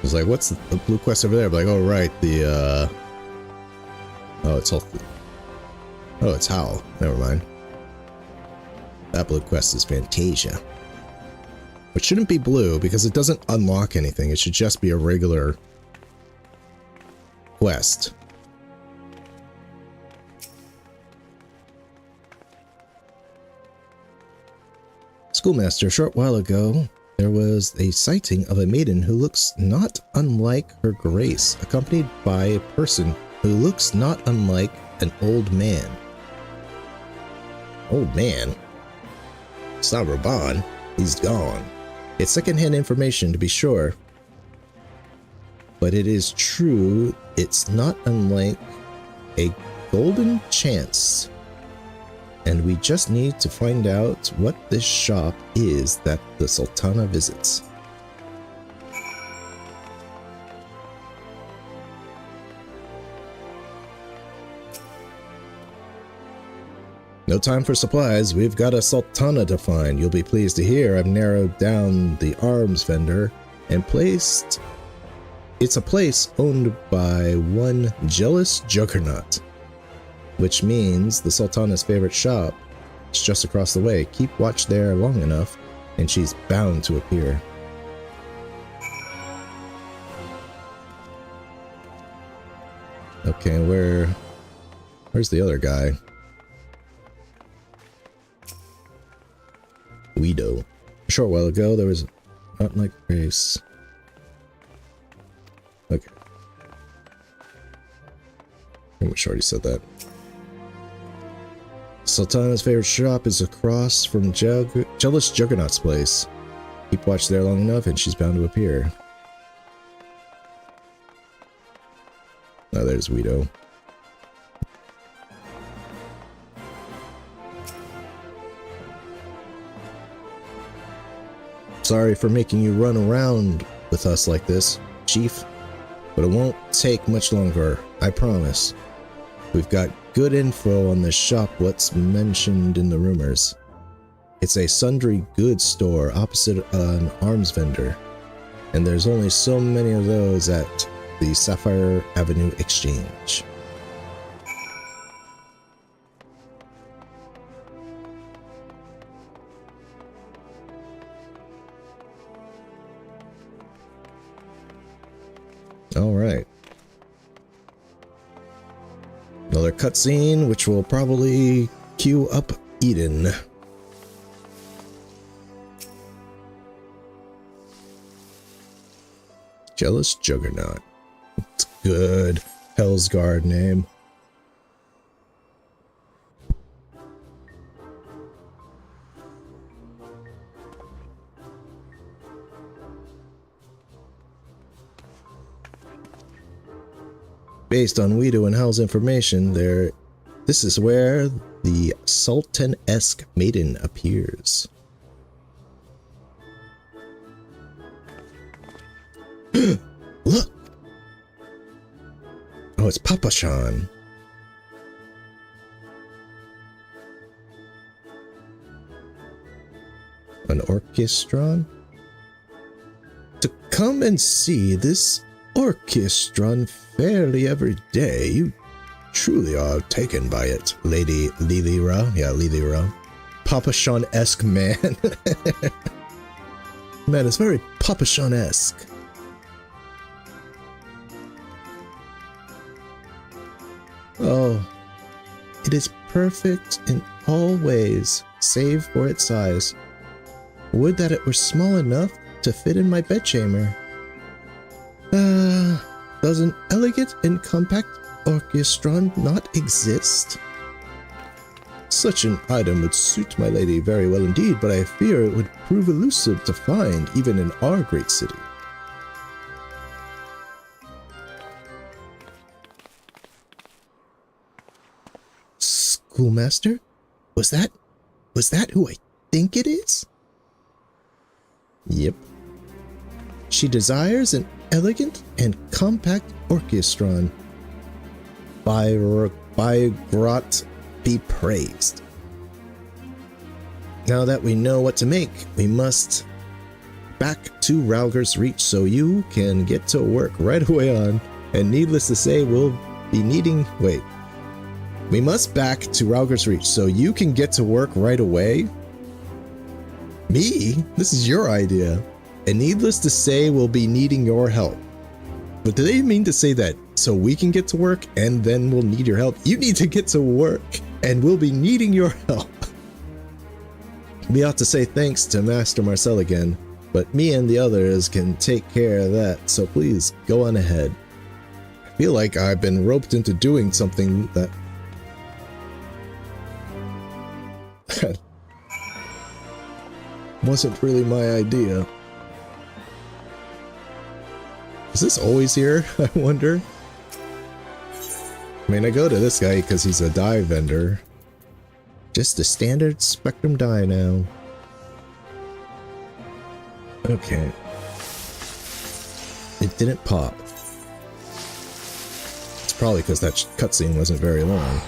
Speaker 1: It's like, what's the blue quest over there? I'm like, oh right, the oh, it's Howl. Never mind. That blue quest is Fantasia, which shouldn't be blue because it doesn't unlock anything. It should just be a regular quest. Schoolmaster, a short while ago, there was a sighting of a maiden who looks not unlike her grace, accompanied by a person who looks not unlike an old man. Old man? It's not Raban. He's gone. It's secondhand information, to be sure. But it is true, it's not unlike a golden chance. And we just need to find out what this shop is that the Sultana visits. No time for supplies. We've got a Sultana to find. You'll be pleased to hear I've narrowed down the arms vendor and placed... It's a place owned by one jealous juggernaut. which means the Sultana's favorite shop is just across the way. Keep watch there long enough, and she's bound to appear. Okay, where's the other guy? Guido. A short while ago, there was not like grace. Okay. Pretty much already said that. Sultana's favorite shop is across from Jealous Juggernaut's place. Keep watch there long enough, and she's bound to appear. Oh, there's Guido. Sorry for making you run around with us like this, Chief, but it won't take much longer, I promise. We've got good info on the shop what's mentioned in the rumors. It's a sundry goods store opposite an arms vendor, and there's only so many of those at the Sapphire Avenue Exchange. Alright. Another cutscene, which will probably queue up Eden. Jealous Juggernaut. It's good. Hell's Guard name. Based on Guido and Howell's information, this is where the Sultan-esque maiden appears. Look! Oh, it's Papashan. An orchestron? To come and see this orchestron fairly every day, you truly are taken by it, Lady Lilira. Yeah, Lilira. Papashan-esque man. Man, it's very Papashan-esque. Oh, it is perfect in all ways, save for its size. Would that it were small enough to fit in my bedchamber. Does an elegant and compact orchestron not exist? Such an item would suit my lady very well indeed, but I fear it would prove elusive to find even in our great city. Schoolmaster? Was that who I think it is? Yep. She desires an elegant and compact orchestron. By Grot be praised. Now that we know what to make, we must back to Rauger's Reach so you can get to work right away on, and needless to say, we'll be needing... Wait. We must back to Rauger's Reach so you can get to work right away? Me? This is your idea. And needless to say, we'll be needing your help. But do they mean to say that so we can get to work and then we'll need your help? You need to get to work and we'll be needing your help. We ought to say thanks to Master Marcel again, but me and the others can take care of that, so please go on ahead. I feel like I've been roped into doing something that wasn't really my idea. Is this always here, I wonder? I mean, I go to this guy because he's a dye vendor. Just a standard Spectrum dye now. Okay. It didn't pop. It's probably because that cutscene wasn't very long.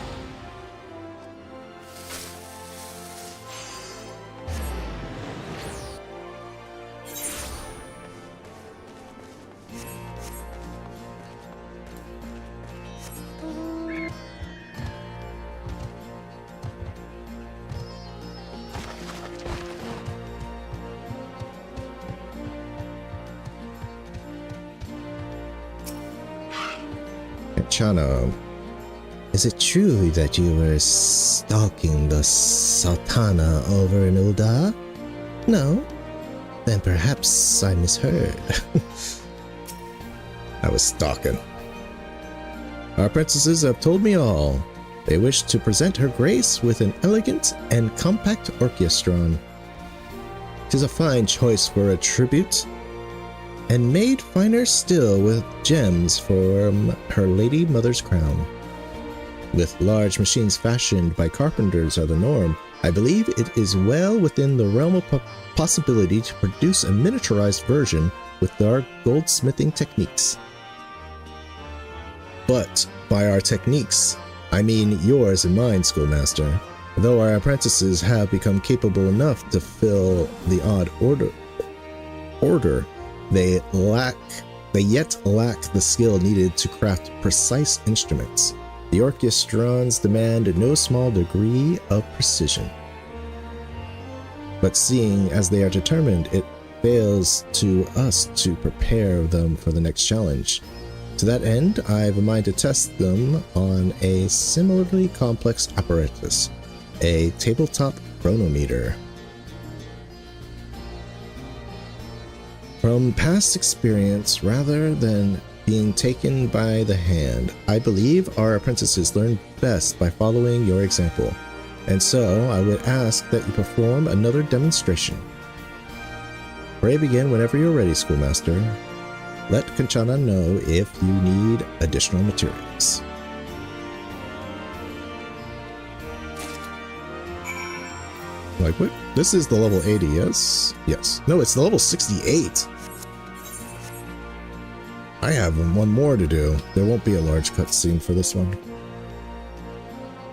Speaker 1: Kanchana, is it true that you were stalking the Sultana over in Ulda? No? Then perhaps I misheard. I was stalking. Our princesses have told me all. They wish to present her grace with an elegant and compact orchestron. 'Tis a fine choice for a tribute, and made finer still with gems from her lady mother's crown. With large machines fashioned by carpenters are the norm, I believe it is well within the realm of possibility to produce a miniaturized version with our goldsmithing techniques. But by our techniques, I mean yours and mine, schoolmaster. Though our apprentices have become capable enough to fill the odd order, they yet lack the skill needed to craft precise instruments. The orchestrons demand no small degree of precision. But seeing as they are determined, it fails to us to prepare them for the next challenge. To that end, I have a mind to test them on a similarly complex apparatus, a tabletop chronometer. From past experience, rather than being taken by the hand, I believe our apprentices learn best by following your example, and so I would ask that you perform another demonstration. Pray begin whenever you're ready, schoolmaster. Let Kanchana know if you need additional materials. Like, what? This is the level 80, yes? Yes. No, it's the level 68. I have one more to do. There won't be a large cutscene for this one.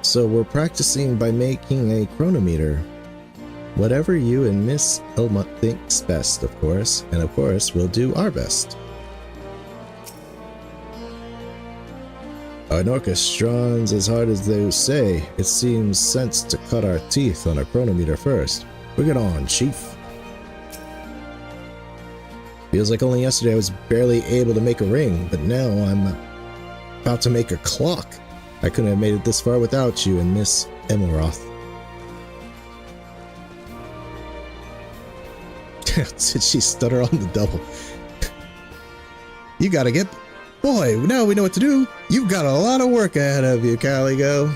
Speaker 1: So we're practicing by making a chronometer. Whatever you and Miss Elmont thinks best, of course. And of course, we'll do our best. An orchestron's as hard as they say. It seems sense to cut our teeth on a chronometer first. Bring it on, Chief. Feels like only yesterday I was barely able to make a ring, but now I'm about to make a clock. I couldn't have made it this far without you and Miss Emeroth. Did she stutter on the double? You gotta get... Boy, now we know what to do. You've got a lot of work ahead of you, Caligo.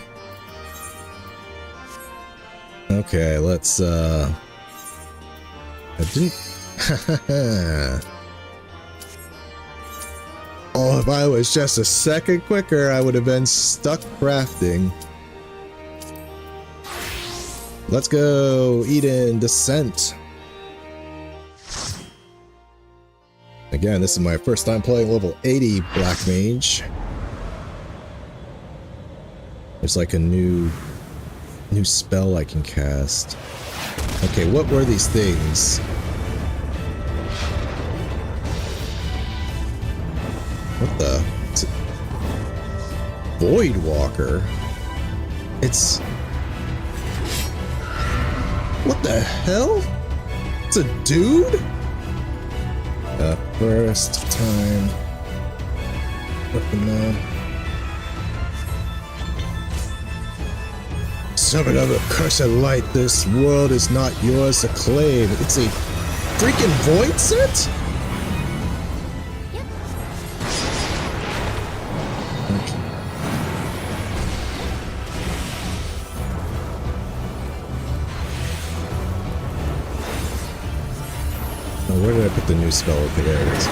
Speaker 1: Okay, let's, I didn't... Oh, if I was just a second quicker, I would have been stuck crafting. Let's go, Eden, Descent. Again, this is my first time playing level 80 Black Mage. There's like a new spell I can cast. Okay, what were these things? What the? It's a Void Walker. It's... What the hell? It's a dude? First time. Looking now. Servant of the cursed light, this world is not yours to claim. It's a freaking void set? Where did I put the new spell? Okay, there it is.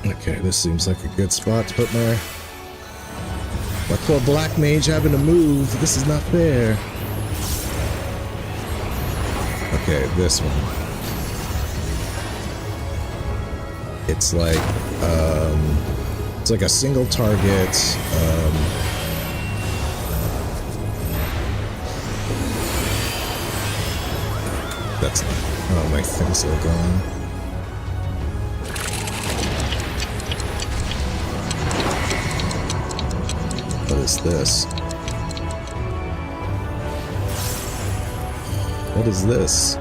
Speaker 1: Okay, this seems like a good spot to put my poor Black Mage having to move. This is not fair. Okay, this one. It's like a single target. That's... Oh, my things are gone. What is this? What is this?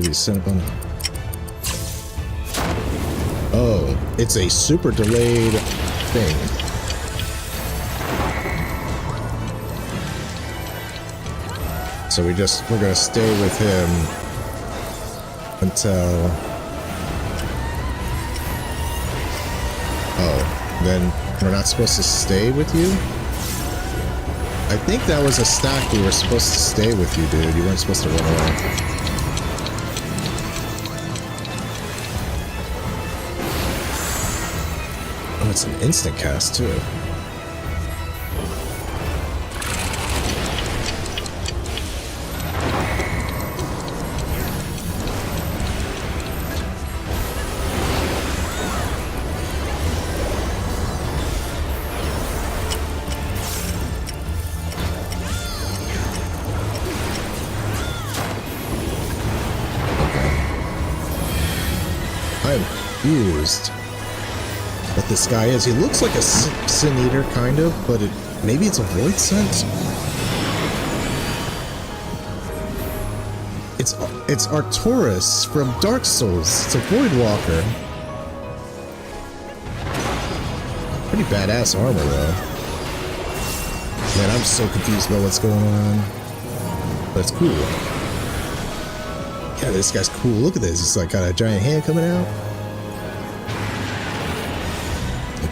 Speaker 1: be sent upon. Oh, it's a super delayed thing. So we're gonna stay with him until. Oh, then we're not supposed to stay with you? I think that was a stack we were supposed to stay with you, dude. You weren't supposed to run away. Oh, it's an instant cast, too. Confused what this guy is. He looks like a sin eater, kind of, but maybe it's a void scent. It's Arcturus from Dark Souls. It's a void walker. Pretty badass armor, though. Man, I'm so confused about what's going on, but it's cool. Yeah, this guy's cool. Look at this. He's like got a giant hand coming out.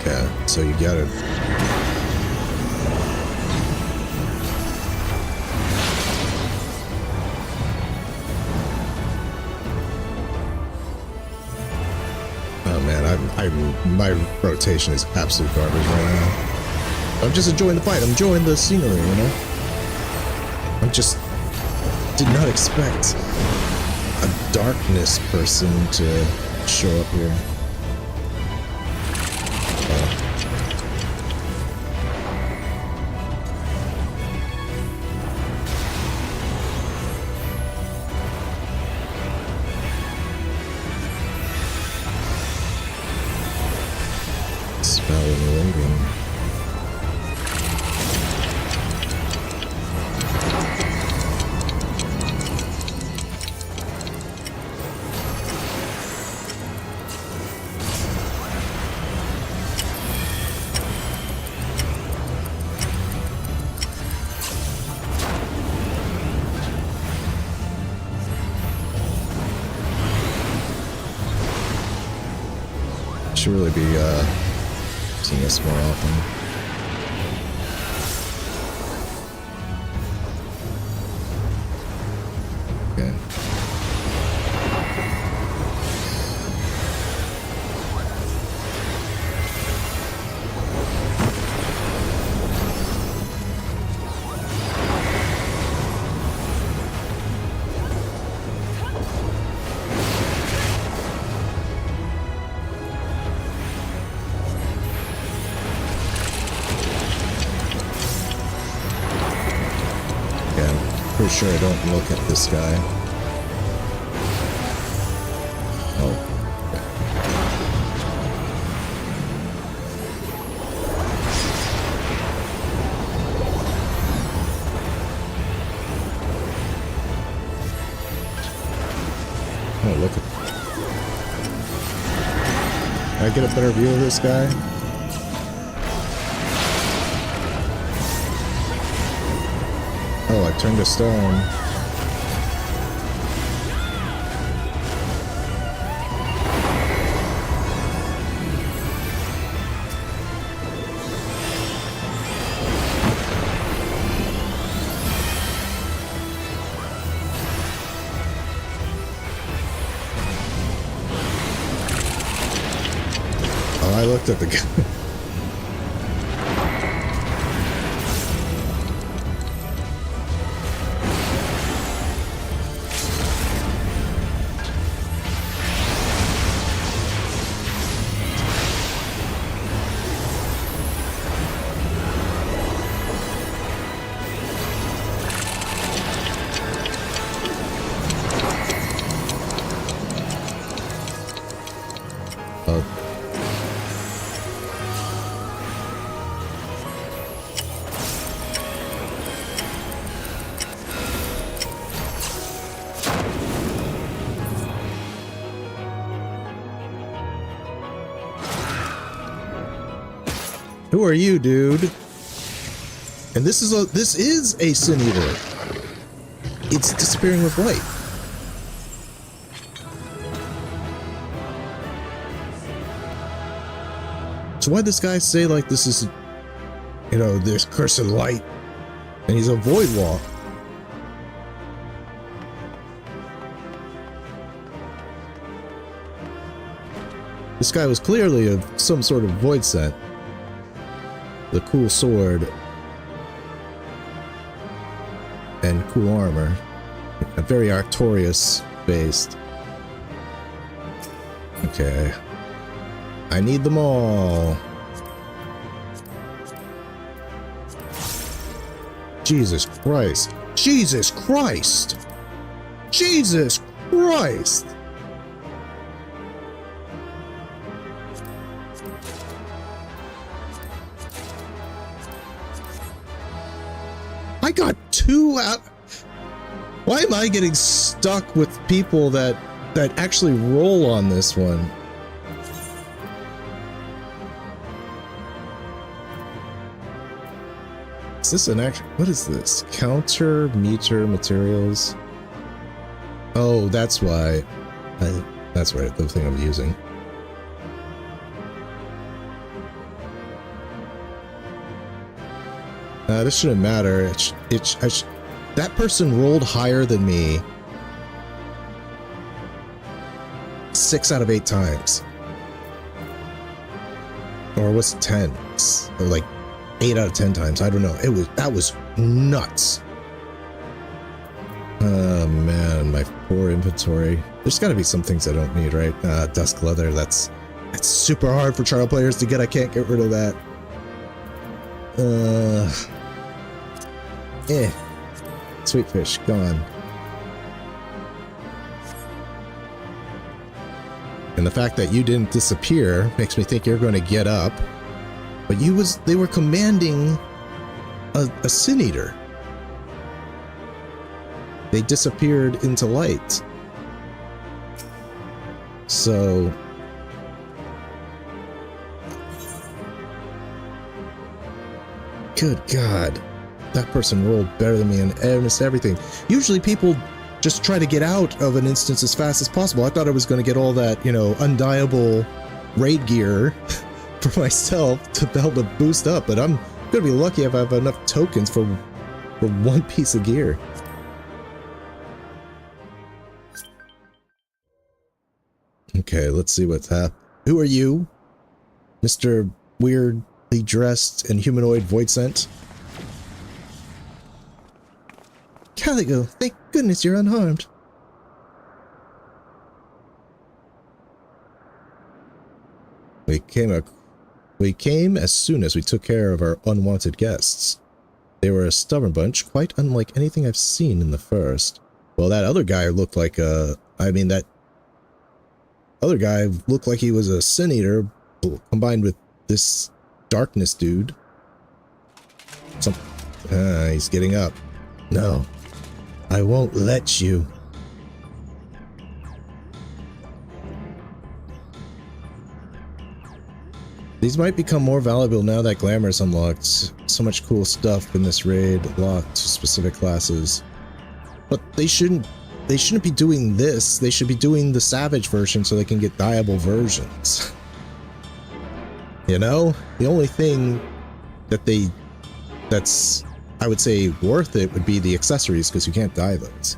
Speaker 1: Okay, so you gotta. Oh man, my rotation is absolute garbage right now. I'm just enjoying the fight. I'm enjoying the scenery, you know. I'm just did not expect a darkness person to show up here. Spell and waiting. Should really be seeing this more often. Okay. Pretty sure I don't look at this guy. Oh. Oh, look at. Can I get a better view of this guy? Oh, I turned to stone. Oh, I looked at the guy. Who are you, dude? And this is a Sin Eater. It's disappearing with light. So why'd this guy say like this is, you know, there's cursed light, and he's a void walk? This guy was clearly of some sort of void set. The cool sword and cool armor, very Arcturus based. Okay, I need them all. Jesus Christ! Jesus Christ! Jesus Christ! I got 2 out. Why am I getting stuck with people that actually roll on this one? Is this an actual? What is this? Counter meter materials? Oh, that's why. That's right. The thing I'm using. This shouldn't matter. That person rolled higher than me 6 out of 8 times. Or was it 10? Or like 8 out of 10 times. I don't know. That was nuts. Oh man, my poor inventory. There's gotta be some things I don't need, right? Dusk leather, that's super hard for trial players to get. I can't get rid of that. Sweet fish, gone. And the fact that you didn't disappear makes me think you're going to get up. But they were commanding a Sin Eater. They disappeared into light. So good God. That person rolled better than me in almost everything. Usually people just try to get out of an instance as fast as possible. I thought I was going to get all that, you know, undieable raid gear for myself to be able to boost up, but I'm going to be lucky if I have enough tokens for one piece of gear. Okay, let's see what's happening. Who are you? Mr. Weirdly dressed and humanoid void scent? Caligo, thank goodness you're unharmed. We came as soon as we took care of our unwanted guests. They were a stubborn bunch, quite unlike anything I've seen in the first. Well, that other guy looked like that other guy looked like he was a Sin Eater combined with this darkness dude. He's getting up. No. I won't let you. These might become more valuable now that Glamour's unlocked. So much cool stuff in this raid locked to specific classes. But they shouldn't be doing this. They should be doing the Savage version so they can get dyeable versions. You know? The only thing that's I would say worth it would be the accessories, because you can't dye those.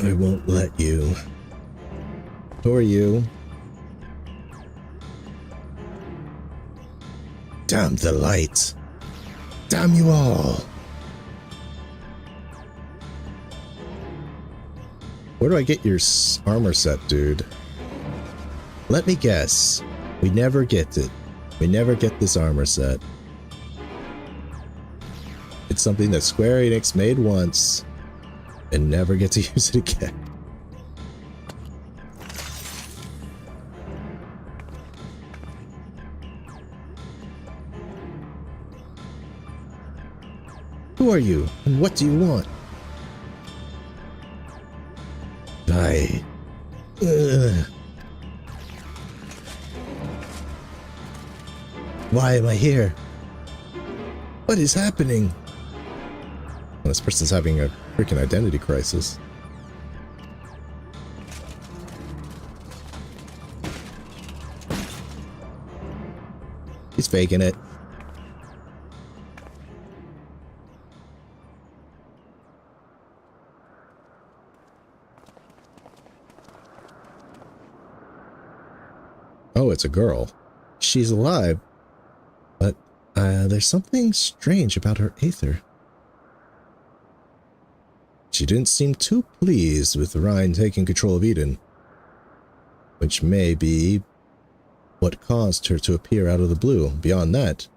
Speaker 1: I won't let you. Who are you? Damn the light. Damn you all. Where do I get your armor set, dude? Let me guess. We never get it. We never get this armor set. It's something that Square Enix made once and never get to use it again. Who are you, and what do you want? Why am I here? What is happening? Well, this person's having a freaking identity crisis. He's faking it. Oh, it's a girl. She's alive. But there's something strange about her aether. She didn't seem too pleased with Ryan taking control of Eden, which may be what caused her to appear out of the blue. Beyond that,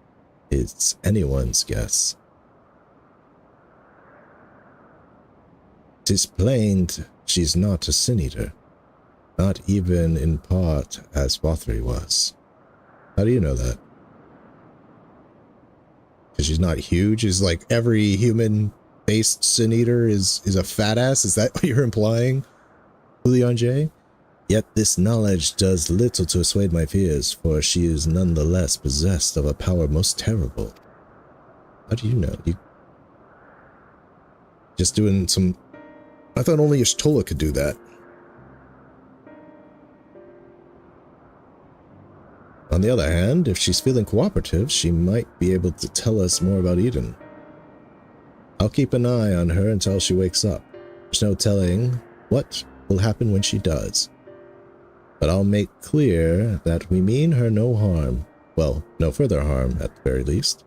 Speaker 1: it's anyone's guess. Tis plain she's not a sin eater, not even in part as Bothri was. How do you know that? Because she's not huge? Is like every human-based sin eater is a fat ass? Is that what you're implying, Julian J? Yet this knowledge does little to assuage my fears, for she is nonetheless possessed of a power most terrible. How do you know? You just doing some... I thought only Y'shtola could do that. On the other hand, if she's feeling cooperative, she might be able to tell us more about Eden. I'll keep an eye on her until she wakes up. There's no telling what will happen when she does. But I'll make clear that we mean her no harm. Well, no further harm, at the very least.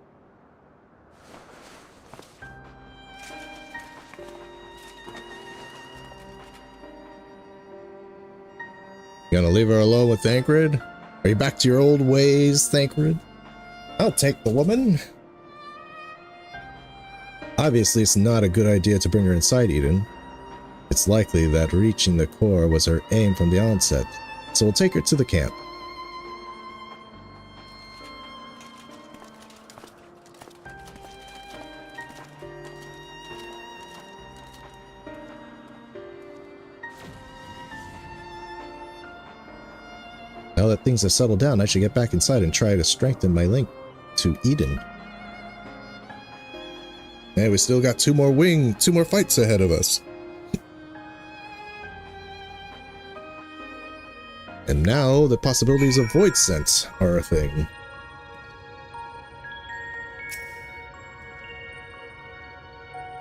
Speaker 1: You gonna leave her alone with Thancred? Are you back to your old ways, Thancred? I'll take the woman. Obviously, it's not a good idea to bring her inside Eden. It's likely that reaching the core was her aim from the onset, so we'll take her to the camp. Now that things have settled down, I should get back inside and try to strengthen my link to Eden. Hey, we still got two more fights ahead of us. And now the possibilities of void sense are a thing.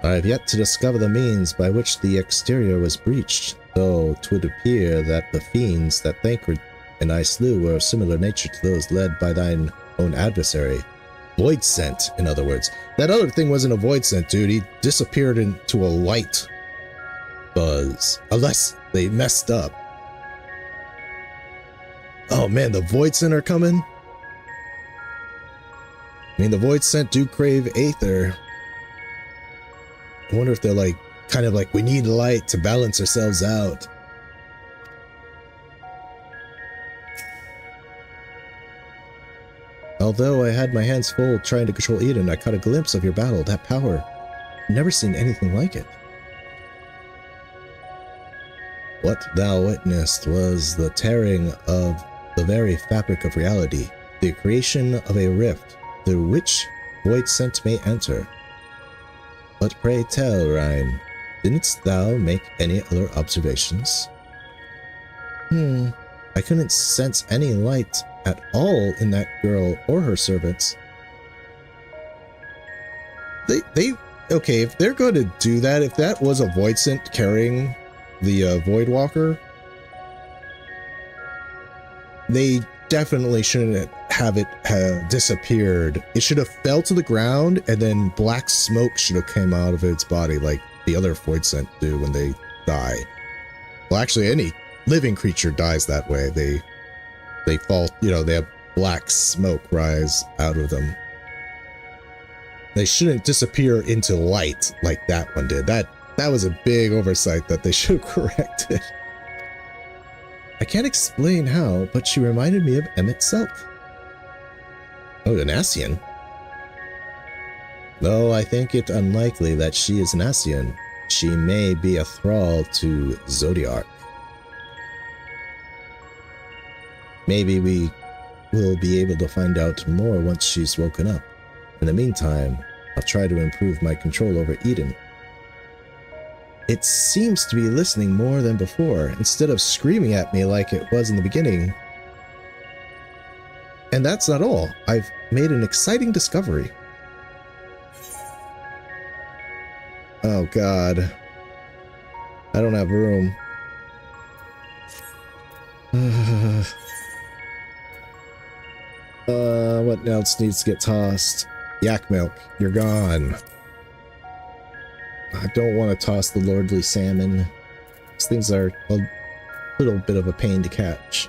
Speaker 1: I have yet to discover the means by which the exterior was breached, though 'twould appear that the fiends that Thancred and I slew were of similar nature to those led by thine own adversary. Void scent, in other words. That other thing wasn't a void scent, dude. He disappeared into a light buzz. Unless they messed up. Oh man, the void scent are coming? I mean, the void scent do crave aether. I wonder if they're like, kind of like, we need light to balance ourselves out. Although I had my hands full trying to control Eden, I caught a glimpse of your battle. That power. Never seen anything like it. What thou witnessed was the tearing of the very fabric of reality, the creation of a rift through which void scent may enter. But pray tell, Ryan, didn't thou make any other observations? I couldn't sense any light at all in that girl or her servants. Okay, if they're going to do that, if that was a void scent carrying the Void Walker, they definitely shouldn't have it disappeared. It should have fell to the ground, and then black smoke should have come out of its body like the other void scent do when they die. Well, actually, any living creature dies that way. They fall, you know, they have black smoke rise out of them. They shouldn't disappear into light like that one did. That was a big oversight that they should have corrected. I can't explain how, but she reminded me of Emmett Selk. Oh, an Ascian? Though I think it unlikely that she is an Ascian. She may be a thrall to Zodiark. Maybe we we'll be able to find out more once she's woken up. In the meantime, I'll try to improve my control over Eden. It seems to be listening more than before, instead of screaming at me like it was in the beginning. And that's not all. I've made an exciting discovery. Oh god. I don't have room. What else needs to get tossed? Yak milk, you're gone. I don't want to toss the lordly salmon. These things are a little bit of a pain to catch.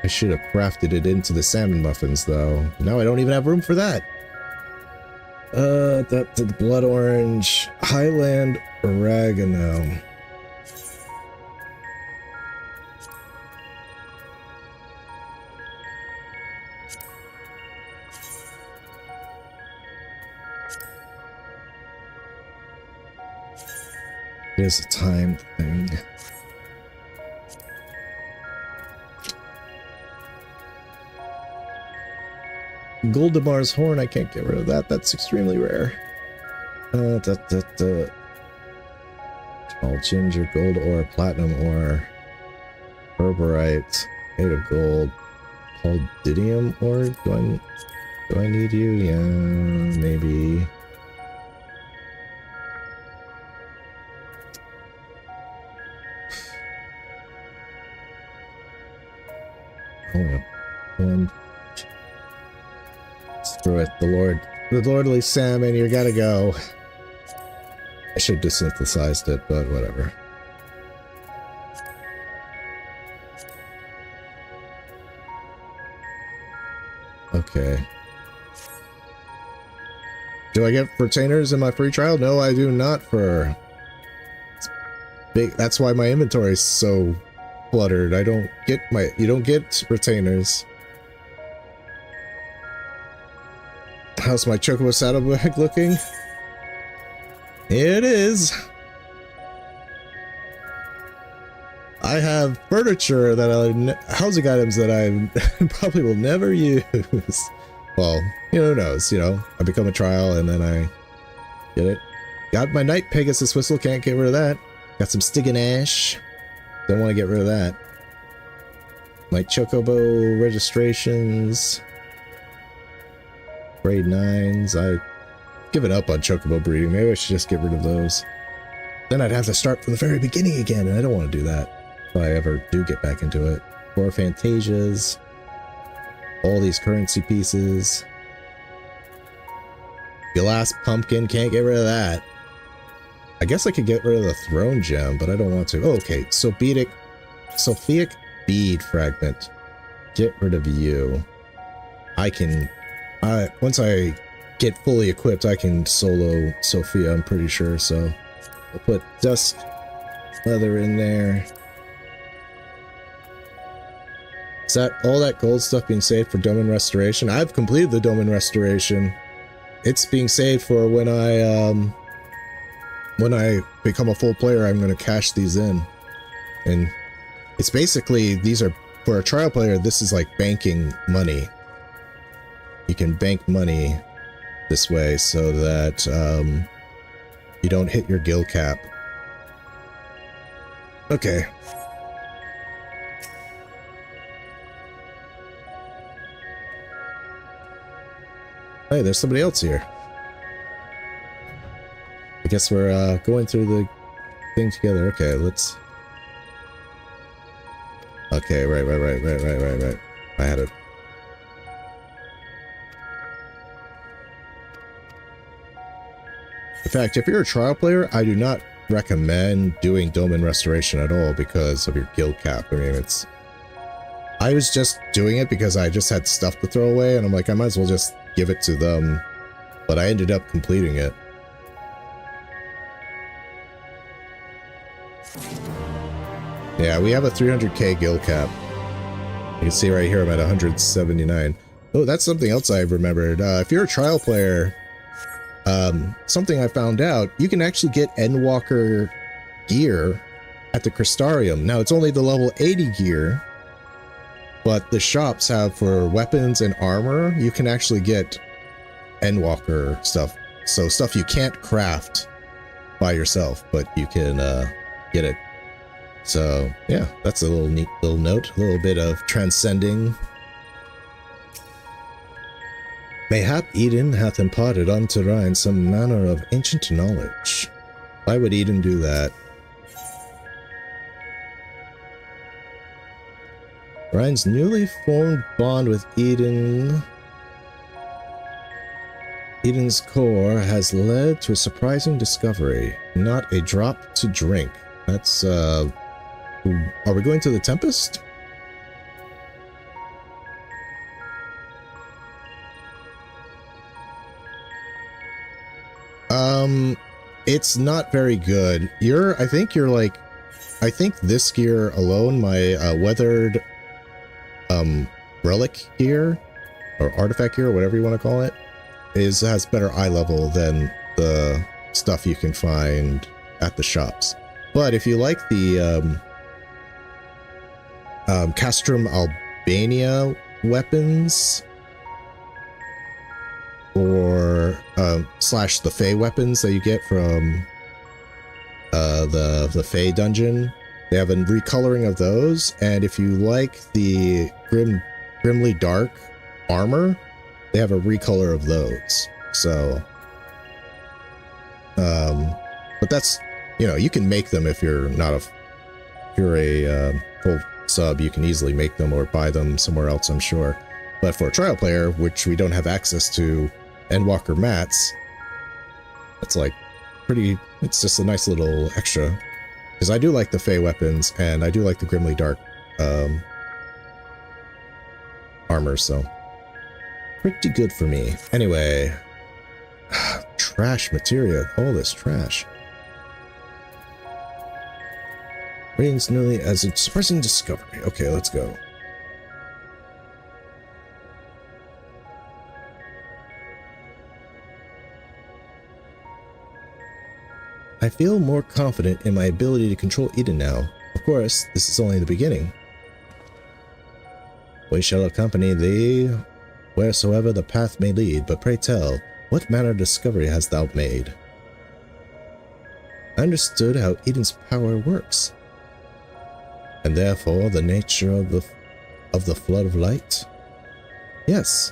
Speaker 1: I should have crafted it into the salmon muffins, though. Now I don't even have room for that. The blood orange, Highland oregano. Here's a time thing. Goldamar's horn, I can't get rid of that. That's extremely rare. Small ginger, gold ore, platinum ore, herberite, made of gold, palladium ore. Do I need you? Yeah, maybe. Hold on. One. Screw it. The lordly salmon, you gotta go. I should have desynthesized it, but whatever. Okay. Do I get retainers in my free trial? No, I do not. For big. That's why my inventory is so cluttered. You don't get retainers. How's my Chocobo saddlebag looking? It is. I have furniture that housing items that I probably will never use. Well, who knows, I become a trial and then I get it. Got my Night Pegasus whistle, can't get rid of that. Got some Stygian Ash. Don't want to get rid of that. My Chocobo registrations. Grade 9s. I've given up on Chocobo breeding. Maybe I should just get rid of those. Then I'd have to start from the very beginning again, and I don't want to do that if I ever do get back into it. 4 Fantasias. All these currency pieces. Glass Pumpkin, can't get rid of that. I guess I could get rid of the Throne Gem, but I don't want to. Oh, okay, Sulfidic Bead Fragment. Get rid of you. Once I get fully equipped, I can solo Sophia, I'm pretty sure, so I'll put Dusk Leather in there. Is that all that gold stuff being saved for Domain Restoration? I've completed the Domain Restoration. It's being saved for when I become a full player. I'm going to cash these in. And it's basically, these are, for a trial player, this is like banking money. You can bank money this way so that you don't hit your guild cap. Okay. Hey, there's somebody else here. I guess we're going through the thing together. Okay, let's... Okay, right. I had it. In fact, if you're a trial player, I do not recommend doing Domain Restoration at all because of your guild cap. I mean, I was just doing it because I just had stuff to throw away, and I'm like, I might as well just give it to them. But I ended up completing it. Yeah, we have a 300k guild cap. You can see right here I'm at 179. Oh, that's something else I remembered. If you're a trial player, something I found out, you can actually get Endwalker gear at the Crystarium. Now, it's only the level 80 gear, But the shops have for weapons and armor, you can actually get Endwalker stuff. So stuff you can't craft by yourself, but you can get it. So yeah, that's a little neat little note, a little bit of transcending. Mayhap Eden hath imparted unto Ryan some manner of ancient knowledge. Why would Eden do that? Ryan's newly formed bond with Eden's core has led to a surprising discovery. Not a drop to drink. That's, are we going to the Tempest? It's not very good. I think this gear alone, my, weathered, relic gear, or artifact gear, or whatever you want to call it, has better eye level than the stuff you can find at the shops. But if you like the Castrum Albania weapons, or slash the Fey weapons that you get from the Fey dungeon, they have a recoloring of those. And if you like the Grimly Dark armor, they have a recolor of those. So but that's, you know, you can make them if you're not a full sub. You can easily make them or buy them somewhere else, I'm sure. But for a trial player, which we don't have access to Endwalker mats, it's like it's just a nice little extra. Because I do like the Fey weapons, and I do like the Grimly Dark armor, so pretty good for me. Anyway, trash material, all this trash. Radiance newly as a surprising discovery. Okay, let's go. I feel more confident in my ability to control Eden now. Of course, this is only the beginning. We shall accompany thee wheresoever the path may lead, but pray tell, what manner of discovery hast thou made? I understood how Eden's power works, and therefore the nature of the flood of light. Yes,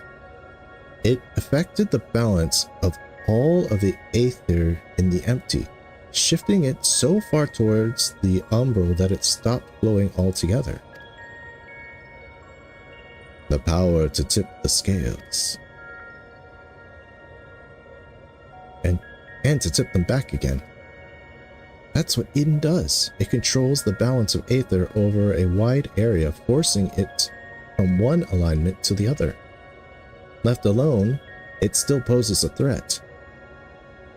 Speaker 1: it affected the balance of all of the aether in the empty, shifting it so far towards the umbral that it stopped flowing altogether. The power to tip the scales. And to tip them back again. That's what Eden does. It controls the balance of aether over a wide area, forcing it from one alignment to the other. Left alone, it still poses a threat.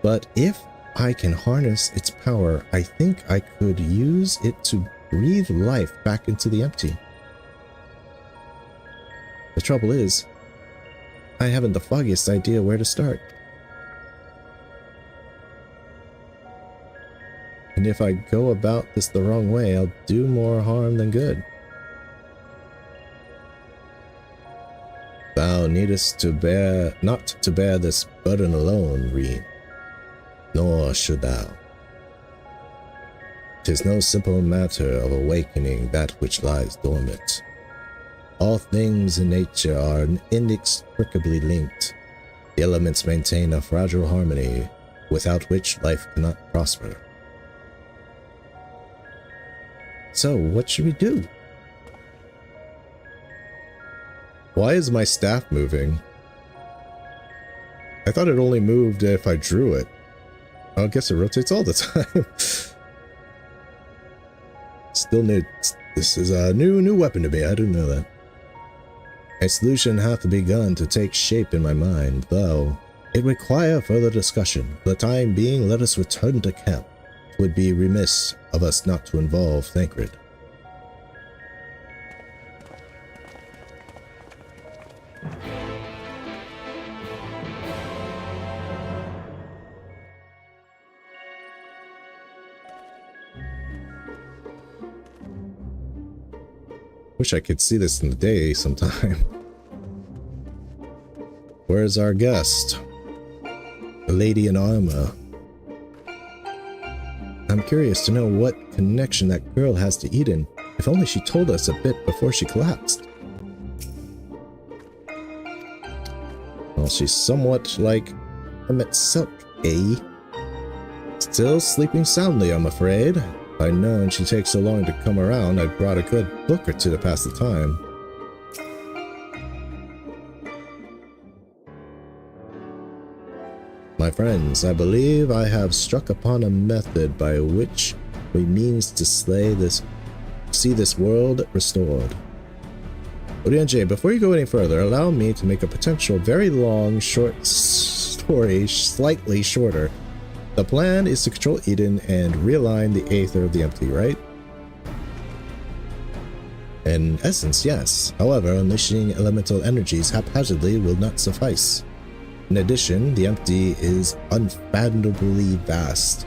Speaker 1: But if I can harness its power, I think I could use it to breathe life back into the empty. The trouble is, I haven't the foggiest idea where to start. And if I go about this the wrong way, I'll do more harm than good. Thou needest not to bear this burden alone, Reen. Nor should thou. 'Tis no simple matter of awakening that which lies dormant. All things in nature are inextricably linked. The elements maintain a fragile harmony, without which life cannot prosper. So, what should we do? Why is my staff moving? I thought it only moved if I drew it. I guess it rotates all the time. Still new. This is a new weapon to me. I didn't know that. A solution hath begun to take shape in my mind, though it require further discussion. For the time being, let us return to camp. It would be remiss of us not to involve Thancred. Wish I could see this in the day sometime. Where's our guest? The lady in armor. I'm curious to know what connection that girl has to Eden. If only she told us a bit before she collapsed. Well, she's somewhat like Hermit Silk, eh? Still sleeping soundly, I'm afraid. If I'd known she'd take so long to come around, I'd brought a good book or two to pass the time. My friends, I believe I have struck upon a method by which we means to see this world restored. Orienje, before you go any further, allow me to make a potential very long, short story slightly shorter. The plan is to control Eden and realign the Aether of the Empty, right? In essence, yes. However, unleashing elemental energies haphazardly will not suffice. In addition, the Empty is unfathomably vast.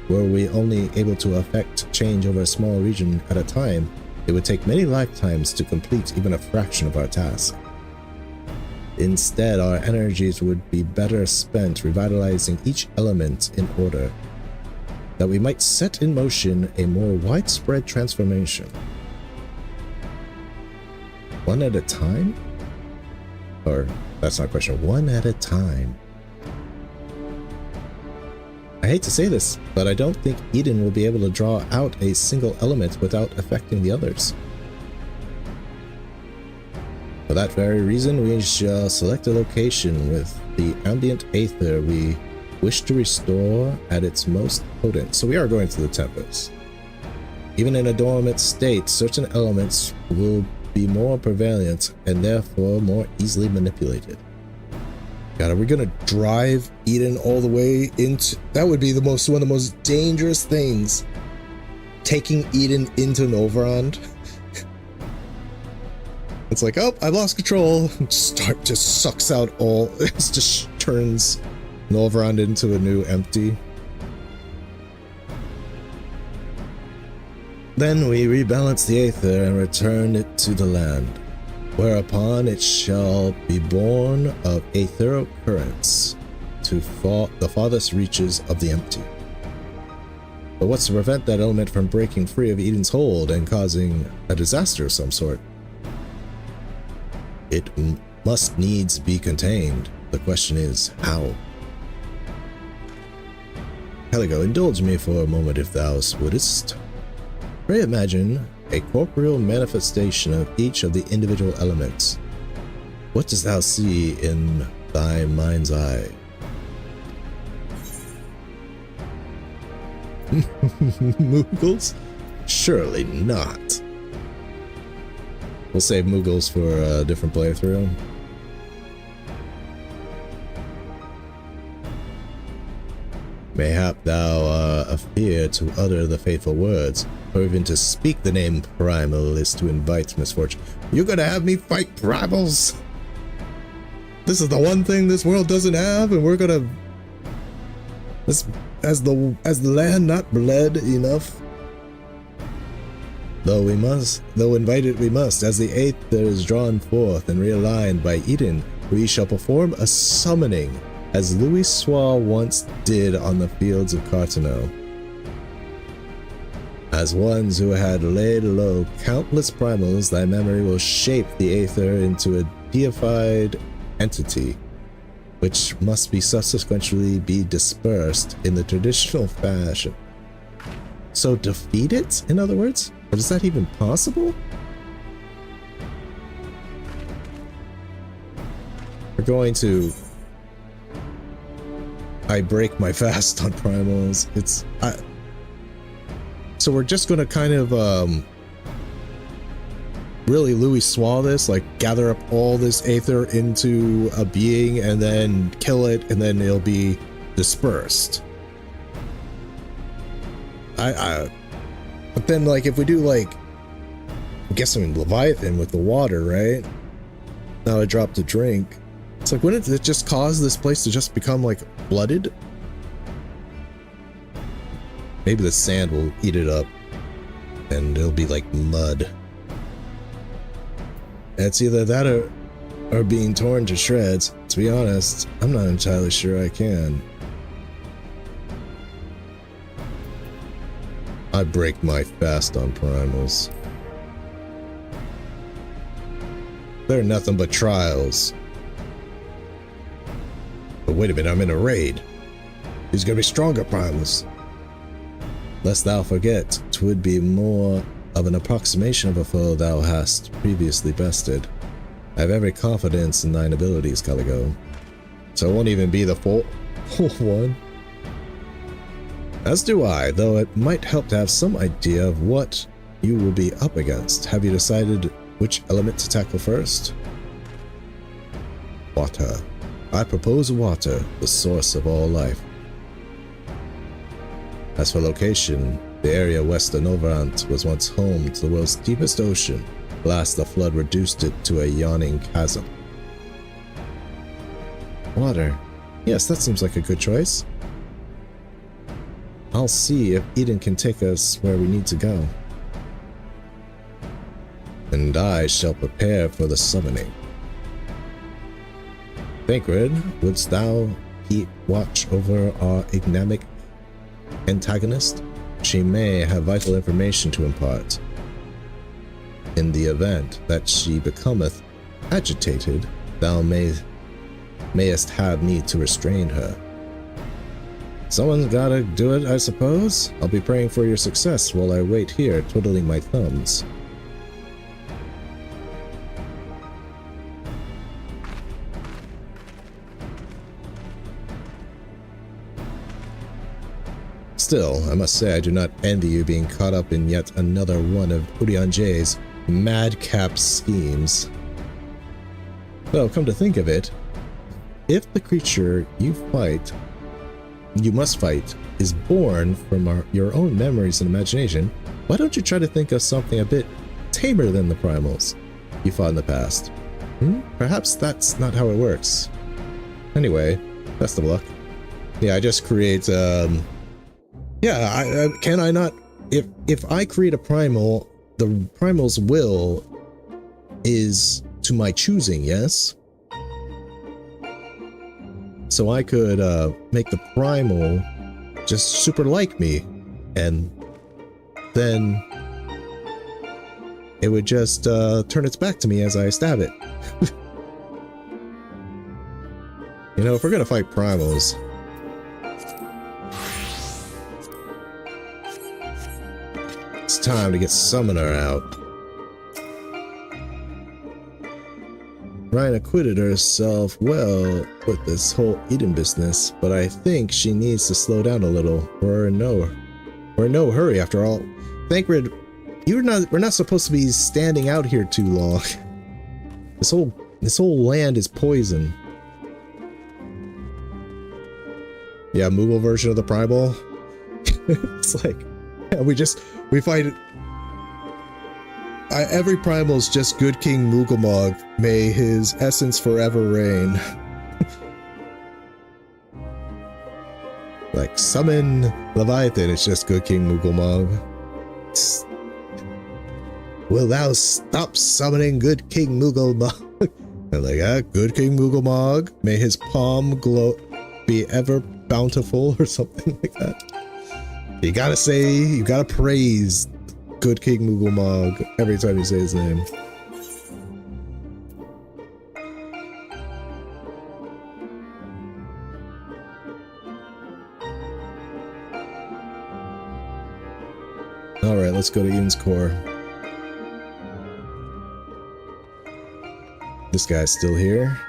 Speaker 1: Were we only able to affect change over a small region at a time, it would take many lifetimes to complete even a fraction of our task. Instead, our energies would be better spent revitalizing each element in order, that we might set in motion a more widespread transformation. One at a time? Or, that's not a question, one at a time. I hate to say this, but I don't think Eden will be able to draw out a single element without affecting the others. For that very reason, we shall select a location with the ambient Aether we wish to restore at its most potent. So we are going to the Tempest. Even in a dormant state, certain elements will be more prevalent and therefore more easily manipulated. God, are we gonna drive Eden all the way into... That would be one of the most dangerous things. Taking Eden into Novrand. It's like, oh, I lost control. Just sucks out all... It just turns Novrand into a new Empty. Then we rebalance the Aether and return it to the land, whereupon it shall be born of aetheric currents to the farthest reaches of the Empty. But what's to prevent that element from breaking free of Eden's hold and causing a disaster of some sort? It must needs be contained. The question is, how? Heligo, indulge me for a moment if thou wouldst. Pray imagine a corporeal manifestation of each of the individual elements. What dost thou see in thy mind's eye? Moogles? Surely not. We'll save Moogles for a different playthrough. Mayhap thou fear to utter the fateful words, or even to speak the name Primal is to invite misfortune. You're gonna have me fight Primals? This is the one thing this world doesn't have, and we're gonna... Has the land not bled enough? Though invited we must, as the Aether is drawn forth and realigned by Eden, we shall perform a summoning, as Louis Soir once did on the fields of Carteneau. As ones who had laid low countless primals, thy memory will shape the Aether into a deified entity, which must be subsequently be dispersed in the traditional fashion. So defeat it, in other words? But is that even possible? We're going to... I break my fast on primals. So we're just gonna kind of really Louis Soir this, like gather up all this Aether into a being and then kill it, and then it'll be dispersed. But then, like, if we do, like, I'm guessing Leviathan with the water, right? Now I dropped a drink. It's like, wouldn't it just cause this place to just become, like, flooded? Maybe the sand will eat it up, and it'll be like mud. It's either that or being torn to shreds. To be honest, I'm not entirely sure I can. I break my fast on primals. They're nothing but trials. But wait a minute, I'm in a raid. These gonna be stronger primals. Lest thou forget, 'twould be more of an approximation of a foe thou hast previously bested. I have every confidence in thine abilities, Caligo. So it won't even be the full one. As do I, though it might help to have some idea of what you will be up against. Have you decided which element to tackle first? Water. I propose water, the source of all life. As for location, the area west of Novarant was once home to the world's deepest ocean. Last, the flood reduced it to a yawning chasm. Water. Yes, that seems like a good choice. I'll see if Eden can take us where we need to go. And I shall prepare for the summoning. Thancred, wouldst thou keep watch over our enigmatic antagonist? She may have vital information to impart. In the event that she becometh agitated, thou mayest have need to restrain her. Someone's gotta do it, I suppose. I'll be praying for your success while I wait here, twiddling my thumbs. Still, I must say I do not envy you being caught up in yet another one of Urianje's madcap schemes. Though, come to think of it, if the creature you must fight, is born from your own memories and imagination, why don't you try to think of something a bit tamer than the primals you fought in the past? Perhaps that's not how it works. Anyway, best of luck. Yeah, I just create, yeah, can I not... If I create a primal, the primal's will is to my choosing, yes? So I could make the primal just super like me, and then it would just turn its back to me as I stab it. You know, if we're gonna fight primals, it's time to get Summoner out. Ryan acquitted herself well with this whole Eden business, but I think she needs to slow down a little. We're in no hurry after all. Thancred, we're not supposed to be standing out here too long. This whole land is poison. Yeah, Moogle version of the primal. It's like, yeah, we fight it. Every primal is just good King Moogelmog. May his essence forever reign. Like, summon Leviathan, it's just good King Moogelmog. Will thou stop summoning good King Moogelmog? And like, good King Moogelmog, may his palm glow be ever bountiful, or something like that. You gotta praise good King Moogelmog every time you say his name. Alright, let's go to Eden's Core. This guy's still here.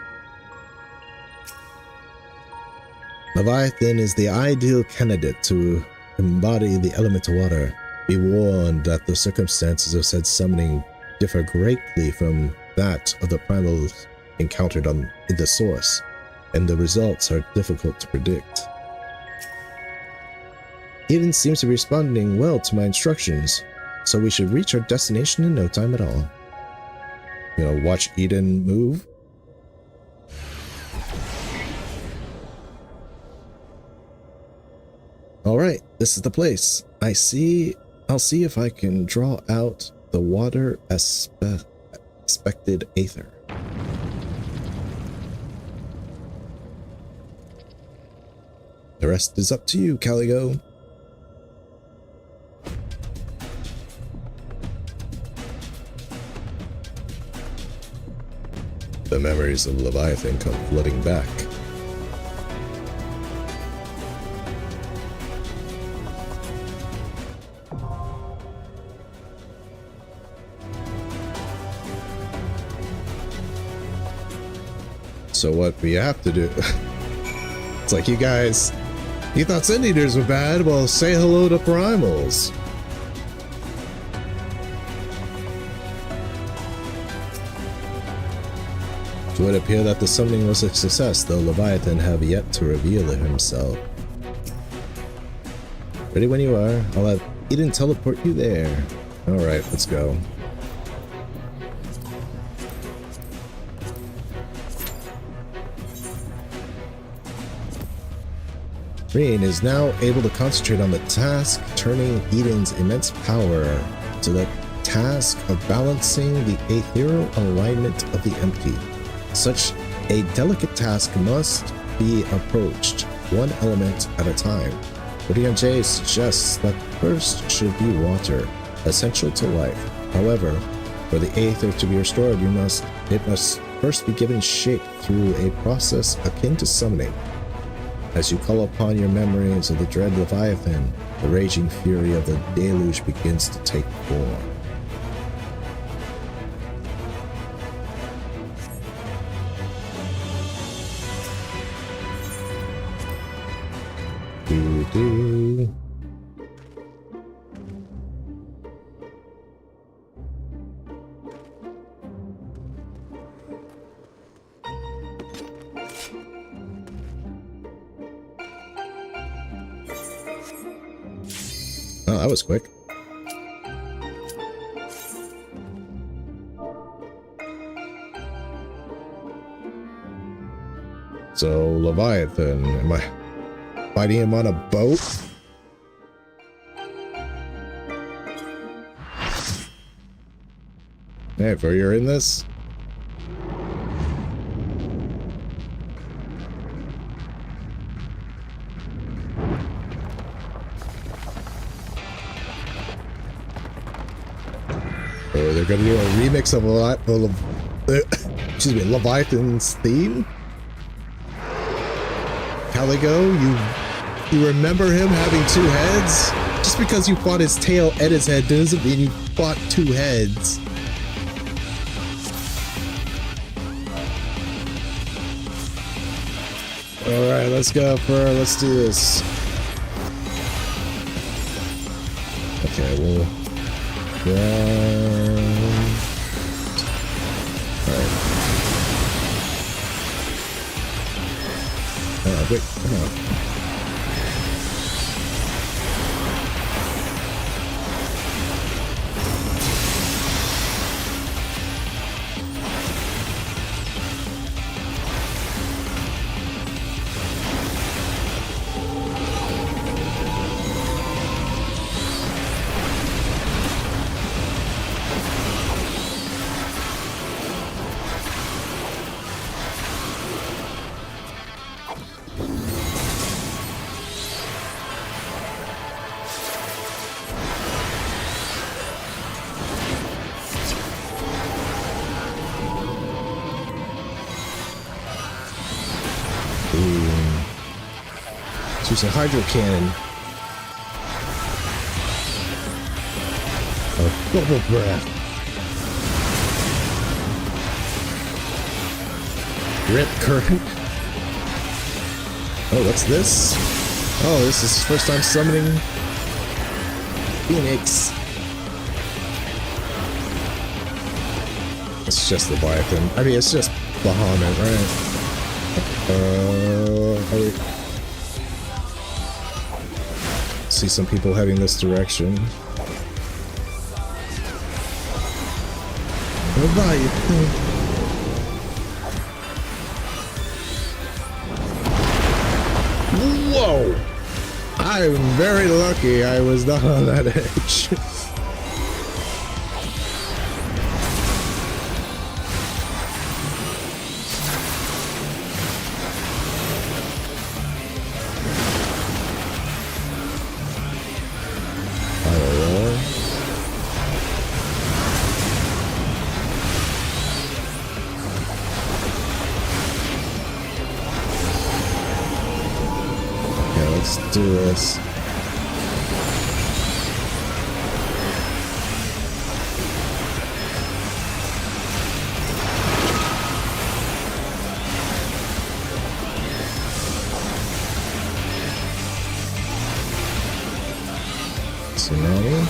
Speaker 1: Leviathan is the ideal candidate to embody the elemental water. Be warned that the circumstances of said summoning differ greatly from that of the primals encountered in the source, and the results are difficult to predict. Eden seems to be responding well to my instructions, so we should reach our destination in no time at all. You know, watch Eden move. Alright, this is the place. I'll see if I can draw out the water aspect expected aether. The rest is up to you, Caligo. The memories of Leviathan come flooding back. So what we have to do... It's like, you guys... You thought Sin Eaters were bad? Well, say hello to Primals. It would appear that the summoning was a success, though Leviathan have yet to reveal himself. Ready when you are. I'll have Eden teleport you there. Alright, let's go. Reen is now able to concentrate on the task, turning Eden's immense power to the task of balancing the ethereal alignment of the empty. Such a delicate task must be approached one element at a time. Radiant J suggests that first should be water, essential to life. However, for the aether to be restored, it must first be given shape through a process akin to summoning. As you call upon your memories of the dread Leviathan, the raging fury of the deluge begins to take form. Doo-doo. Oh, that was quick. So, Leviathan, am I fighting him on a boat? Hey, for you're in this? Oh, they're gonna do a remix of Leviathan's theme? Caligo, you remember him having two heads? Just because you fought his tail and his head doesn't mean you fought two heads. Alright, let's go let's do this. Okay, well... Alright. Wait, come on. Use a hydro cannon. A bubble breath. Rip current. Oh, what's this? Oh, this is his first time summoning Phoenix. It's just Leviathan. I mean, it's just Bahamut, right? See some people heading this direction. Leviathan. Whoa! I'm very lucky I was not on that edge. do this. Tsunami.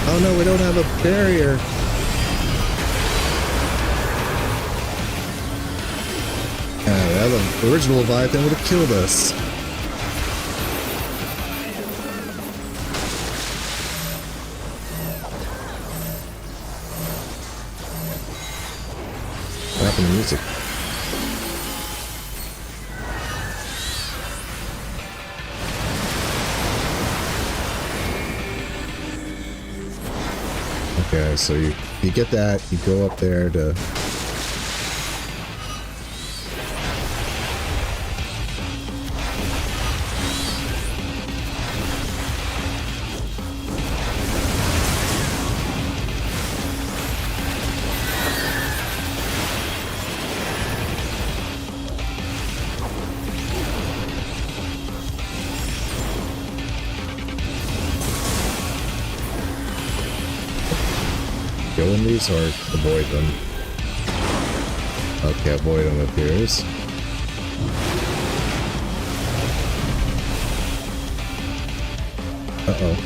Speaker 1: Oh no, we don't have a barrier. The original Leviathan would have killed us. What happened to music? Okay, so you get that, you go up there to... Go in these or avoid them? Okay, avoid them appears. Uh-oh.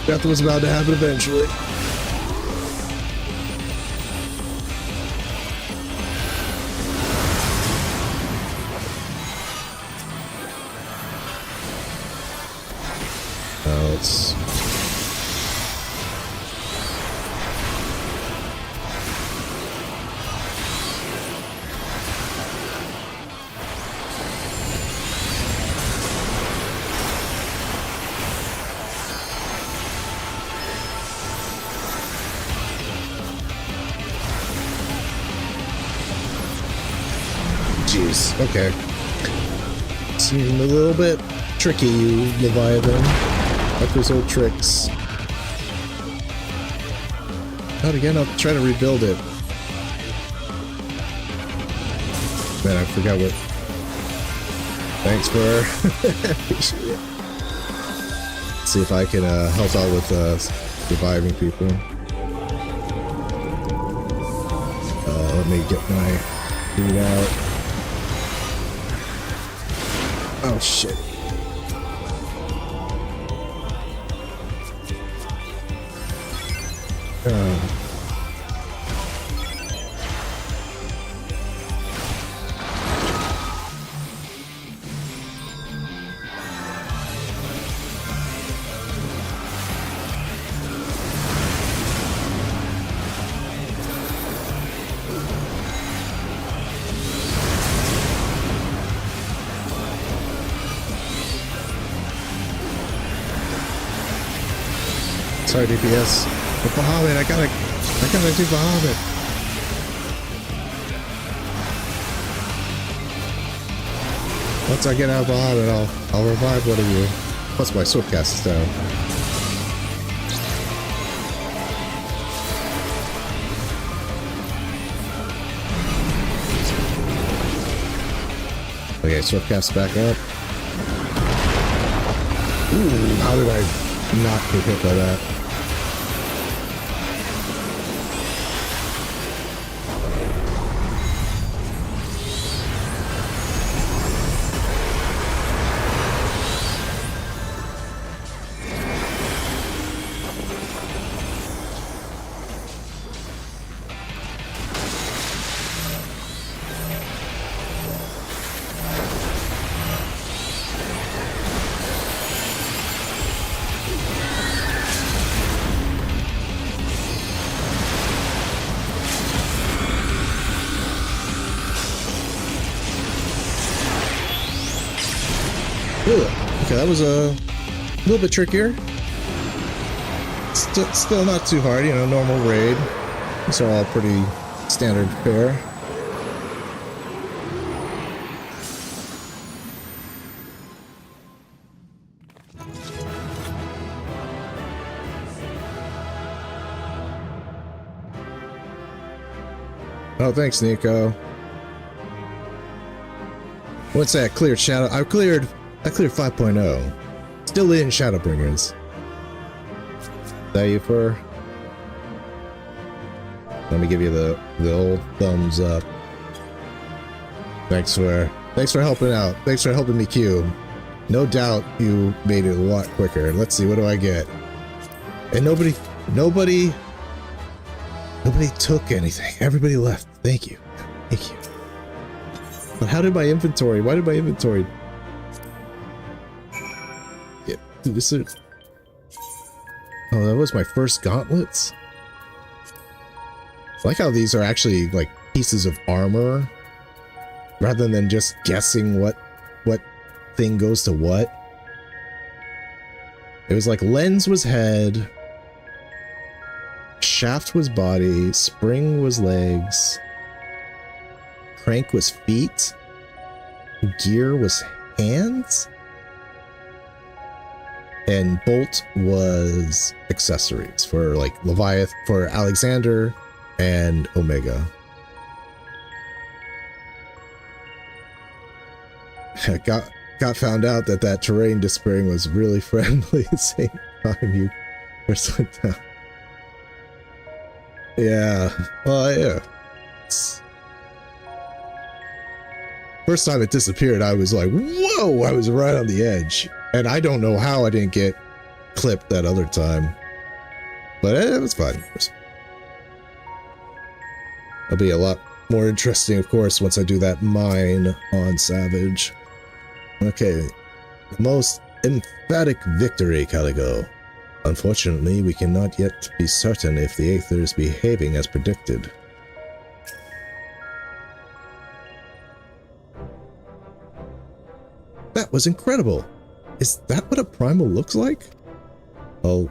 Speaker 1: Death was about to happen eventually. Let's... Jeez, okay. Seemed a little bit tricky, you Leviathan. Like those old tricks. Not again, I'll try to rebuild it. Man, I forgot what... Thanks for... See if I can help out with reviving people. Let me get my food out. Oh shit. Sorry, DPS. But Bahamut, I gotta do Bahamut. Once I get out of Bahamut, I'll revive one of you. Plus my sword cast is down. Okay, sword cast back up. Ooh, how did I not get hit by that? Okay, that was a little bit trickier. Still not too hard, you know, normal raid. These are all pretty standard fare. Oh, thanks, Nico. What's that? Cleared Shadow. I cleared 5.0. Still in Shadowbringers. Is that you, Fur? Let me give you the old thumbs up. Thanks for helping out. Thanks for helping me queue. No doubt you made it a lot quicker. Let's see, what do I get? And nobody took anything. Everybody left. Thank you. Thank you. But how did my inventory? Why did my inventory? Yeah, this is. Oh, that was my first gauntlets. I like how these are actually like pieces of armor, rather than just guessing what thing goes to what. It was like lens was head, shaft was body, spring was legs, crank was feet, gear was hands, and bolt was accessories for like Leviathan, for Alexander and Omega. I got found out that terrain despairing was really friendly at the same time you were sent down. Yeah, well, yeah. First time it disappeared, I was like, whoa, I was right on the edge. And I don't know how I didn't get clipped that other time. But it was fun. It'll be a lot more interesting, of course, once I do that mine on Savage. Okay, most emphatic victory, Caligo. Unfortunately, we cannot yet be certain if the Aether is behaving as predicted. That was incredible! Is that what a primal looks like? Oh,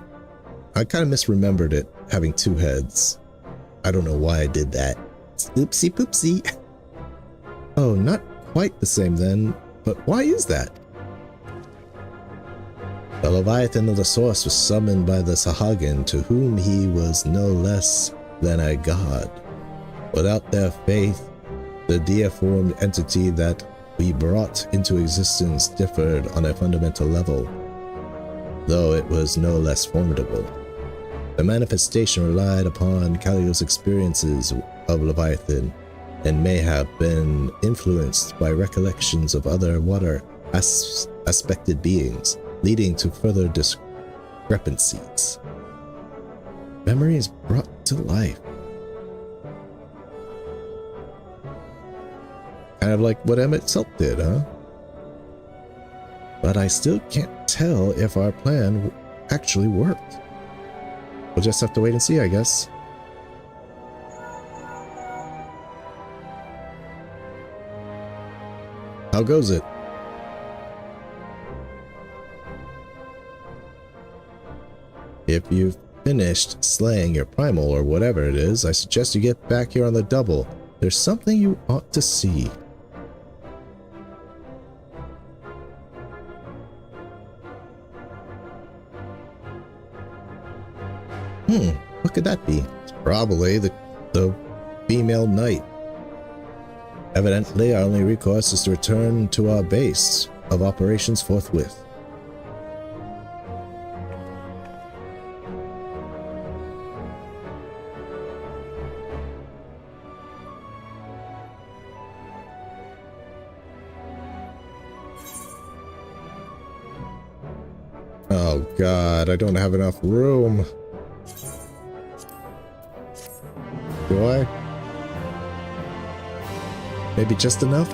Speaker 1: I kind of misremembered it having two heads. I don't know why I did that. Oopsie poopsie. Oh, not quite the same then. But why is that? The Leviathan of the Source was summoned by the Sahagin, to whom he was no less than a god. Without their faith, the deiformed entity that we brought into existence differed on a fundamental level, though it was no less formidable. The manifestation relied upon Caligo's experiences of Leviathan, and may have been influenced by recollections of other water aspected beings, leading to further discrepancies. Memories brought to life. Kind of like what Emmett Self did, huh? But I still can't tell if our plan actually worked. We'll just have to wait and see, I guess. How goes it? If you've finished slaying your primal or whatever it is, I suggest you get back here on the double. There's something you ought to see. What could that be? It's probably the female knight. Evidently, our only recourse is to return to our base of operations forthwith. Oh God, I don't have enough room. Do I? Maybe just enough?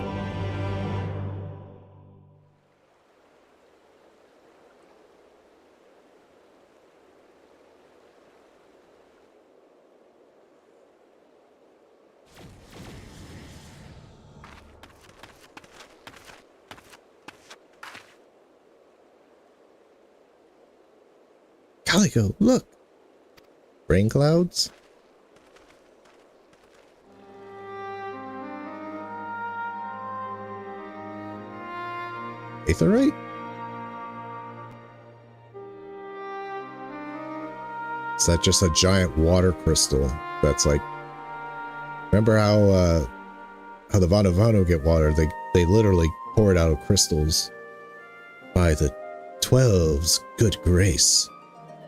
Speaker 1: Calico, look! Rain clouds? Aetherite? Is that just a giant water crystal that's like Remember how the Vanu Vanu get water? They literally pour it out of crystals. By the 12's good grace,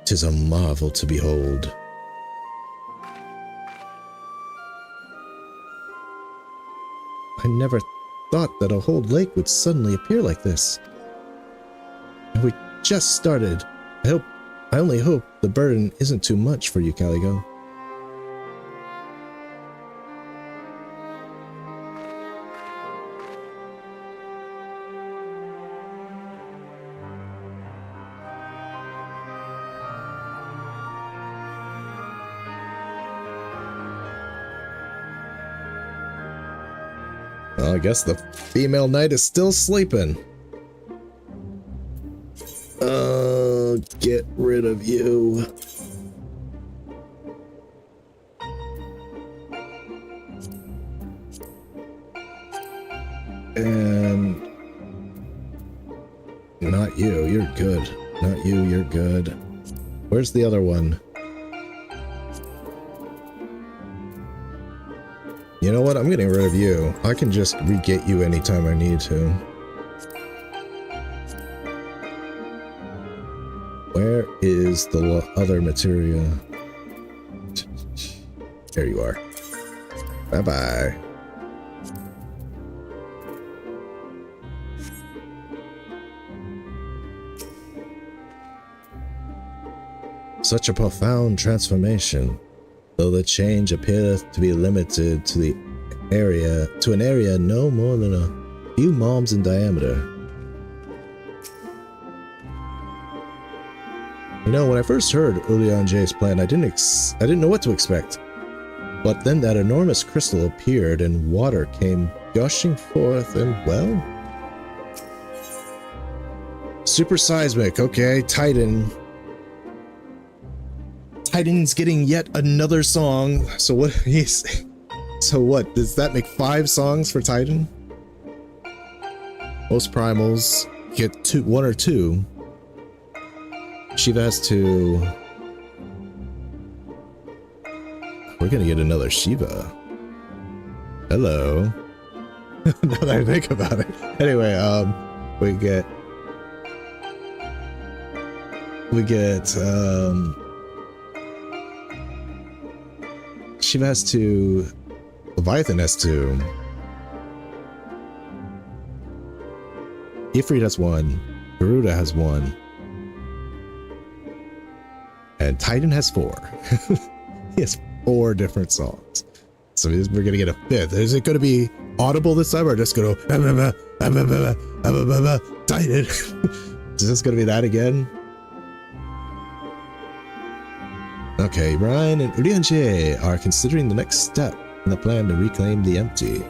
Speaker 1: 'tis a marvel to behold. I never thought that a whole lake would suddenly appear like this. And we just started. I only hope the burden isn't too much for you, Caligo. Well, I guess the female knight is still sleeping. Get rid of you. And not you, you're good. Not you, you're good. Where's the other one? You know what? I'm getting rid of you. I can just re-get you anytime I need to. Where is the other materia? There you are. Bye-bye. Such a profound transformation. Though the change appeareth to be limited to an area no more than a few moms in diameter. You know, when I first heard Ulianje's plan, I didn't know what to expect. But then that enormous crystal appeared and water came gushing forth and, well... Super seismic, okay, Titan. Titan's getting yet another song. So what does that make 5 songs for Titan? Most primals get 1 or 2. Shiva has to... We're gonna get another Shiva. Hello. Now that I think about it. Anyway, we get Shiva has 2. Leviathan has 2. Ifrit has 1. Garuda has 1. And Titan has 4. He has 4 different songs. So we're gonna get a 5th. Is it gonna be audible this time, or just gonna Titan? Is this gonna be that again? Okay, Ryan and Urianje are considering the next step in the plan to reclaim the empty.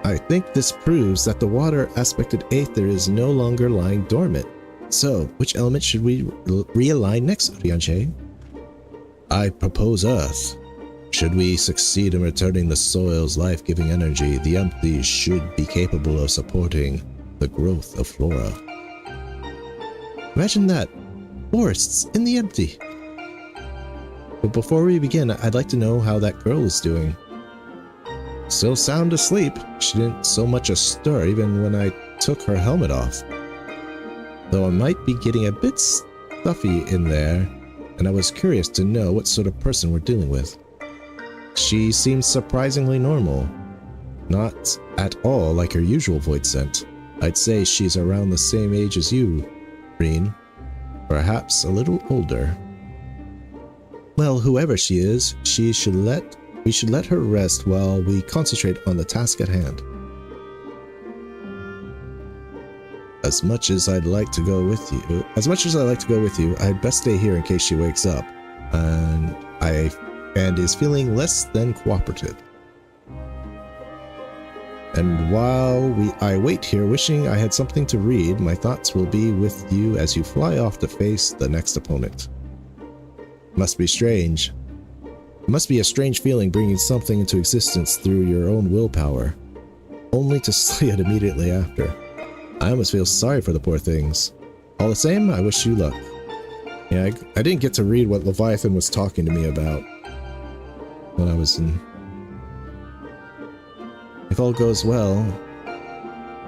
Speaker 1: I think this proves that the water-aspected Aether is no longer lying dormant. So, which element should we realign next, Urianje? I propose Earth. Should we succeed in returning the soil's life-giving energy, the empty should be capable of supporting the growth of flora. Imagine that. Forests in the empty. But before we begin, I'd like to know how that girl is doing. Still sound asleep. She didn't so much as stir even when I took her helmet off. Though I might be getting a bit stuffy in there, and I was curious to know what sort of person we're dealing with. She seems surprisingly normal. Not at all like her usual void scent. I'd say she's around the same age as you, Reen. Perhaps a little older. Well, whoever she is, we should let her rest while we concentrate on the task at hand. As much as I'd like to go with you, I'd best stay here in case she wakes up and is feeling less than cooperative. And while I wait here wishing I had something to read, my thoughts will be with you as you fly off to face the next opponent. Must be strange. It must be a strange feeling bringing something into existence through your own willpower, only to slay it immediately after. I almost feel sorry for the poor things. All the same, I wish you luck. Yeah, I didn't get to read what Leviathan was talking to me about when I was in... If all goes well,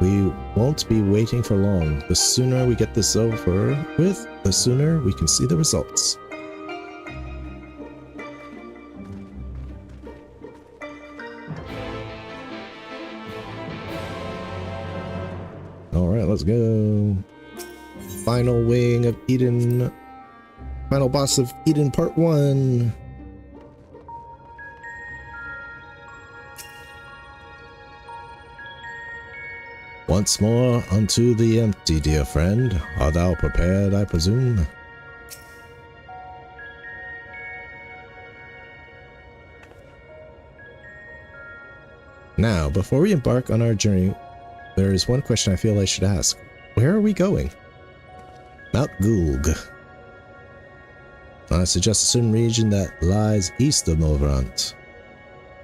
Speaker 1: we won't be waiting for long. The sooner we get this over with, the sooner we can see the results. Alright, let's go. Final wing of Eden. Final boss of Eden Part 1. Once more unto the empty, dear friend. Art thou prepared, I presume? Now, before we embark on our journey, there is one question I feel I should ask. Where are we going? Mount Gulg. I suggest a certain region that lies east of Novrant,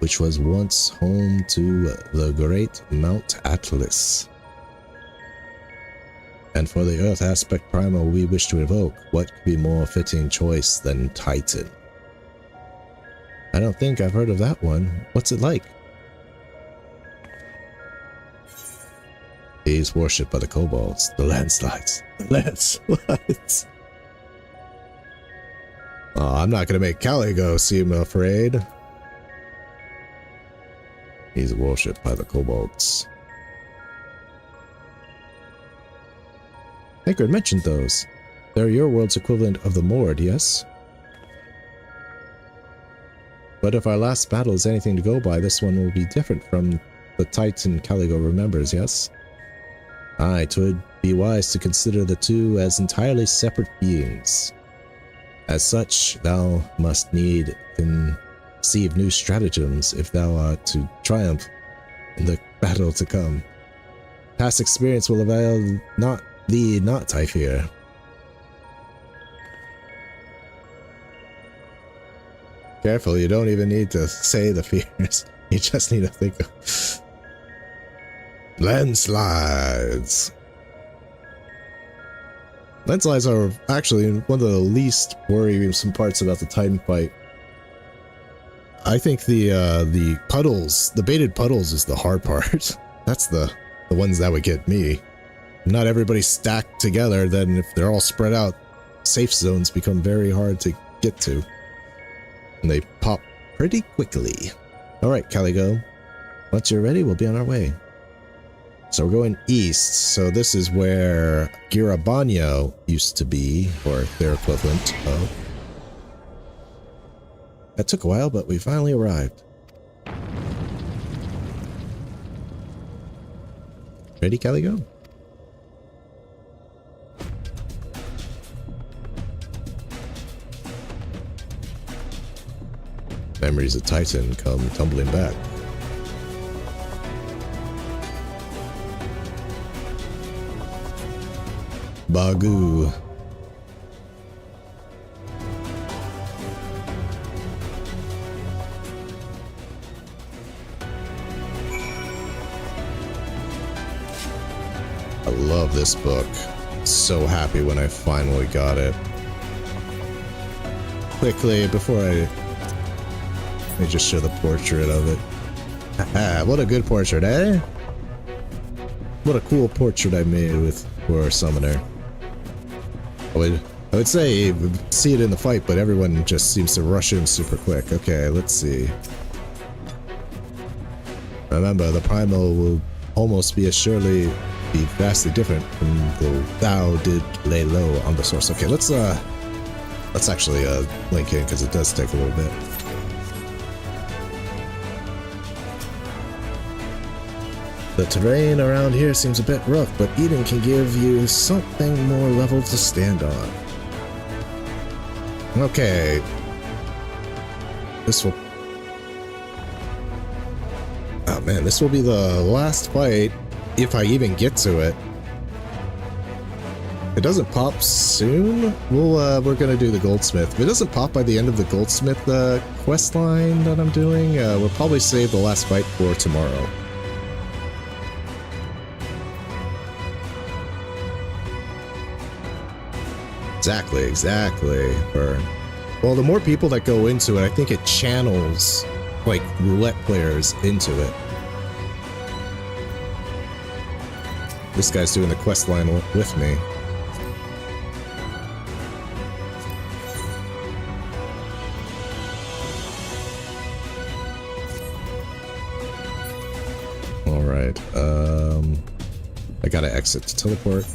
Speaker 1: which was once home to the great Mount Atlas. And for the Earth aspect primal we wish to evoke, what could be more fitting choice than Titan? I don't think I've heard of that one. What's it like? He's worshipped by the kobolds, the landslides. The landslides! Oh, I'm not gonna make Caligo seem afraid. He's worshipped by the kobolds. Hagrid mentioned those. They're your world's equivalent of the Mord, yes? But if our last battle is anything to go by, this one will be different from the Titan Caligo remembers, yes? Aye, 'twould be wise to consider the two as entirely separate beings. As such, thou must need conceive new stratagems if thou art to triumph in the battle to come. Past experience will avail thee not, I fear. Careful, you don't even need to say the fears. You just need to think of... Landslides! Landslides are actually one of the least worrisome parts about the Titan fight. I think the puddles, the baited puddles is the hard part. That's the ones that would get me. Not everybody stacked together, then if they're all spread out, safe zones become very hard to get to. And they pop pretty quickly. Alright, Caligo. Once you're ready, we'll be on our way. So we're going east, so this is where Girabanyo used to be, or their equivalent of. That took a while, but we finally arrived. Ready, Caligo? Memories of Titan come tumbling back. Bagu. I love this book. So happy when I finally got it. Quickly, before let me just show the portrait of it. Ah, what a good portrait, eh? What a cool portrait I made with for a summoner. I would say see it in the fight, but everyone just seems to rush in super quick. Okay, let's see. Remember, the primal will almost be assuredly be vastly different from the thou did lay low on the source. Okay, let's actually link in because it does take a little bit. The terrain around here seems a bit rough, but Eden can give you something more level to stand on. Okay. This will... Oh man, this will be the last fight, if I even get to it. If it doesn't pop soon, we're gonna do the Goldsmith. If it doesn't pop by the end of the Goldsmith quest line that I'm doing, we'll probably save the last fight for tomorrow. Exactly. Well, the more people that go into it, I think it channels like roulette players into it. This guy's doing the quest line with me. All right. I gotta exit to teleport.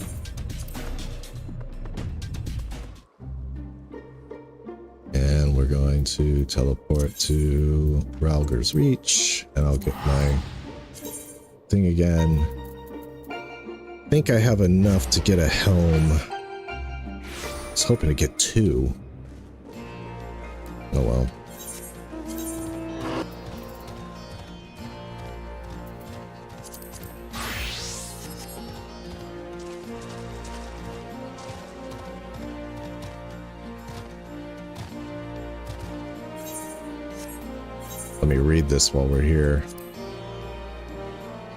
Speaker 1: And we're going to teleport to Ralger's Reach, and I'll get my thing again. I think I have enough to get a helm. I was hoping to get 2. Oh well. Let me read this while we're here.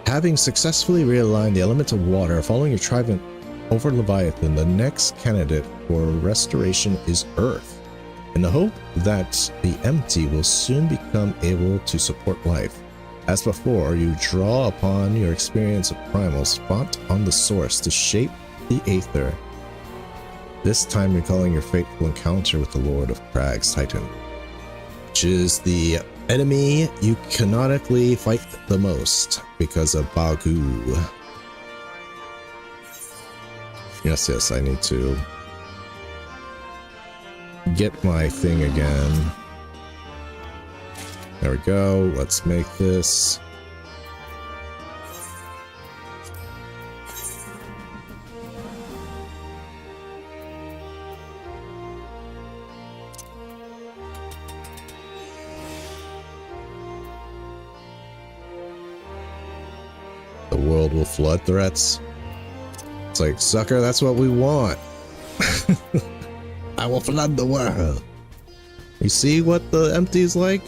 Speaker 1: Having successfully realigned the element of water following your triumph over Leviathan, the next candidate for restoration is Earth, in the hope that the empty will soon become able to support life. As before, you draw upon your experience of primals fought on the source to shape the Aether, this time recalling your fateful encounter with the Lord of Crag's Titan, which is the enemy you canonically fight the most because of Bagu. Yes, I need to get my thing again. There we go. Let's make this. The world will flood threats. It's like, sucker, that's what we want. I will flood the world. You see what the empty is like?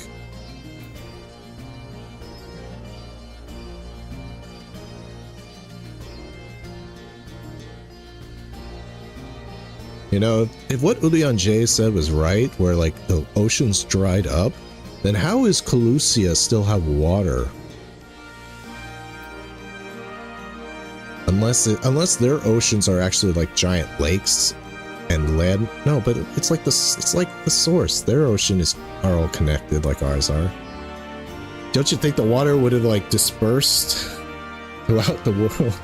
Speaker 1: You know, if what Ulian J said was right, where like the oceans dried up, then how is Calusia still have water? Unless their oceans are actually like giant lakes and land. No, but it's like the source. Their ocean are all connected like ours are. Don't you think the water would have like dispersed throughout the world?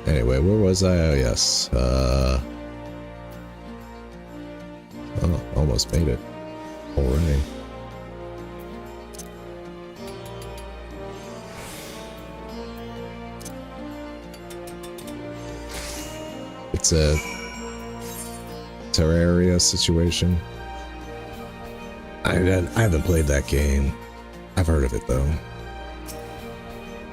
Speaker 1: Anyway, where was I? Oh, yes. Oh, almost made it. Alright. It's a Terraria situation. I haven't played that game. I've heard of it though.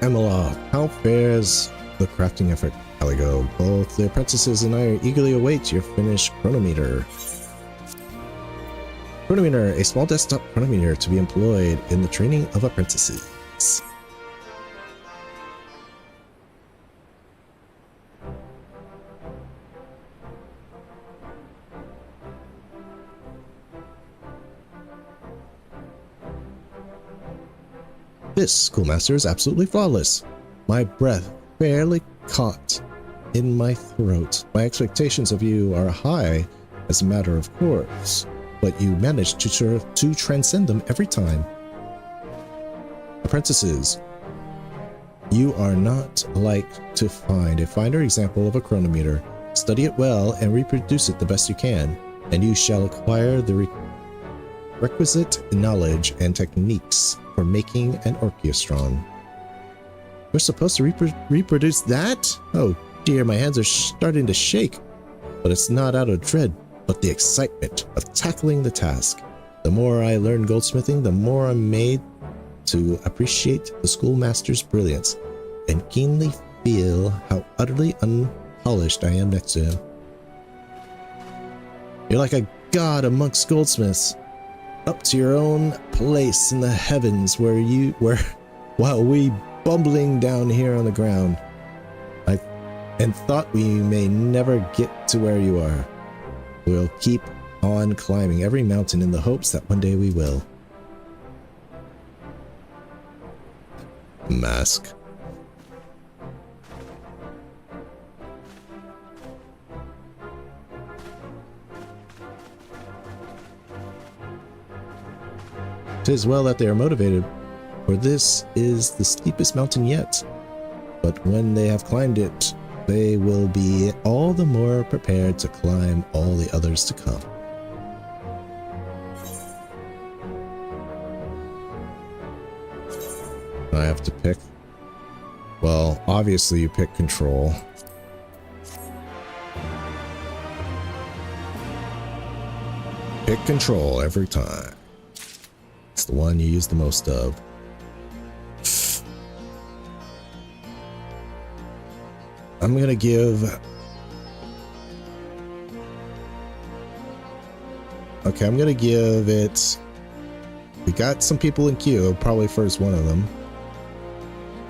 Speaker 1: Emila, how fares the crafting effort? Caligo, both the apprentices and I eagerly await your finished chronometer. Chronometer, a small desktop chronometer to be employed in the training of apprentices. This schoolmaster is absolutely flawless. My breath barely caught in my throat. My expectations of you are high as a matter of course, but you manage to transcend them every time. Apprentices, you are not like to find a finer example of a chronometer. Study it well and reproduce it the best you can, and you shall acquire the requisite knowledge and techniques for making an orchestron. We're supposed to reproduce that? Oh dear, my hands are starting to shake. But it's not out of dread, but the excitement of tackling the task. The more I learn goldsmithing, the more I'm made to appreciate the schoolmaster's brilliance and keenly feel how utterly unpolished I am next to him. You're like a god amongst goldsmiths. up to your own place in the heavens while we bumbling down here on the ground. And thought we may never get to where you are. We'll keep on climbing every mountain in the hopes that one day we will. Mask. "'Tis well that they are motivated, for this is the steepest mountain yet. But when they have climbed it, they will be all the more prepared to climb all the others to come." I have to pick. Well, obviously you pick control. Pick control every time. It's the one you use the most of. I'm gonna give... Okay, I'm gonna give it... We got some people in queue, probably first one of them.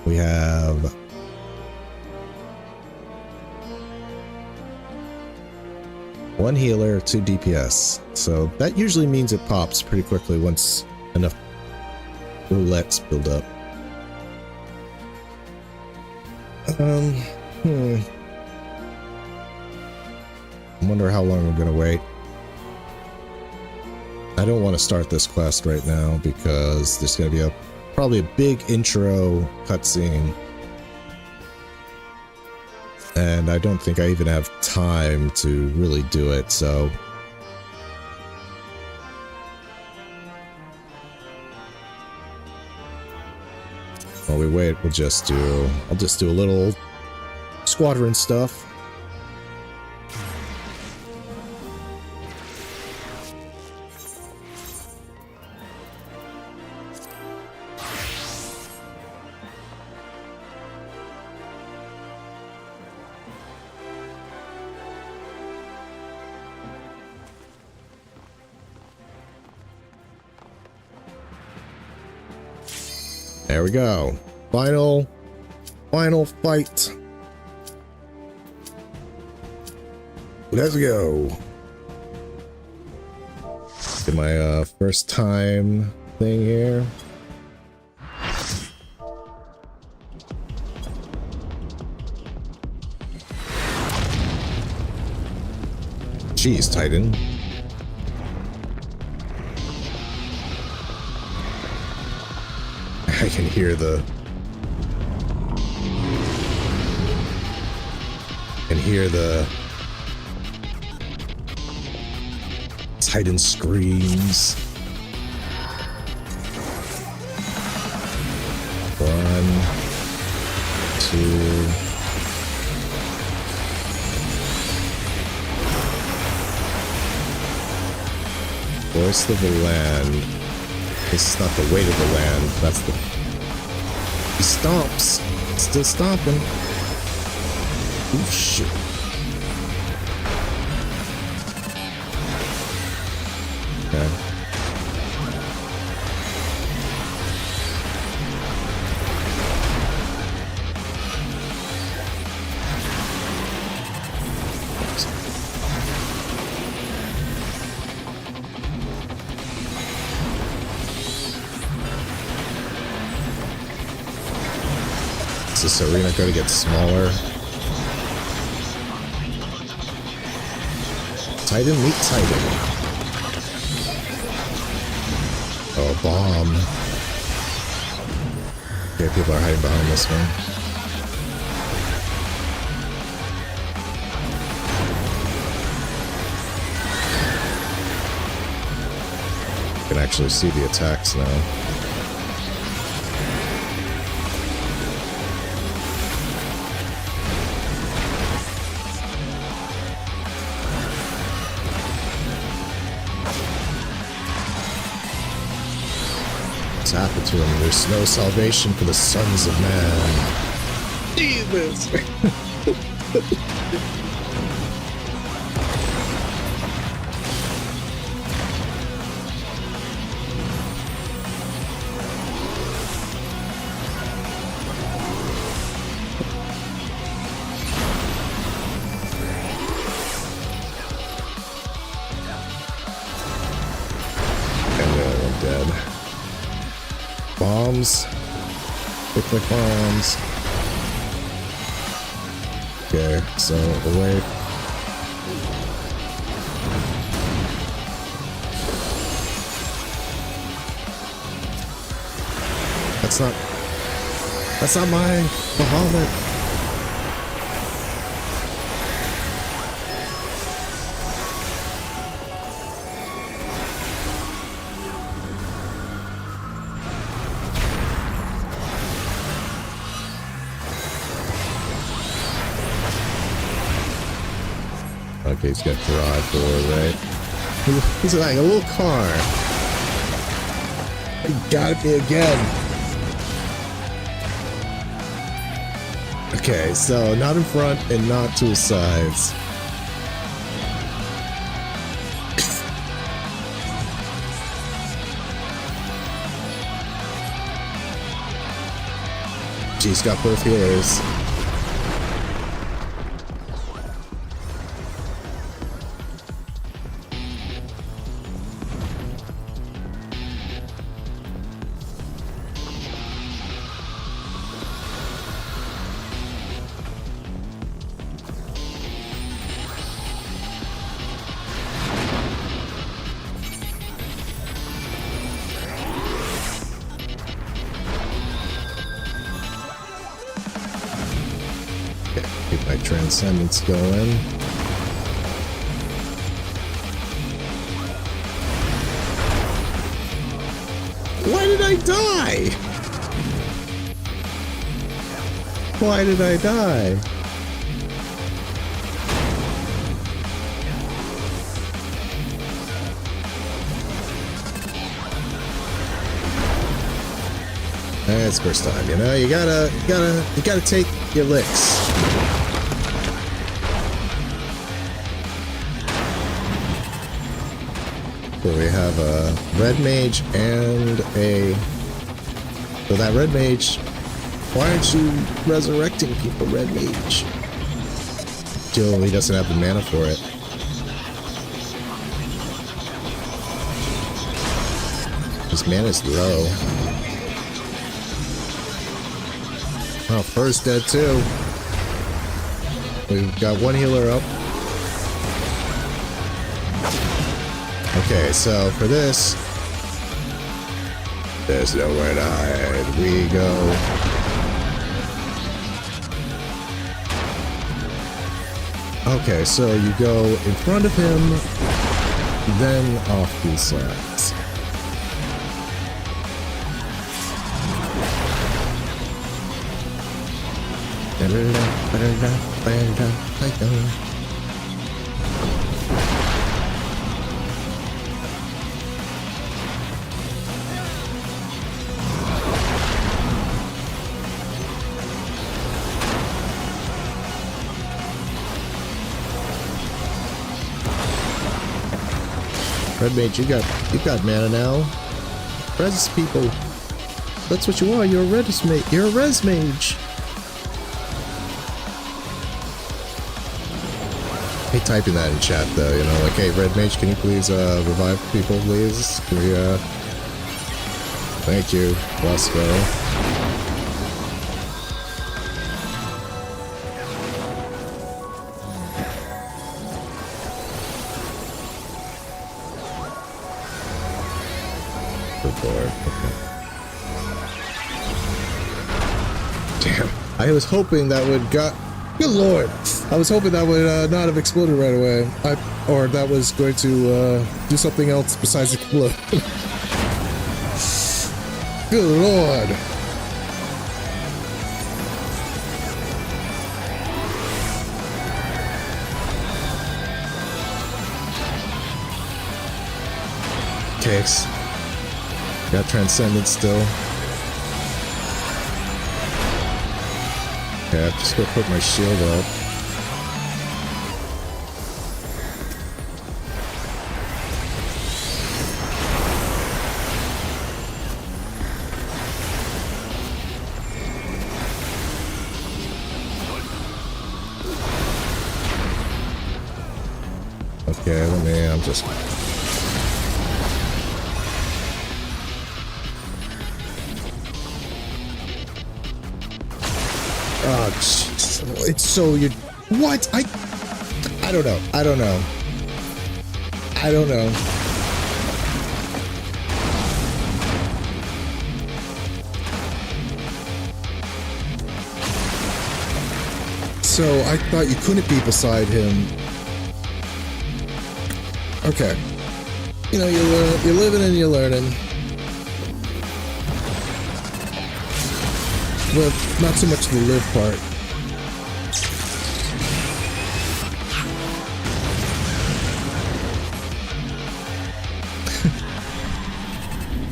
Speaker 1: We have... one healer, 2 DPS. So that usually means it pops pretty quickly once enough roulettes build up. I wonder how long I'm gonna wait. I don't want to start this quest right now because there's gonna be probably a big intro cutscene. And I don't think I even have time to really do it, so... While we wait, I'll just do a little squadron stuff. There we go. Final fight. Let's go. Get my first time thing here. Jeez, Titan. I can hear the Titan screams. 1, 2. Voice of the land. This is not the weight of the land. That's the... He stomps. Still stomping. Oh shit. Okay. Is this arena going to get smaller? Titan, meet Titan. Oh, bomb. Okay, people are hiding behind this one. You can actually see the attacks now. What's happened to him? There's no salvation for the sons of man. Jesus! bombs. Quick bombs. Okay, so away. That's not my Bahamut. Okay, he's got garage door, right? He's like a little car. He got me again. Okay, so not in front and not to the sides. She's got both healers. Keep my transcendence going. Why did I die? Why did I die? That's first time, you know. You gotta take your licks. So we have a red mage and a. So that red mage. Why aren't you resurrecting people, red mage? Still, he doesn't have the mana for it. His mana's low. Oh, first dead too. We've got one healer up. Okay, so for this, there's nowhere to hide. We go. Okay, so you go in front of him, then off to the sides. Red mage, you got mana now. Res people. That's what you are. You're a res mage. You're a res mage. I hate typing that in chat though, you know, like, hey, red mage, can you please revive people, please? Can we, thank you. Let's go. Damn, I was hoping that would good lord, I was hoping that would not have exploded right away. Or that was going to do something else besides explode. Good lord. Cakes. Got Transcendence still. Okay, I'm just gonna put my shield up. Okay, I'm just... Oh, jeez. It's so you. What? I don't know. I don't know. I don't know. So I thought you couldn't be beside him. Okay. You know, you're living and you're learning. Well, not so much the live part.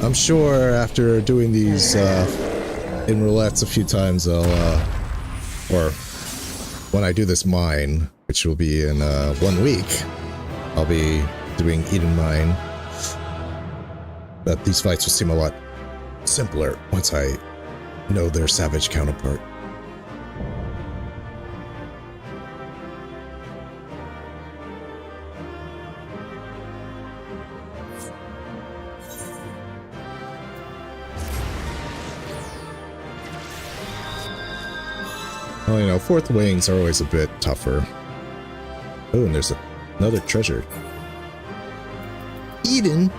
Speaker 1: I'm sure after doing these in roulettes a few times, I'll or when I do this mine, which will be in 1 week, I'll be doing Eden Mine. That these fights will seem a lot simpler once I know their savage counterpart. Well, you know, fourth wings are always a bit tougher. Oh, and there's another treasure. Eden?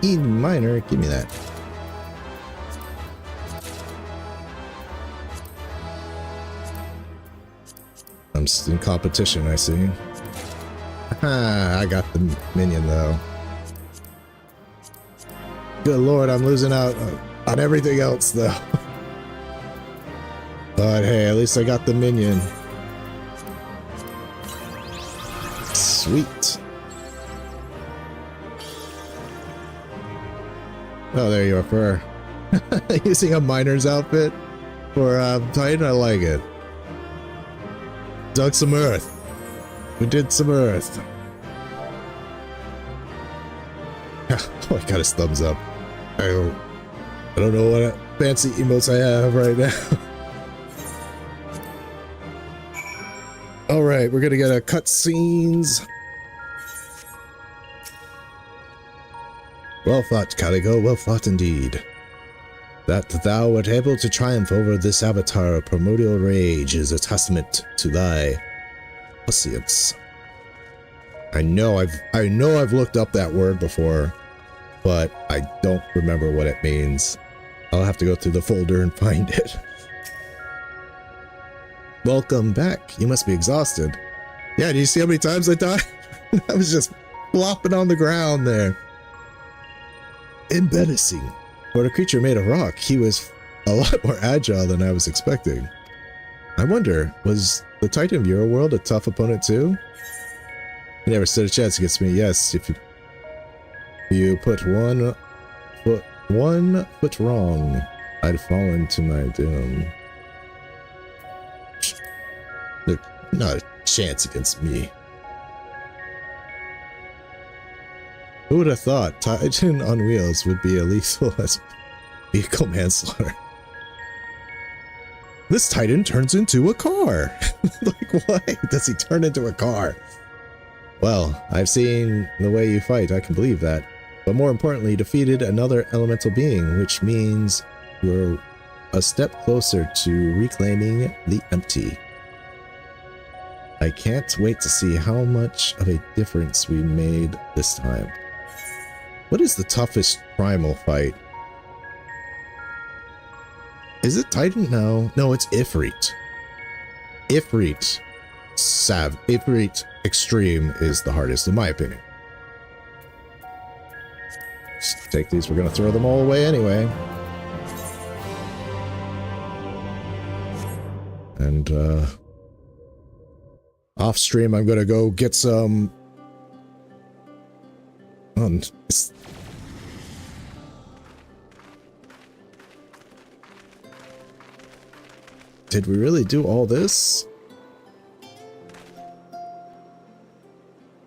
Speaker 1: Eden Miner, give me that. I'm in competition, I see. Haha, I got the minion though. Good lord, I'm losing out on everything else though. But hey, at least I got the minion. Sweet. Oh, there you are, Fur. Using a miner's outfit for Titan, I like it. Dug some earth. We did some earth. Oh, I got his thumbs up. I don't know what fancy emotes I have right now. Alright, we're gonna get a cutscenes. Well fought, Caligo, well fought indeed. That thou wert able to triumph over this avatar of primordial rage is a testament to thy prescience. I know I've looked up that word before, but I don't remember what it means. I'll have to go through the folder and find it. Welcome back. You must be exhausted. Yeah, do you see how many times I died? I was just flopping on the ground there. Embarrassing. For a creature made of rock, he was a lot more agile than I was expecting. I wonder, was the Titan of your world a tough opponent too? He never stood a chance against me. Yes, if you put one foot wrong, I'd fallen to my doom. Look, not a chance against me. Who would have thought Titan on wheels would be as lethal as vehicle manslaughter? This Titan turns into a car. Like, why does he turn into a car? Well, I've seen the way you fight, I can believe that. But more importantly, you defeated another elemental being, which means we're a step closer to reclaiming the empty. I can't wait to see how much of a difference we made this time. What is the toughest primal fight? Is it Titan? No, it's Ifrit. Ifrit Extreme is the hardest, in my opinion. Just take these, we're gonna throw them all away anyway. And, off stream, I'm gonna go get some... Did we really do all this?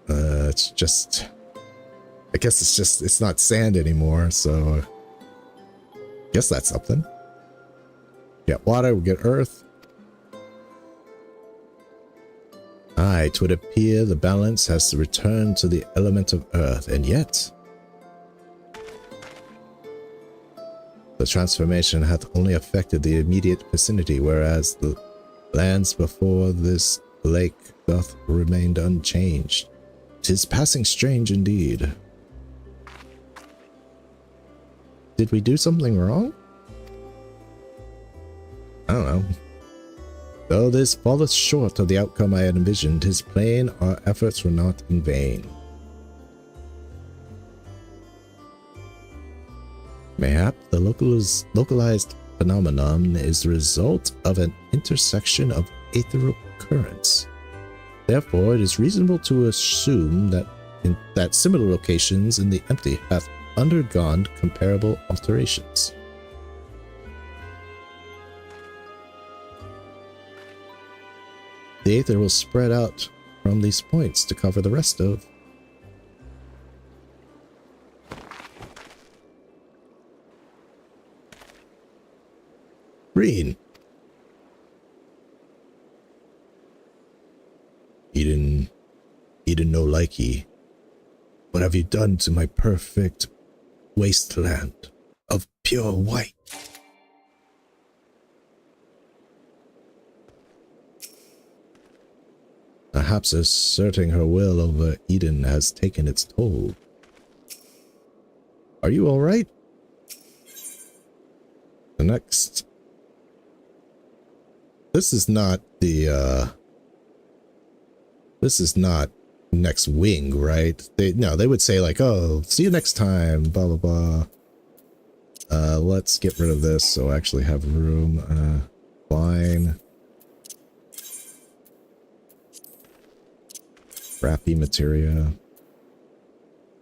Speaker 1: It's just... I guess it's not sand anymore, so... Guess that's something. Get water, we get earth. Aye, 'twould appear the balance has returned to the element of earth, and yet... The transformation hath only affected the immediate vicinity, whereas the lands before this lake doth remained unchanged. 'Tis passing strange indeed. Did we do something wrong? I don't know. Though this falleth short of the outcome I had envisioned, 'tis plain our efforts were not in vain. Mayhap the localized phenomenon is the result of an intersection of ethereal currents. Therefore, it is reasonable to assume that similar locations in the empty have undergone comparable alterations. The aether will spread out from these points to cover the rest of. Green. Eden no likey. What have you done to my perfect wasteland of pure white? Perhaps asserting her will over Eden has taken its toll. Are you all right? The next... This is not the, This is not next wing, right? They would say like, oh, see you next time, blah, blah, blah. Let's get rid of this so I actually have room. Fine. Crappy materia.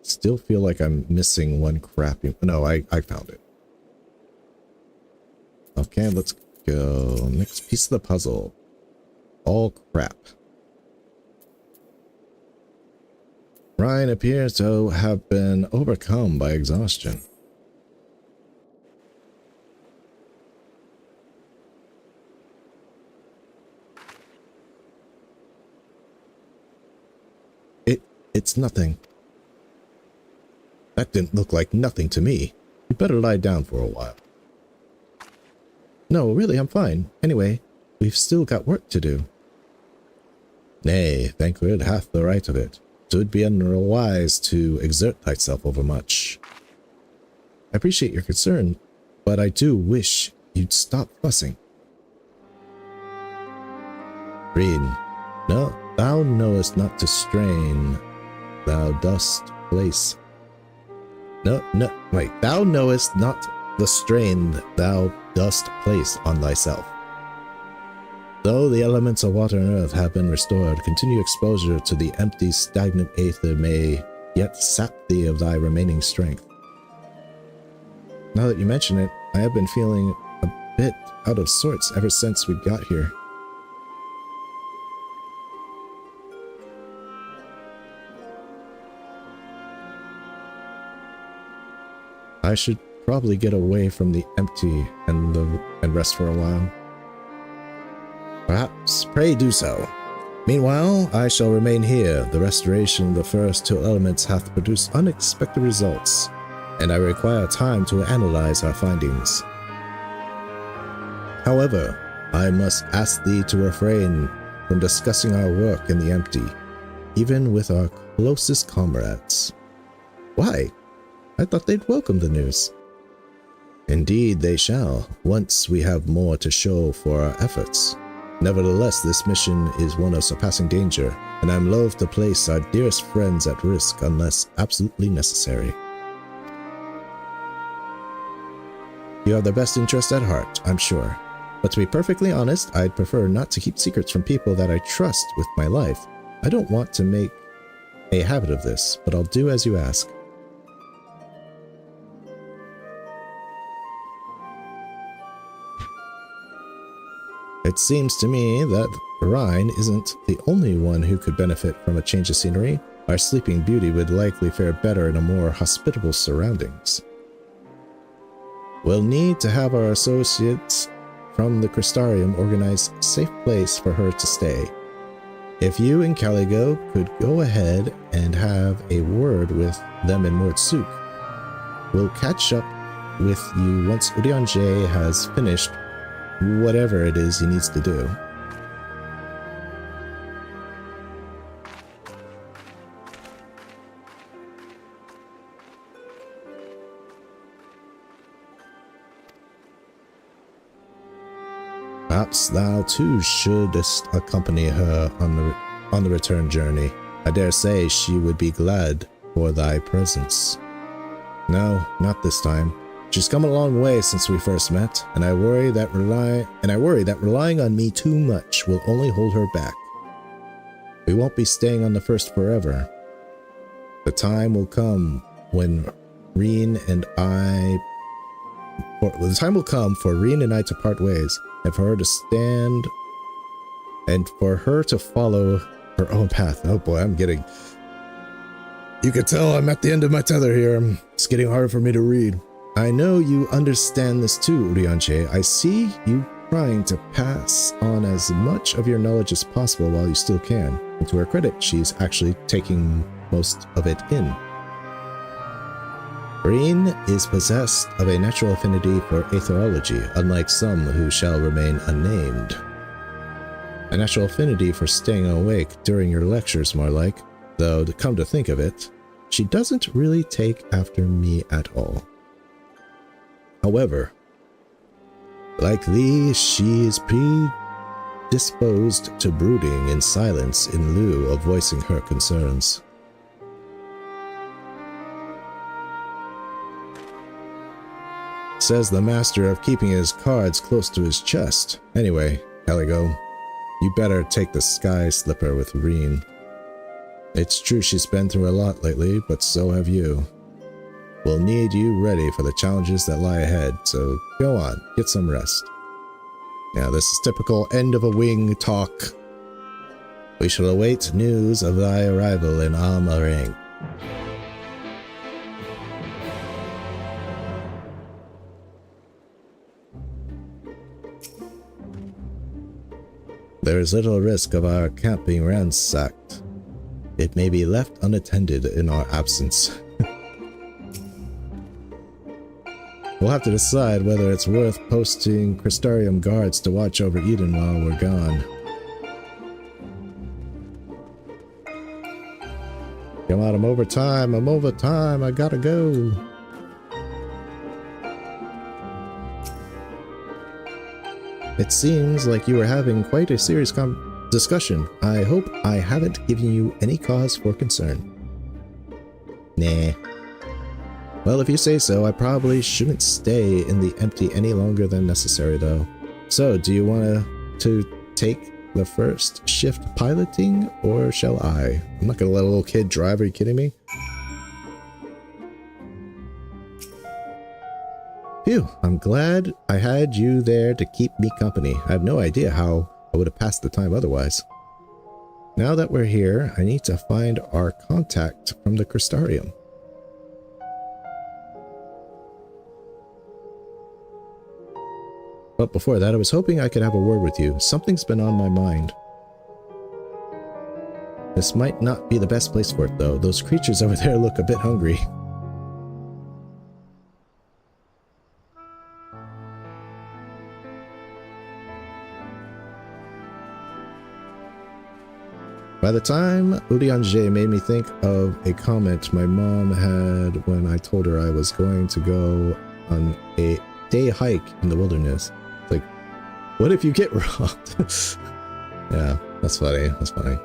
Speaker 1: Still feel like I'm missing one crappy... No, I found it. Okay, let's go. Next piece of the puzzle. All crap. Ryan appears to have been overcome by exhaustion. It's nothing. That didn't look like nothing to me. You better lie down for a while. No, really, I'm fine. Anyway, we've still got work to do. Nay, Thancred hath the right of it. 'Twould be unwise to exert thyself overmuch. I appreciate your concern, but I do wish you'd stop fussing. Read. No, thou knowest not to strain. Thou dost place. Wait. Thou knowest not the strain thou dost place on thyself. Though the elements of water and earth have been restored, continued exposure to the empty, stagnant aether may yet sap thee of thy remaining strength. Now that you mention it, I have been feeling a bit out of sorts ever since we got here. I should probably get away from the empty and rest for a while. Perhaps, pray do so. Meanwhile, I shall remain here. The restoration of the first two elements hath produced unexpected results, and I require time to analyze our findings. However, I must ask thee to refrain from discussing our work in the empty, even with our closest comrades. Why? I thought they'd welcome the news. Indeed they shall, once we have more to show for our efforts. Nevertheless, this mission is one of surpassing danger, and I'm loath to place our dearest friends at risk unless absolutely necessary. You have their best interest at heart, I'm sure. But to be perfectly honest, I'd prefer not to keep secrets from people that I trust with my life. I don't want to make a habit of this, but I'll do as you ask. It seems to me that Rhine isn't the only one who could benefit from a change of scenery. Our sleeping beauty would likely fare better in a more hospitable surroundings. We'll need to have our associates from the Crystarium organize a safe place for her to stay. If you and Caligo could go ahead and have a word with them in Mordsuk, we'll catch up with you once Urianger has finished whatever it is he needs to do. Perhaps thou too shouldst accompany her on the return journey. I dare say she would be glad for thy presence. No, not this time. She's come a long way since we first met, and I worry that relying on me too much will only hold her back. We won't be staying on the First forever. The time will come when Reen and I to part ways, and for her to stand, and for her to follow her own path. Oh boy, you can tell I'm at the end of my tether here. It's getting harder for me to read. I know you understand this too, Urianger. I see you trying to pass on as much of your knowledge as possible while you still can. And to her credit, she's actually taking most of it in. Reen is possessed of a natural affinity for aetherology, unlike some who shall remain unnamed. A natural affinity for staying awake during your lectures, more like, though to come to think of it, she doesn't really take after me at all. However, like thee, she is predisposed to brooding in silence in lieu of voicing her concerns. Says the master of keeping his cards close to his chest. Anyway, Caligo, you better take the sky slipper with Reen. It's true she's been through a lot lately, but so have you. We'll need you ready for the challenges that lie ahead, so go on, get some rest. Now this is typical end of a wing talk. We shall await news of thy arrival in Al-Marang. There is little risk of our camp being ransacked. It may be left unattended in our absence. We'll have to decide whether it's worth posting Crystarium guards to watch over Eden while we're gone. Come on, I'm over time, I gotta go. It seems like you were having quite a serious discussion. I hope I haven't given you any cause for concern. Nah. Well, if you say so, I probably shouldn't stay in the empty any longer than necessary, though. So, do you want to take the first shift piloting, or shall I? I'm not gonna let a little kid drive, are you kidding me? Phew, I'm glad I had you there to keep me company. I have no idea how I would have passed the time otherwise. Now that we're here, I need to find our contact from the Crystarium. But before that, I was hoping I could have a word with you. Something's been on my mind. This might not be the best place for it, though. Those creatures over there look a bit hungry. By the time Urianger made me think of a comment my mom had when I told her I was going to go on a day hike in the wilderness. It's like, what if you get robbed? Yeah, that's funny. That's funny.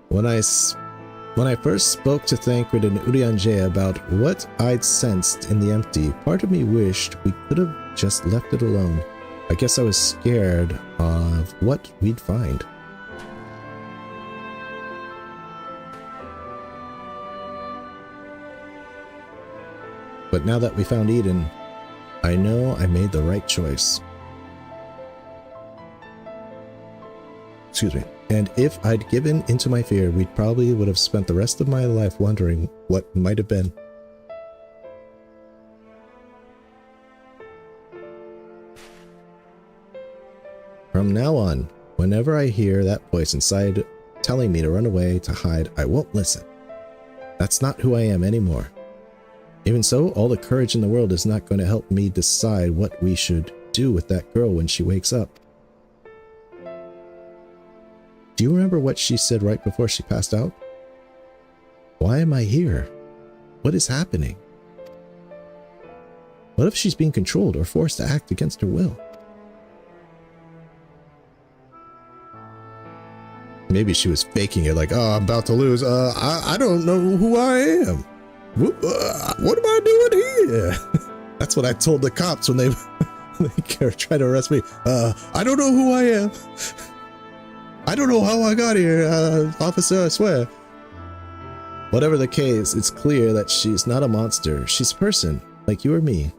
Speaker 1: When I first spoke to Thancred and Urianger about what I'd sensed in the empty, part of me wished we could have just left it alone. I guess I was scared of what we'd find. But now that we found Eden, I know I made the right choice. Excuse me. And if I'd given into my fear, we probably would have spent the rest of my life wondering what might have been. From now on, whenever I hear that voice inside telling me to run away, to hide, I won't listen. That's not who I am anymore. Even so, all the courage in the world is not going to help me decide what we should do with that girl when she wakes up. Do you remember what she said right before she passed out? Why am I here? What is happening? What if she's being controlled or forced to act against her will? Maybe she was faking it, like, oh, I'm about to lose. I don't know who I am. What am I doing here? That's what I told the cops when they tried to arrest me. I don't know who I am. I don't know how I got here, officer, I swear. Whatever the case, it's clear that she's not a monster. She's a person, like you or me.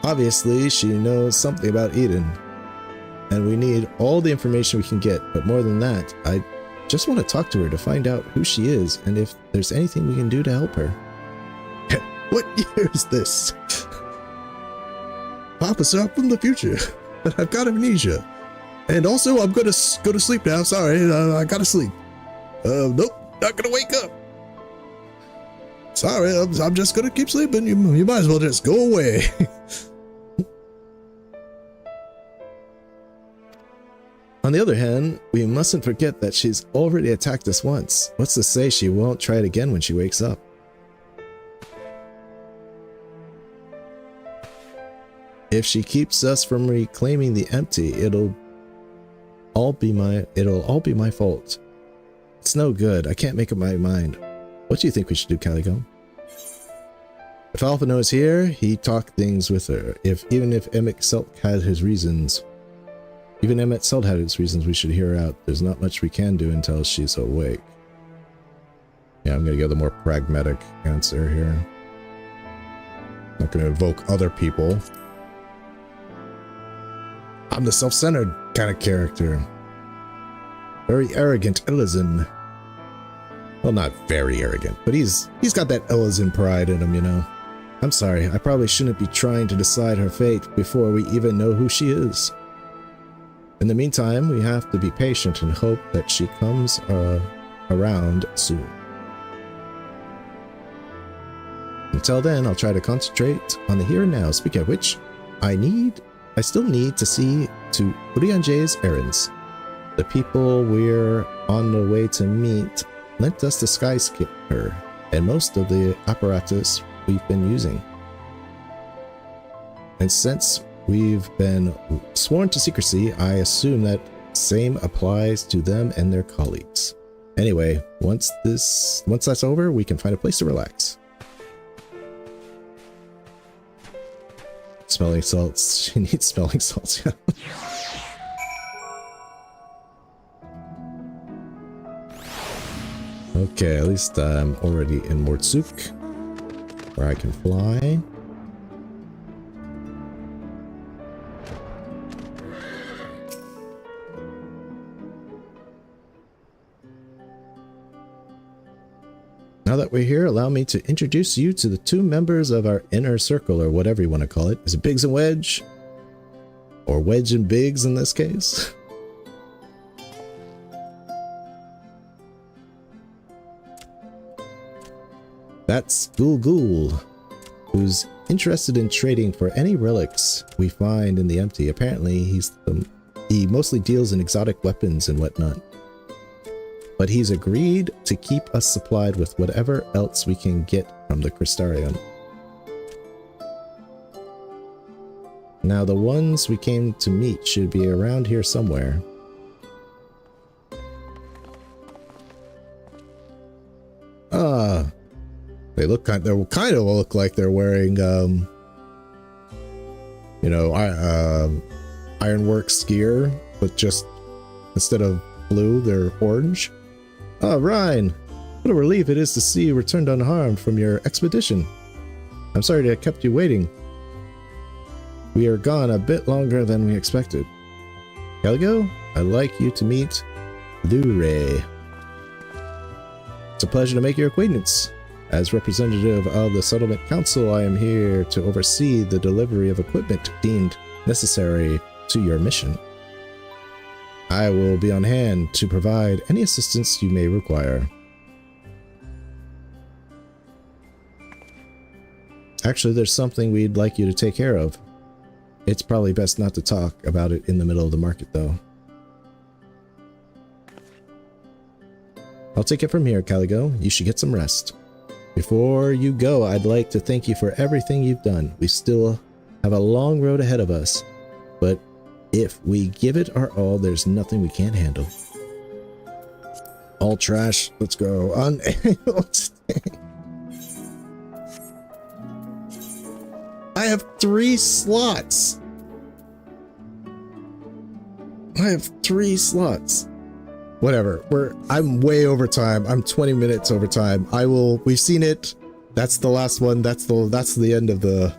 Speaker 1: Obviously, she knows something about Eden, and we need all the information we can get, but more than that, I just want to talk to her to find out who she is and if there's anything we can do to help her. What year is this? Officer, I'm from the future, but I've got amnesia. And also, I'm gonna go to sleep now, sorry, I gotta sleep. Nope, not gonna wake up. Sorry, I'm just gonna keep sleeping, you might as well just go away. On the other hand, we mustn't forget that she's already attacked us once. What's to say she won't try it again when she wakes up? If she keeps us from reclaiming the empty, it'll all be my fault. It's no good. I can't make up my mind. What do you think we should do, Calico? If Alphino is here, he talked things with her. Even if Emmett Selt had his reasons, we should hear her out. There's not much we can do until she's awake. Yeah, I'm gonna go the more pragmatic answer here. Not gonna evoke other people. I'm the self-centered kind of character. Very arrogant Ellison. Well, not very arrogant, but he's got that Ellison pride in him, you know. I'm sorry, I probably shouldn't be trying to decide her fate before we even know who she is. In the meantime, we have to be patient and hope that she comes around soon. Until then, I'll try to concentrate on the here and now. Speaking of which, I still need to see to Urianje's errands. The people we're on the way to meet lent us the skyscraper and most of the apparatus we've been using. And since we've been sworn to secrecy, I assume that same applies to them and their colleagues. Anyway, once that's over, we can find a place to relax. Smelling salts. She needs smelling salts, yeah. Okay, at least I'm already in Mortsuk, where I can fly. Now that we're here, allow me to introduce you to the two members of our inner circle, or whatever you want to call it. Is it Biggs and Wedge? Or Wedge and Biggs in this case? That's Ghoul Ghoul, who's interested in trading for any relics we find in the empty. Apparently, he mostly deals in exotic weapons and whatnot. But he's agreed to keep us supplied with whatever else we can get from the Crystarium. Now, the ones we came to meet should be around here somewhere. They kind of look like they're wearing, Ironworks gear, but just instead of blue, they're orange. Ah, Ryan, what a relief it is to see you returned unharmed from your expedition. I'm sorry to have kept you waiting. We are gone a bit longer than we expected. Caligo, I'd like you to meet Lure. It's a pleasure to make your acquaintance. As representative of the Settlement Council, I am here to oversee the delivery of equipment deemed necessary to your mission. I will be on hand to provide any assistance you may require. Actually, there's something we'd like you to take care of. It's probably best not to talk about it in the middle of the market, though. I'll take it from here, Caligo. You should get some rest. Before you go, I'd like to thank you for everything you've done. We still have a long road ahead of us, but if we give it our all, there's nothing we can't handle. All trash. Let's go. On I have 3 slots. Whatever. I'm way over time. I'm 20 minutes over time. We've seen it. That's the last one. That's the end of the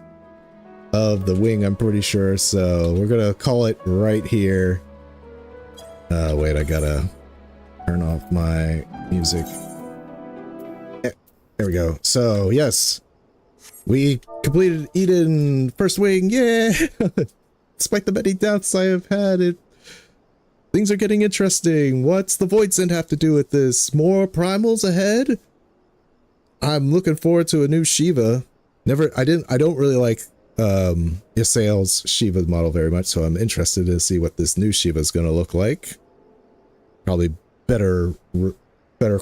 Speaker 1: wing, I'm pretty sure. So we're gonna call it right here. Wait, I gotta turn off my music. There we go. So yes, we completed Eden first wing. Yeah. Despite the many doubts I have had, things are getting interesting. What's the Void Send have to do with this? More primals ahead? I'm looking forward to a new Shiva. I don't really like Ysael's Shiva model very much, so I'm interested to see what this new Shiva is going to look like. Probably better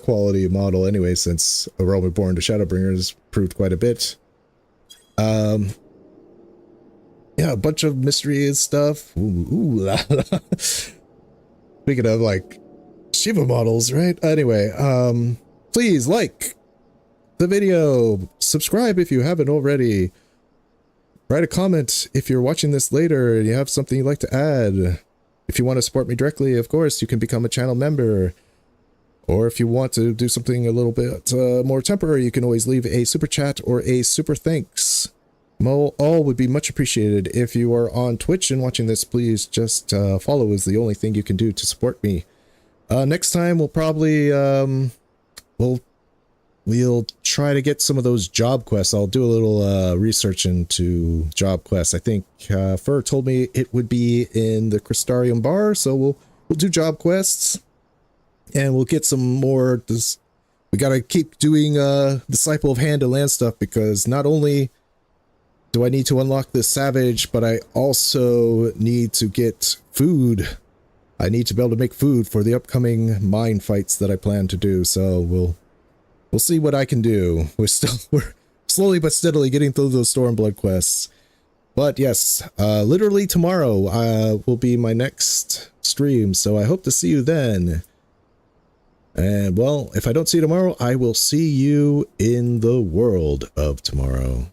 Speaker 1: quality model anyway, since A Realm Reborn to Shadowbringers proved quite a bit. Yeah, a bunch of mystery and stuff. Ooh la la. Speaking of like Shiva models, right? Anyway, please like the video, subscribe if you haven't already, write a comment if you're watching this later and you have something you'd like to add. If you want to support me directly, of course, you can become a channel member. Or if you want to do something a little bit more temporary, you can always leave a super chat or a super thanks. All would be much appreciated. If you are on Twitch and watching this, please just follow is the only thing you can do to support me. Next time we'll probably we'll try to get some of those job quests. I'll do a little research into job quests. I think Fur told me it would be in the Crystarium bar, so we'll do job quests and we'll get some more. We gotta keep doing Disciple of Hand and Land stuff, because not only do I need to unlock the Savage, but I also need to get food. I need to be able to make food for the upcoming mine fights that I plan to do, so we'll see what I can do. We're slowly but steadily getting through those Stormblood quests. But yes, literally tomorrow will be my next stream, so I hope to see you then. And well, if I don't see you tomorrow, I will see you in the world of tomorrow.